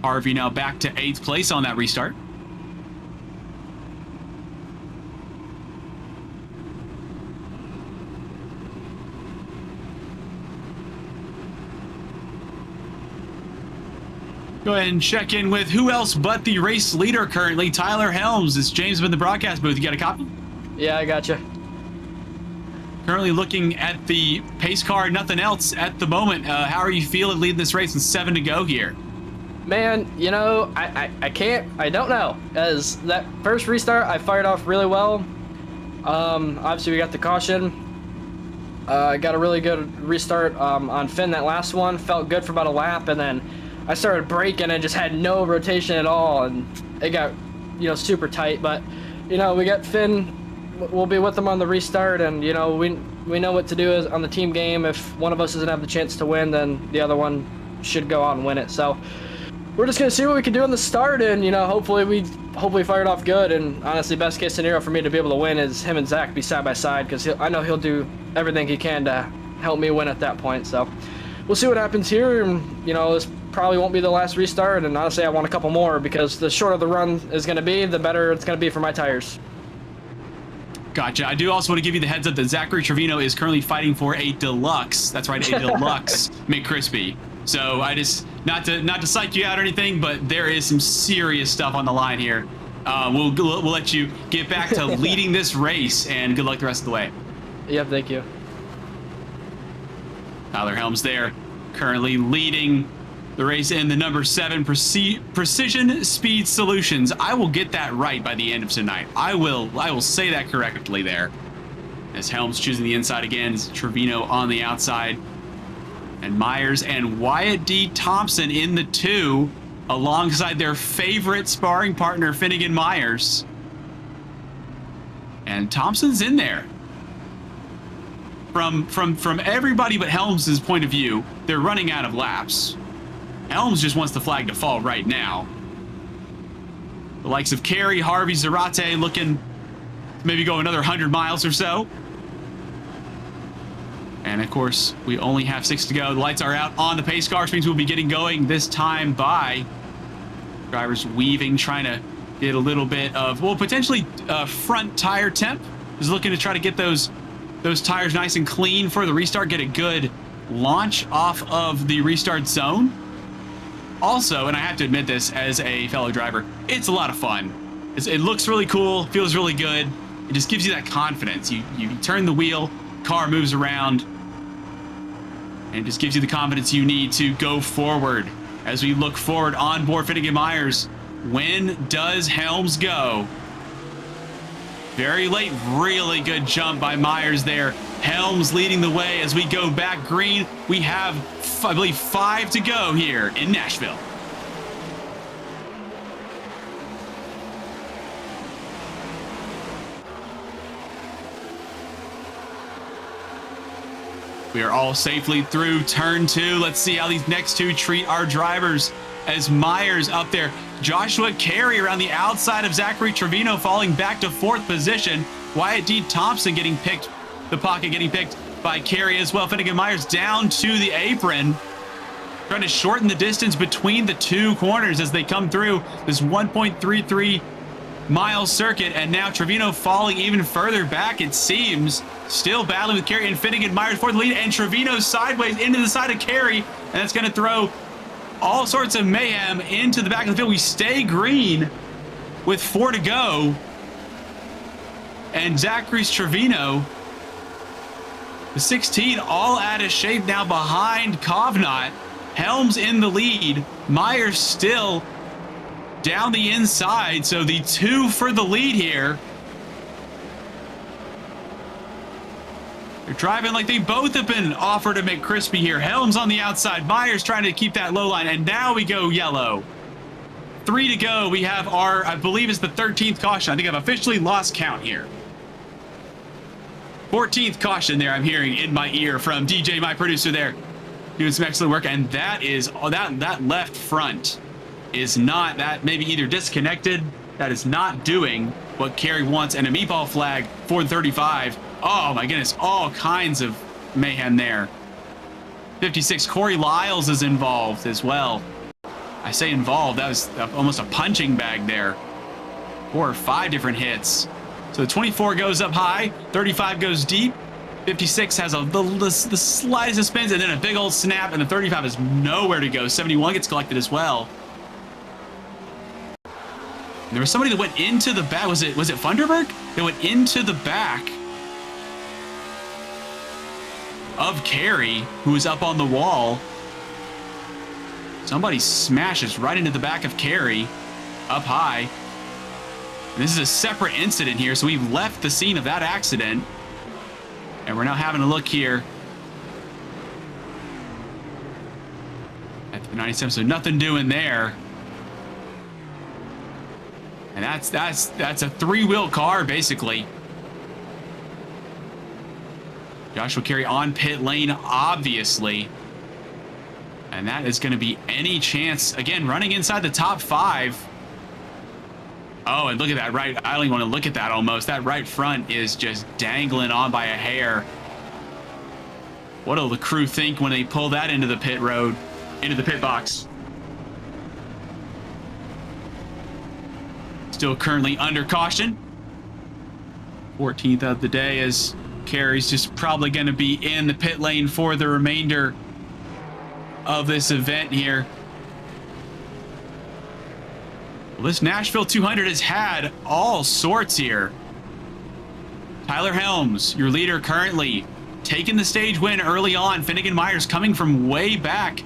Harvey now back to 8th place on that restart. Go ahead and check in with who else but the race leader currently, Tyler Helms. Is James in the broadcast booth? You got a copy? Yeah, I got you. Currently looking at the pace car, nothing else at the moment. How are you feeling leading this race with 7 to go here? Man, you know, I don't know. As that first restart, I fired off really well. Obviously we got the caution. Got a really good restart on Finn that last one. Felt good for about a lap, and then I started braking and just had no rotation at all, and it got, you know, super tight. But, you know, we got Finn. We'll be with them on the restart, and, you know, we know what to do is on the team game. If one of us doesn't have the chance to win, then the other one should go out and win it. So we're just gonna see what we can do on the start, and, you know, hopefully fire it off good. And honestly, best case scenario for me to be able to win is him and Zach be side by side, because I know he'll do everything he can to help me win at that point. So we'll see what happens here. And, you know, this probably won't be the last restart, and honestly I want a couple more, because the shorter the run is going to be, the better it's going to be for my tires. Gotcha. I do also want to give you the heads up that Zachary Trevino is currently fighting for a deluxe. That's right, a deluxe McCrispy. So I just, not to psych you out or anything, but there is some serious stuff on the line here. We'll let you get back to leading this race, and good luck the rest of the way. Yep, thank you. Tyler Helms there, currently leading the race in the number 7 Precision Speed Solutions. I will get that right by the end of tonight. I will say that correctly there. As Helms choosing the inside again, Trevino on the outside, and Myers and Wyatt D. Thompson in the 2, alongside their favorite sparring partner, Finnegan Myers. And Thompson's in there. From everybody but Helms' point of view, they're running out of laps. Helms just wants the flag to fall right now. The likes of Carey, Harvey, Zarate looking to maybe go another 100 miles or so. And of course, we only have 6 to go. The lights are out on the pace car, which means we'll be getting going this time by drivers weaving, trying to get a little bit of, well, potentially front tire temp. Is looking to try to get those tires nice and clean for the restart, get a good launch off of the restart zone. Also, and I have to admit this as a fellow driver, it's a lot of fun. It looks really cool, feels really good. It just gives you that confidence. You turn the wheel, car moves around, and it just gives you the confidence you need to go forward. As we look forward on board Finnegan Myers, when does Helms go? Very late, really good jump by Myers there. Helms leading the way as we go back green. We have, I believe, 5 to go here in Nashville. We are all safely through turn 2. Let's see how these next 2 treat our drivers, as Myers up there. Joshua Carey around the outside of Zachary Trevino, falling back to 4th position. Wyatt D. Thompson getting picked, the pocket getting picked by Carey as well. Finnegan Myers down to the apron, trying to shorten the distance between the 2 corners as they come through this 1.33 mile circuit. And now Trevino falling even further back, it seems. Still battling with Carey and Finnegan Myers for the lead, and Trevino sideways into the side of Carey, and that's going to throw all sorts of mayhem into the back of the field. We stay green with 4 to go, and Zachary Trevino, the 16, all out of shape now behind Kovnat. Helms in the lead, Myers still down the inside, so the 2 for the lead here. They're driving like they both have been offered a McCrispy here. Helms on the outside, Myers trying to keep that low line, and now we go yellow. 3 to go. We have our, I believe it's the 13th caution. I think I've officially lost count here. 14th caution there, I'm hearing in my ear from DJ, my producer there, doing some excellent work. And that is, that left front is not, that maybe either disconnected, that is not doing what Carey wants, and a meatball flag for 35. Oh my goodness, all kinds of mayhem there. 56, Corey Lyles is involved as well. I say involved, that was almost a punching bag there. 4 or 5 different hits. So the 24 goes up high, 35 goes deep, 56 has the slightest of spins, and then a big old snap, and the 35 is nowhere to go. 71 gets collected as well. There was somebody that went into the back. Was it Funderburg? That went into the back of Carey, who was up on the wall. Somebody smashes right into the back of Carey, up high. And this is a separate incident here, so we've left the scene of that accident. And we're now having a look here at the 97, so nothing doing there. And that's a three-wheel car, basically. Joshua Carey on pit lane, obviously. And that is going to be any chance, again, running inside the top 5. Oh, and look at that right. I don't even want to look at that almost. That right front is just dangling on by a hair. What'll the crew think when they pull that into the pit road, into the pit box? Still currently under caution. 14th of the day, as Carey's just probably going to be in the pit lane for the remainder of this event here. Well, this Nashville 200 has had all sorts here. Tyler Helms, your leader currently, taking the stage win early on. Finnegan Myers coming from way back,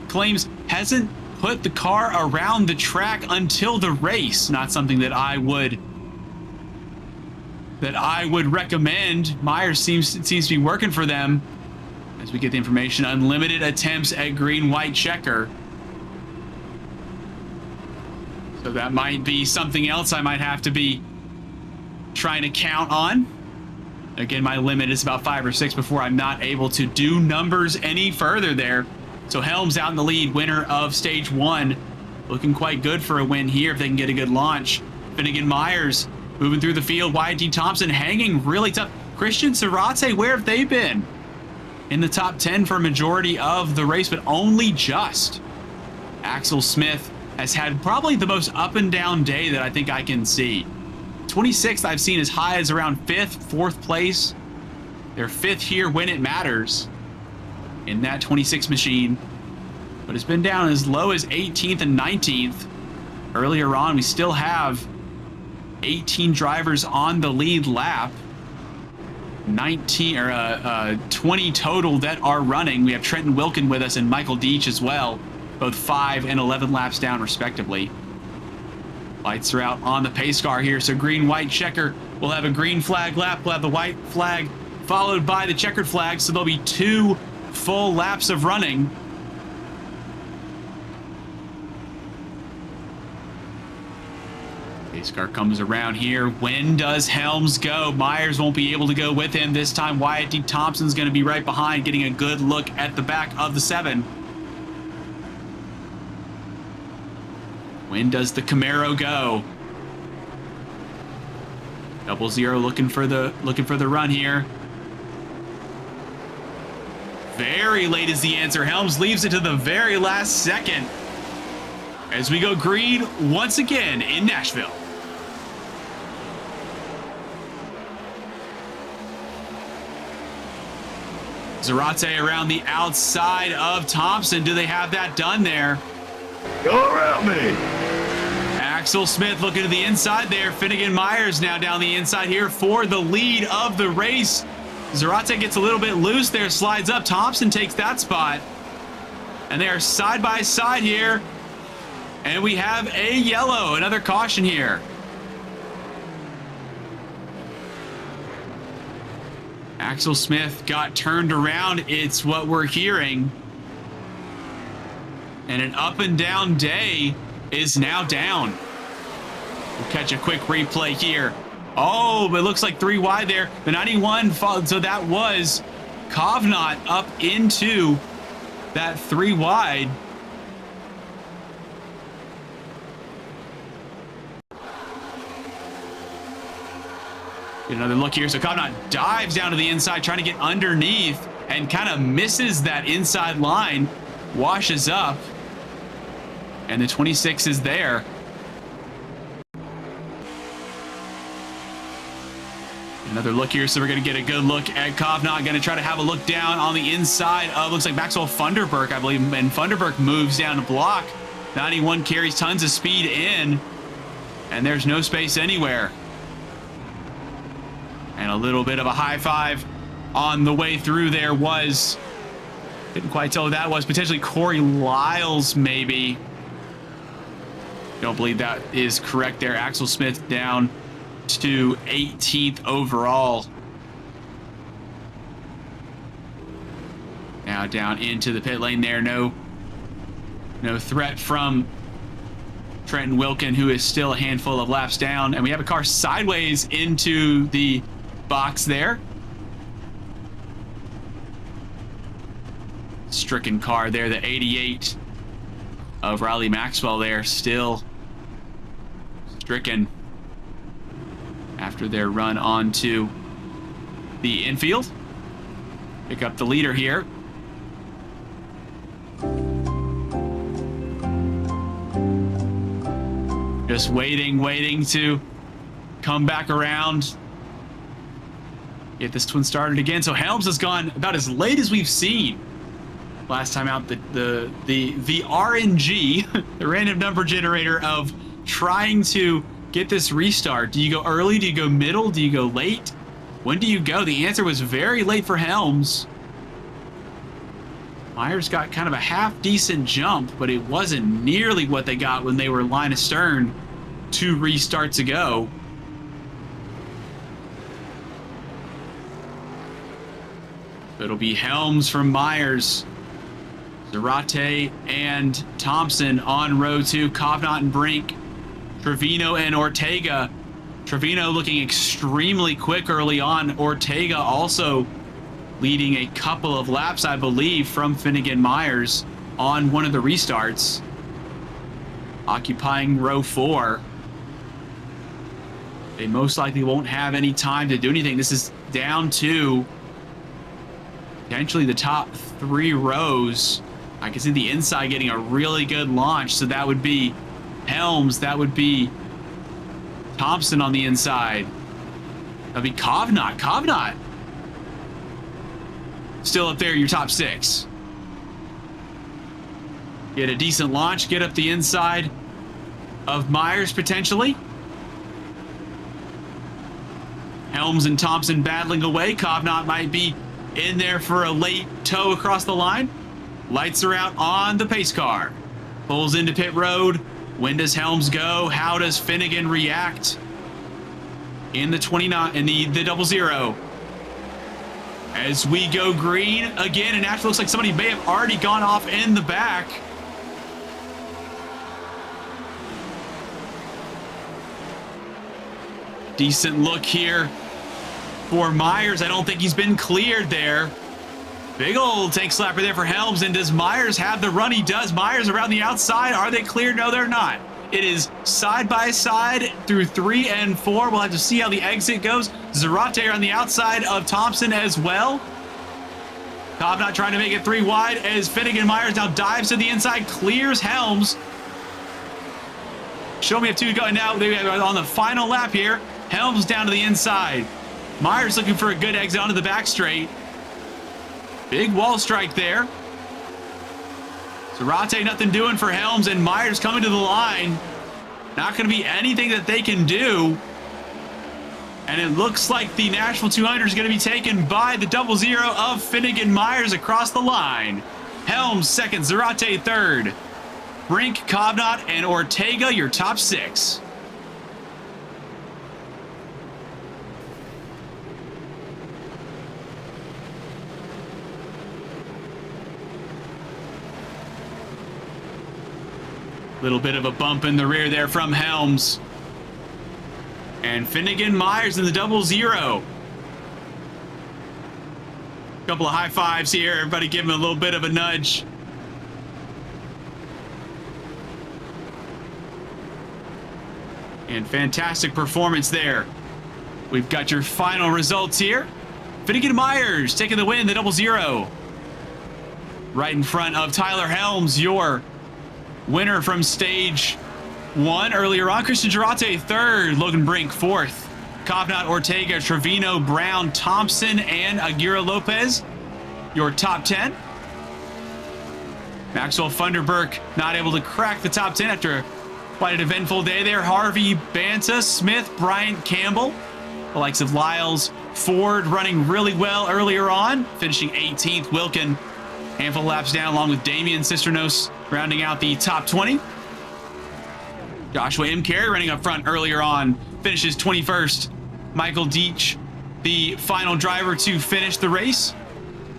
claims hasn't put the car around the track until the race. Not something that I would recommend. Myers seems to be working for them. As we get the information, unlimited attempts at green-white checker. So that might be something else I might have to be trying to count on. Again, my limit is about 5 or 6 before I'm not able to do numbers any further there. So Helms out in the lead, winner of stage 1. Looking quite good for a win here if they can get a good launch. Finnegan Myers moving through the field. Wyatt D. Thompson hanging really tough. Christian Sarate, where have they been? In the top 10 for a majority of the race, but only just. Axel Smith has had probably the most up and down day that I think I can see. 26th I've seen as high as around 5th, 4th place. They're 5th here when it matters in that 26 machine. But it's been down as low as 18th and 19th. Earlier on, we still have 18 drivers on the lead lap. 20 total that are running. We have Trenton Wilkin with us and Michael Deach as well. Both 5 and 11 laps down, respectively. Lights are out on the pace car here, so green-white checker will have a green flag lap. We'll have the white flag followed by the checkered flag, so there'll be 2 full laps of running. Pace car comes around here. When does Helms go? Myers won't be able to go with him this time. Wyatt D. Thompson's going to be right behind, getting a good look at the back of the 7. When does the Camaro go? 00 looking for the run here. Very late is the answer. Helms leaves it to the very last second as we go green once again in Nashville. Zarate around the outside of Thompson. Do they have that done there? Go around me. Axel Smith looking to the inside there. Finnegan Myers now down the inside here for the lead of the race. Zarate gets a little bit loose there, slides up. Thompson takes that spot. And they are side by side here. And we have a yellow, another caution here. Axel Smith got turned around. It's what we're hearing. And an up and down day is now down. We'll catch a quick replay here. Oh, but it looks like 3 wide there. The 91 followed, so that was Kovnat up into that 3 wide. Get another look here. So Kovnat dives down to the inside, trying to get underneath, and kind of misses that inside line, washes up, and the 26 is there. Another look here, so we're going to get a good look at Kovnat. Going to try to have a look down on the inside of, looks like Maxwell Funderburk, I believe, and Funderburk moves down to block. 91 carries tons of speed in. And there's no space anywhere. And a little bit of a high five on the way through there was, didn't quite tell who that was, potentially Corey Lyles maybe. Don't believe that is correct there. Axel Smith down to 18th overall. Now down into the pit lane there. No threat from Trenton Wilkin, who is still a handful of laps down. And we have a car sideways into the box there. Stricken car there, the 88 of Riley Maxwell there, still stricken after their run onto the infield. Pick up the leader here. Just waiting to come back around. Get this twin started again. So Helms has gone about as late as we've seen. Last time out, the RNG, the random number generator of trying to get this restart. Do you go early? Do you go middle? Do you go late? When do you go? The answer was very late for Helms. Myers got kind of a half-decent jump, but it wasn't nearly what they got when they were line astern 2 restarts ago. It'll be Helms from Myers. Zarate and Thompson on row 2. Kovnat and Brink. Trevino and Ortega. Trevino looking extremely quick early on. Ortega also leading a couple of laps, I believe, from Finnegan Myers on one of the restarts. Occupying row 4. They most likely won't have any time to do anything. This is down to potentially the top 3 rows. I can see the inside getting a really good launch. So that would be Helms. That would be Thompson on the inside. That'd be Kovnat. Kovnat still up there, your top 6. Get a decent launch. Get up the inside of Myers potentially. Helms and Thompson battling away. Kovnat might be in there for a late tow across the line. Lights are out on the pace car. Pulls into pit road. When does Helms go? How does Finnegan react in the 29 in the 00? As we go green again, and actually looks like somebody may have already gone off in the back. Decent look here for Myers. I don't think he's been cleared there. Big old tank slapper there for Helms. And does Myers have the run? He does. Myers around the outside. Are they cleared? No, they're not. It is side by side through 3 and 4. We'll have to see how the exit goes. Zarate on the outside of Thompson as well. Kovnat trying to make it 3 wide as Finnegan Myers now dives to the inside, clears Helms. Show me if 2 going now. They are on the final lap here. Helms down to the inside. Myers looking for a good exit onto the back straight. Big wall strike there. Zarate nothing doing for Helms, and Myers coming to the line. Not going to be anything that they can do. And it looks like the Nashville 200 is going to be taken by the 00 of Finnegan Myers across the line. Helms second, Zarate third. Brink, Kovnat, and Ortega, your top 6. Little bit of a bump in the rear there from Helms. And Finnegan Myers in the 00. Couple of high fives here. Everybody give him a little bit of a nudge. And fantastic performance there. We've got your final results here. Finnegan Myers taking the win, the 00. Right in front of Tyler Helms, your winner from stage 1 earlier on. Christian Zarate third, Logan Brink fourth, Kovnat, Ortega, Trevino, Brown, Thompson, and Aguirre Lopez, your top 10. Maxwell Funderburk not able to crack the top 10 after Quite an eventful day there. Harvey Banta, Smith, Bryant Campbell, the likes of Lyles Ford running really well earlier on, finishing 18th. Wilkin, handful of laps down, along with Damian Cisternos, rounding out the top 20. Joshua M. Carey running up front earlier on, finishes 21st. Michael Deach, the final driver to finish the race.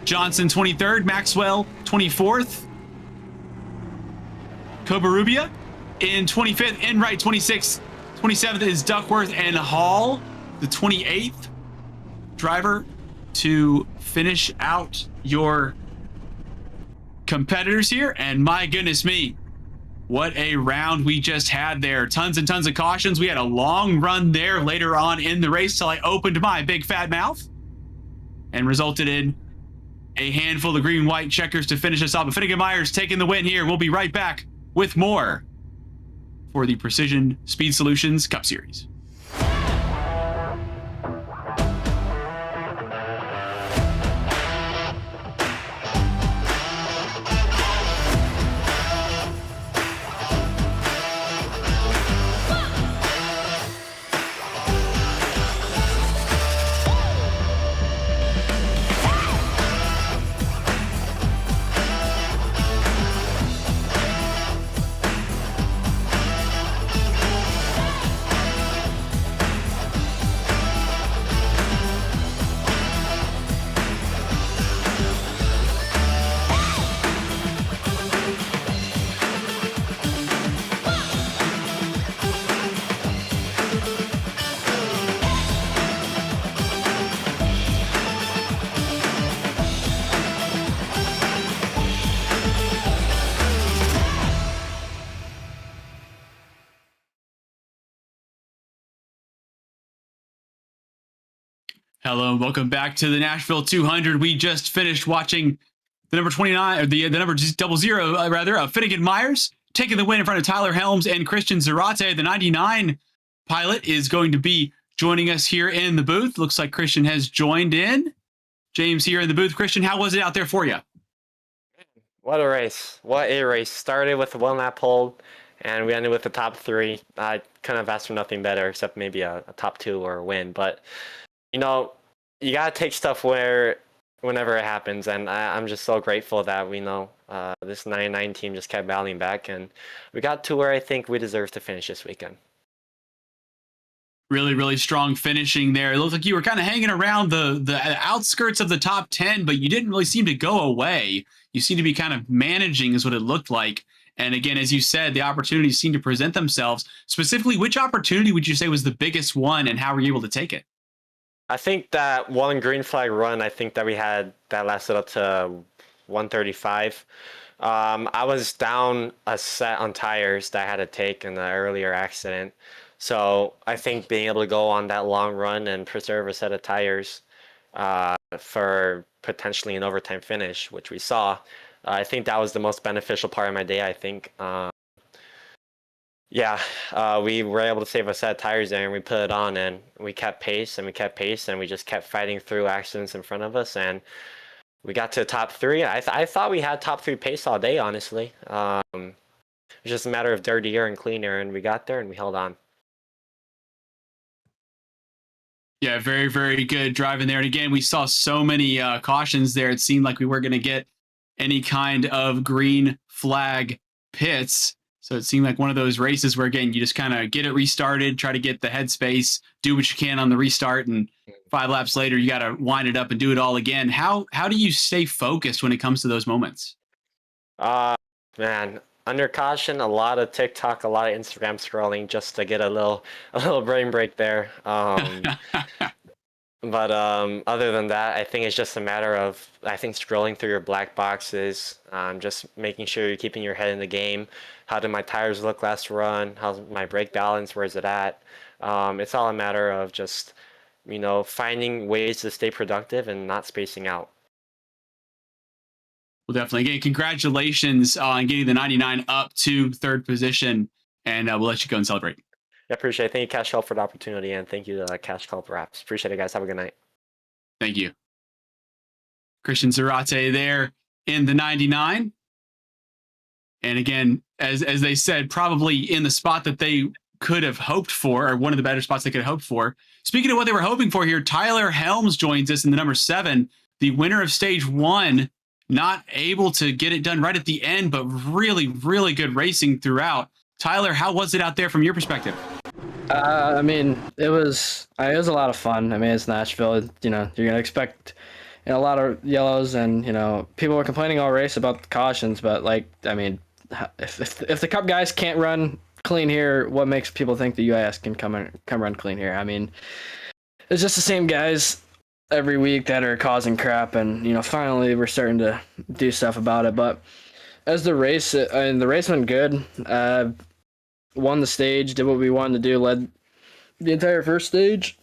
Johnson, 23rd. Maxwell, 24th. Covarubia in 25th. Enright, 26th. 27th is Duckworth and Hall, the 28th driver to finish out your competitors here. And my goodness me, what a round we just had there. Tons and tons of cautions. We had a long run there later on in the race till I opened my big fat mouth and resulted in a handful of green-white checkers to finish us off. But Finnegan Myers taking the win here. We'll be right back with more for the Precision Speed Solutions Cup Series. Hello, and welcome back to the Nashville 200. We just finished watching the number 29, or the number 00, Finnegan Myers taking the win in front of Tyler Helms and Christian Zarate. The 99 pilot is going to be joining us here in the booth. Looks like Christian has joined in. James here in the booth. Christian, how was it out there for you? What a race. What a race. Started with a one-lap hold, and we ended with the top 3. I couldn't have asked for nothing better, except maybe a top 2 or a win. But, you know, you got to take stuff whenever it happens, and I'm just so grateful that we know this 99 team just kept battling back, and we got to where I think we deserve to finish this weekend. Really, really strong finishing there. It looked like you were kind of hanging around the outskirts of the top 10, but you didn't really seem to go away. You seem to be kind of managing is what it looked like. And again, as you said, the opportunities seem to present themselves. Specifically, which opportunity would you say was the biggest one, and how were you able to take it? I think that one green flag run, I think that we had that lasted up to 135. I was down a set on tires that I had to take in the earlier accident. So I think being able to go on that long run and preserve a set of tires for potentially an overtime finish, which we saw, I think that was the most beneficial part of my day, I think. We were able to save a set of tires there, and we put it on, and we kept pace, and we just kept fighting through accidents in front of us, and we got to the top 3. I thought we had top 3 pace all day, honestly. It was just a matter of dirty air and clean air, and we got there, and we held on. Yeah, very, very good driving there. And again, we saw so many cautions there. It seemed like we weren't going to get any kind of green flag pits. So it seemed like one of those races where, again, you just kind of get it restarted, try to get the headspace, do what you can on the restart, and 5 laps later, you got to wind it up and do it all again. How do you stay focused when it comes to those moments? Man, under caution, a lot of TikTok, a lot of Instagram scrolling just to get a little brain break there. But other than that, I think it's just a matter of, scrolling through your black boxes, just making sure you're keeping your head in the game. How did my tires look last run? How's my brake balance? Where's it at? It's all a matter of just, finding ways to stay productive and not spacing out. Well, definitely. Again, congratulations on getting the 99 up to 3rd position, and we'll let you go and celebrate. I appreciate it. Thank you, Cash Call, for the opportunity, and thank you to Cash Call Raps. Appreciate it, guys. Have a good night. Thank you. Christian Zarate there in the 99. And again, as they said, probably in the spot that they could have hoped for, or one of the better spots they could have hoped for. Speaking of what they were hoping for here, Tyler Helms joins us in the number 7, the winner of stage 1, not able to get it done right at the end, but really, really good racing throughout. Tyler, how was it out there from your perspective? I mean, it was a lot of fun. I mean, it's Nashville. You know, you're gonna expect a lot of yellows, and people were complaining all race about the cautions, but like, I mean, if the Cup guys can't run clean here, what makes people think the UIS can come run clean here? I mean, it's just the same guys every week that are causing crap, and finally we're starting to do stuff about it. But as the race, the race went good. Won the stage, did what we wanted to do, led the entire first stage,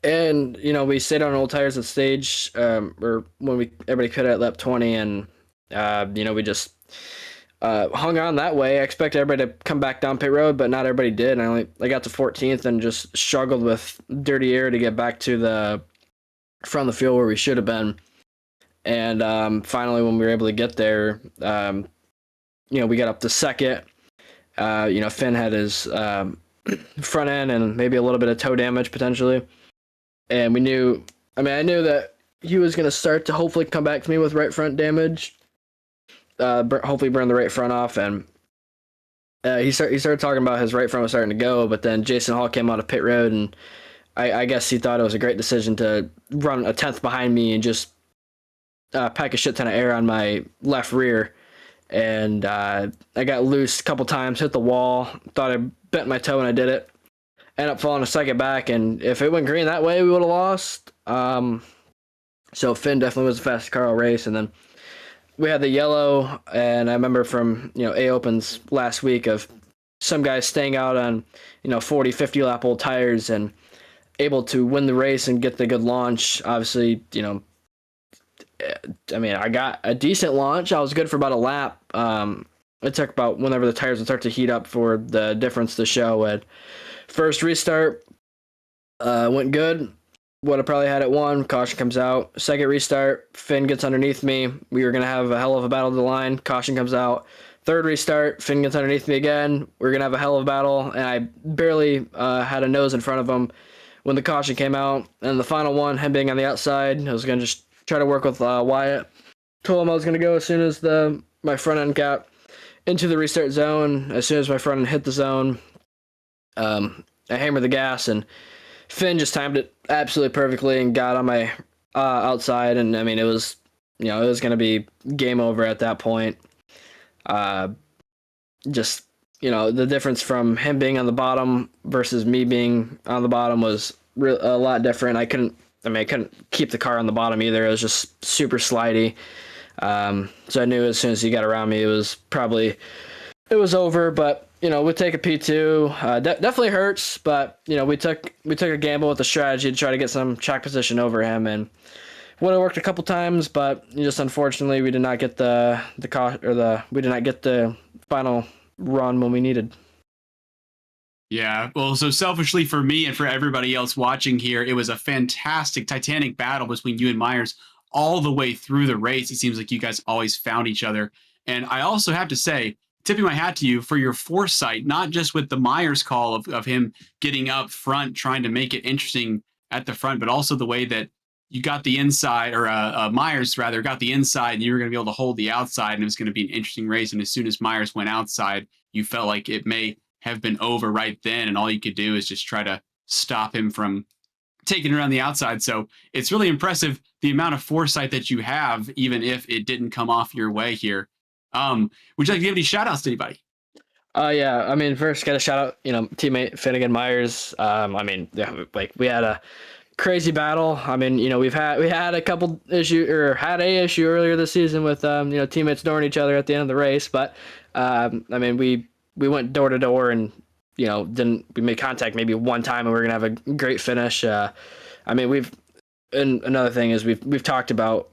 and we stayed on old tires at stage, or when everybody quit at lap 20, and we just hung on that way. I expect everybody to come back down pit road, but not everybody did. I got to 14th and just struggled with dirty air to get back to the front of the field where we should have been. And finally, when we were able to get there, we got up to second. Finn had his front end and maybe a little bit of toe damage potentially. And I knew that he was going to start to hopefully come back to me with right front damage. Hopefully burn the right front off, and he started talking about his right front was starting to go, but then Jason Hall came out of pit road, and I guess he thought it was a great decision to run a 10th behind me and just pack a shit ton of air on my left rear, and I got loose a couple times, hit the wall, thought I bent my toe and I did it, ended up falling a second back, and if it went green that way we would have lost. So Finn definitely was the fastest car all race, and then we had the yellow, and I remember from A Opens last week of some guys staying out on 40, 50 lap old tires and able to win the race and get the good launch. Obviously, I got a decent launch. I was good for about a lap. It took about whenever the tires would start to heat up for the difference to show. At first restart, went good. Would have probably had it won. Caution comes out. Second restart, Finn gets underneath me. We were going to have a hell of a battle to the line. Caution comes out. Third restart, Finn gets underneath me again. We're going to have a hell of a battle, and I barely had a nose in front of him when the caution came out. And the final one, him being on the outside, I was going to just try to work with Wyatt. Told him I was going to go as soon as my front end got into the restart zone. As soon as my front end hit the zone, I hammered the gas, and Finn just timed it absolutely perfectly and got on my outside, and it was it was going to be game over at that point. Just the difference from him being on the bottom versus me being on the bottom was a lot different. I couldn't keep the car on the bottom either. It was just super slidey. So I knew as soon as he got around me, it was over. But we take a P2. Definitely hurts, but we took a gamble with the strategy to try to get some track position over him, and would have worked a couple times, but just unfortunately we did not get we did not get the final run when we needed. Yeah, well, so selfishly for me and for everybody else watching here, it was a fantastic titanic battle between you and Myers all the way through the race. It seems like you guys always found each other, and I also have to say, tipping my hat to you for your foresight, not just with the Myers call of him getting up front, trying to make it interesting at the front, but also the way that you got the inside, or Myers rather got the inside, and you were going to be able to hold the outside, and it was going to be an interesting race. And as soon as Myers went outside, you felt like it may have been over right then, and all you could do is just try to stop him from taking it around the outside. So it's really impressive the amount of foresight that you have, even if it didn't come off your way here. Would you like to give any shout outs to anybody? Yeah, first got a shout out, teammate Finnegan Myers. We had a crazy battle. We had a couple issue, or had a issue earlier this season with teammates ignoring each other at the end of the race, but we went door to door, and we made contact maybe one time, and we're gonna have a great finish. Another thing is we've talked about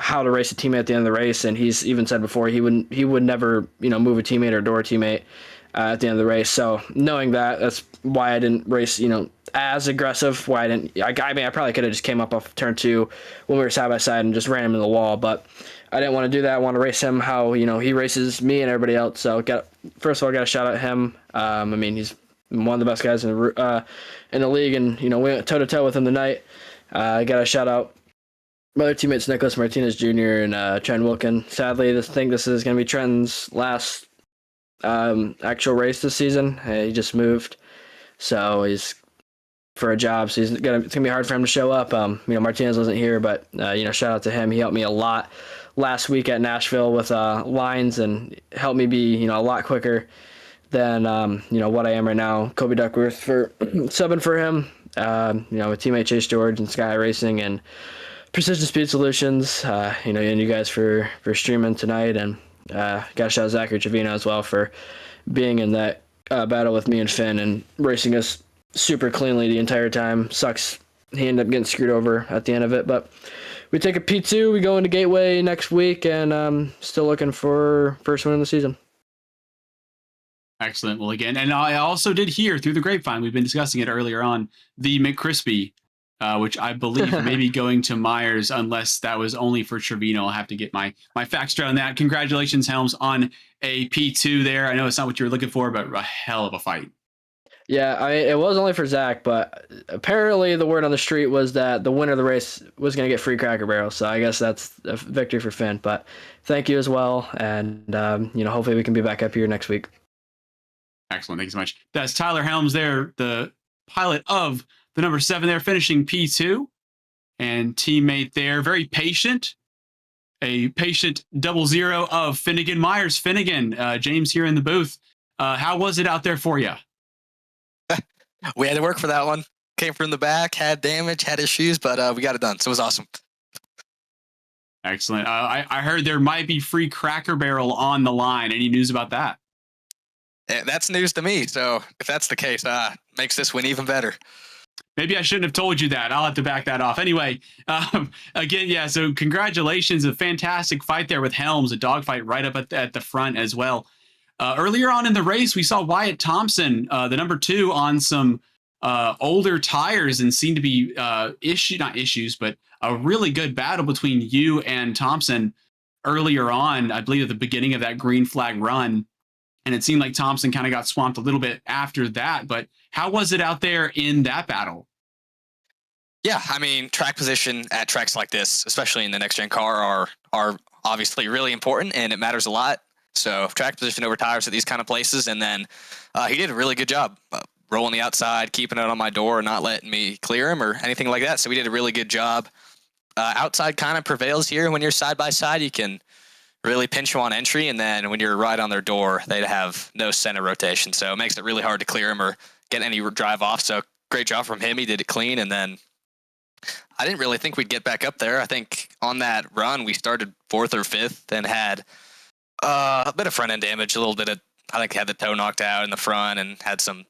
how to race a teammate at the end of the race, and he's even said before he would never move a teammate or door a teammate at the end of the race. So knowing that, that's why I didn't race, as aggressive. Why I didn't. I mean, I probably could have just came up off turn 2 when we were side by side and just ran him in the wall, but I didn't want to do that. I want to race him how he races me and everybody else. So first of all, got to shout out him. I mean, he's one of the best guys in the league, and we went toe to toe with him tonight. I got to shout out my other teammates, Nicholas Martinez Jr. and Trent Wilkin. Sadly, this is going to be Trenton's last actual race this season. He just moved, so he's for a job, so it's gonna be hard for him to show up. Martinez wasn't here, but shout out to him. He helped me a lot last week at Nashville with lines and helped me be a lot quicker than what I am right now. Kobe Duckworth for subbing for him. With teammate Chase George and Sky Racing and Precision Speed Solutions. And you guys for streaming tonight, and gotta shout out Zachary Trevino as well for being in that battle with me and Finn and racing us super cleanly the entire time. Sucks he ended up getting screwed over at the end of it, but we take a P2, we go into Gateway next week, and still looking for first win of the season. Excellent. Well, again, and I also did hear through the grapevine, we've been discussing it earlier on, the McCrispy, which I believe may be going to Myers, unless that was only for Trevino. I'll have to get my facts straight on that. Congratulations, Helms, on a P2 there. I know it's not what you were looking for, but a hell of a fight. Yeah, I mean, it was only for Zach, but apparently the word on the street was that the winner of the race was going to get free Cracker Barrel. So I guess that's a victory for Finn. But thank you as well, and hopefully we can be back up here next week. Excellent. Thank you so much. That's Tyler Helms there, the pilot of the number 7 there, finishing P2, and teammate there, very patient. A patient 00 of Finnegan Myers. Finnegan, James here in the booth. How was it out there for you? We had to work for that one. Came from the back, had damage, had issues, but we got it done. So it was awesome. Excellent. I heard there might be free Cracker Barrel on the line. Any news about that? Yeah, that's news to me. So if that's the case, makes this win even better. Maybe I shouldn't have told you that. I'll have to back that off. Anyway, again, yeah, so congratulations. A fantastic fight there with Helms, a dogfight right up at the front as well. Earlier on in the race, we saw Wyatt Thompson, the number 2, on some older tires, and seemed to be not issues, but a really good battle between you and Thompson earlier on, I believe at the beginning of that green flag run. And it seemed like Thompson kind of got swamped a little bit after that. But how was it out there in that battle? Yeah, I mean, track position at tracks like this, especially in the next-gen car, are obviously really important, and it matters a lot. So track position over tires at these kind of places, and then he did a really good job rolling the outside, keeping it on my door, not letting me clear him or anything like that. So we did a really good job. Outside kind of prevails here. When you're side by side, you can really pinch them on entry, and then when you're right on their door, they'd have no center rotation. So it makes it really hard to clear him or get any drive off. So great job from him. He did it clean, and then I didn't really think we'd get back up there. I think on that run, we started 4th or 5th and had a bit of front end damage, a little bit of, I think, had the toe knocked out in the front and had some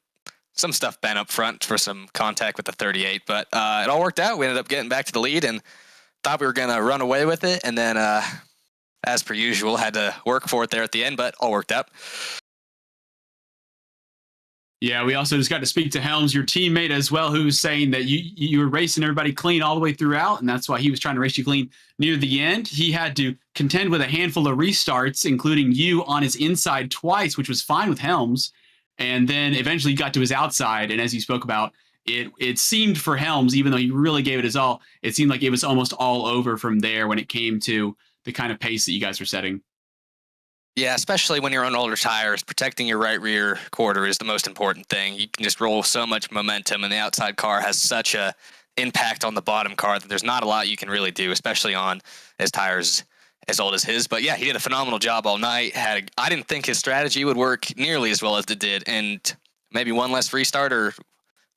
stuff bent up front for some contact with the 38. But it all worked out. We ended up getting back to the lead and thought we were going to run away with it. And then, as per usual, had to work for it there at the end, but all worked out. Yeah, we also just got to speak to Helms, your teammate as well, who's saying that you were racing everybody clean all the way throughout, and that's why he was trying to race you clean near the end. He had to contend with a handful of restarts, including you on his inside twice, which was fine with Helms, and then eventually got to his outside, and as you spoke about, it seemed for Helms, even though he really gave it his all, it seemed like it was almost all over from there when it came to the kind of pace that you guys were setting. Yeah, especially when you're on older tires, protecting your right rear quarter is the most important thing. You can just roll so much momentum, and the outside car has such a impact on the bottom car that there's not a lot you can really do, especially on his tires as old as his. But yeah, he did a phenomenal job all night. I didn't think his strategy would work nearly as well as it did, and maybe one less restart or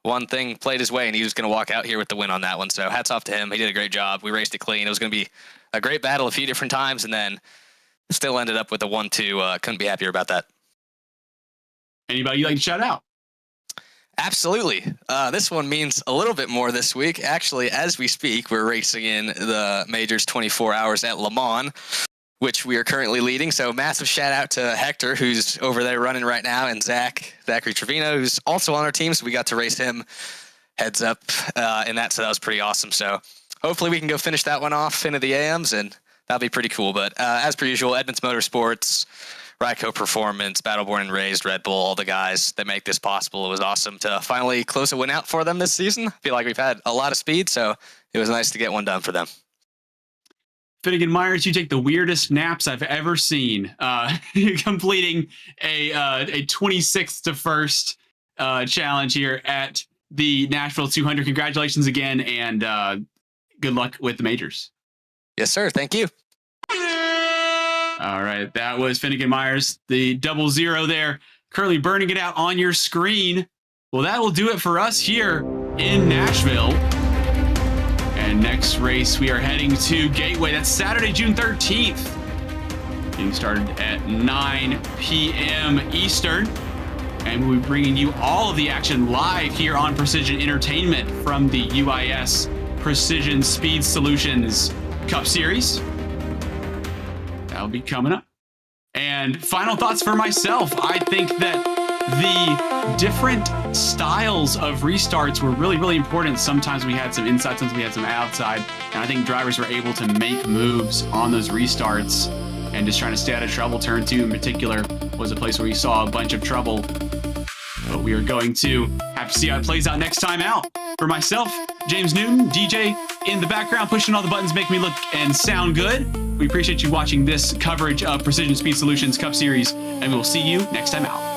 one thing played his way, and he was going to walk out here with the win on that one. So hats off to him. He did a great job. We raced it clean. It was going to be a great battle a few different times, and then still ended up with a 1-2. Couldn't be happier about that. Anybody you'd like to shout out? Absolutely. This one means a little bit more this week. Actually, as we speak, we're racing in the Majors 24 Hours at Le Mans which we are currently leading. So massive shout out to Hector, who's over there running right now, and Zachary Trevino, who's also on our team. So we got to race him heads up in that. So that was pretty awesome. So hopefully we can go finish that one off into the AMs, and that'll be pretty cool. But as per usual, Edmonds Motorsports, Ryco Performance, Battleborn and Raised, Red Bull, all the guys that make this possible. It was awesome to finally close a win out for them this season. I feel like we've had a lot of speed, so it was nice to get one done for them. Finnegan Myers, you take the weirdest naps I've ever seen. Completing a 26th to 1st challenge here at the Nashville 200. Congratulations again, and good luck with the majors. Yes, sir. Thank you. All right, that was Finnegan Myers, the 00 there, currently burning it out on your screen. Well, that will do it for us here in Nashville. And next race, we are heading to Gateway. That's Saturday, June 13th. Getting started at 9 p.m. Eastern. And we'll be bringing you all of the action live here on Precision Entertainment from the UIS Precision Speed Solutions Cup Series. That'll be coming up. And final thoughts for myself. I think that the different styles of restarts were really, really important. Sometimes we had some inside, sometimes we had some outside. And I think drivers were able to make moves on those restarts and just trying to stay out of trouble. Turn 2 in particular was a place where we saw a bunch of trouble. But we are going to have to see how it plays out next time out. For myself, James Newton, DJ in the background, pushing all the buttons, making me look and sound good. We appreciate you watching this coverage of Precision Speed Solutions Cup Series, and we'll see you next time out.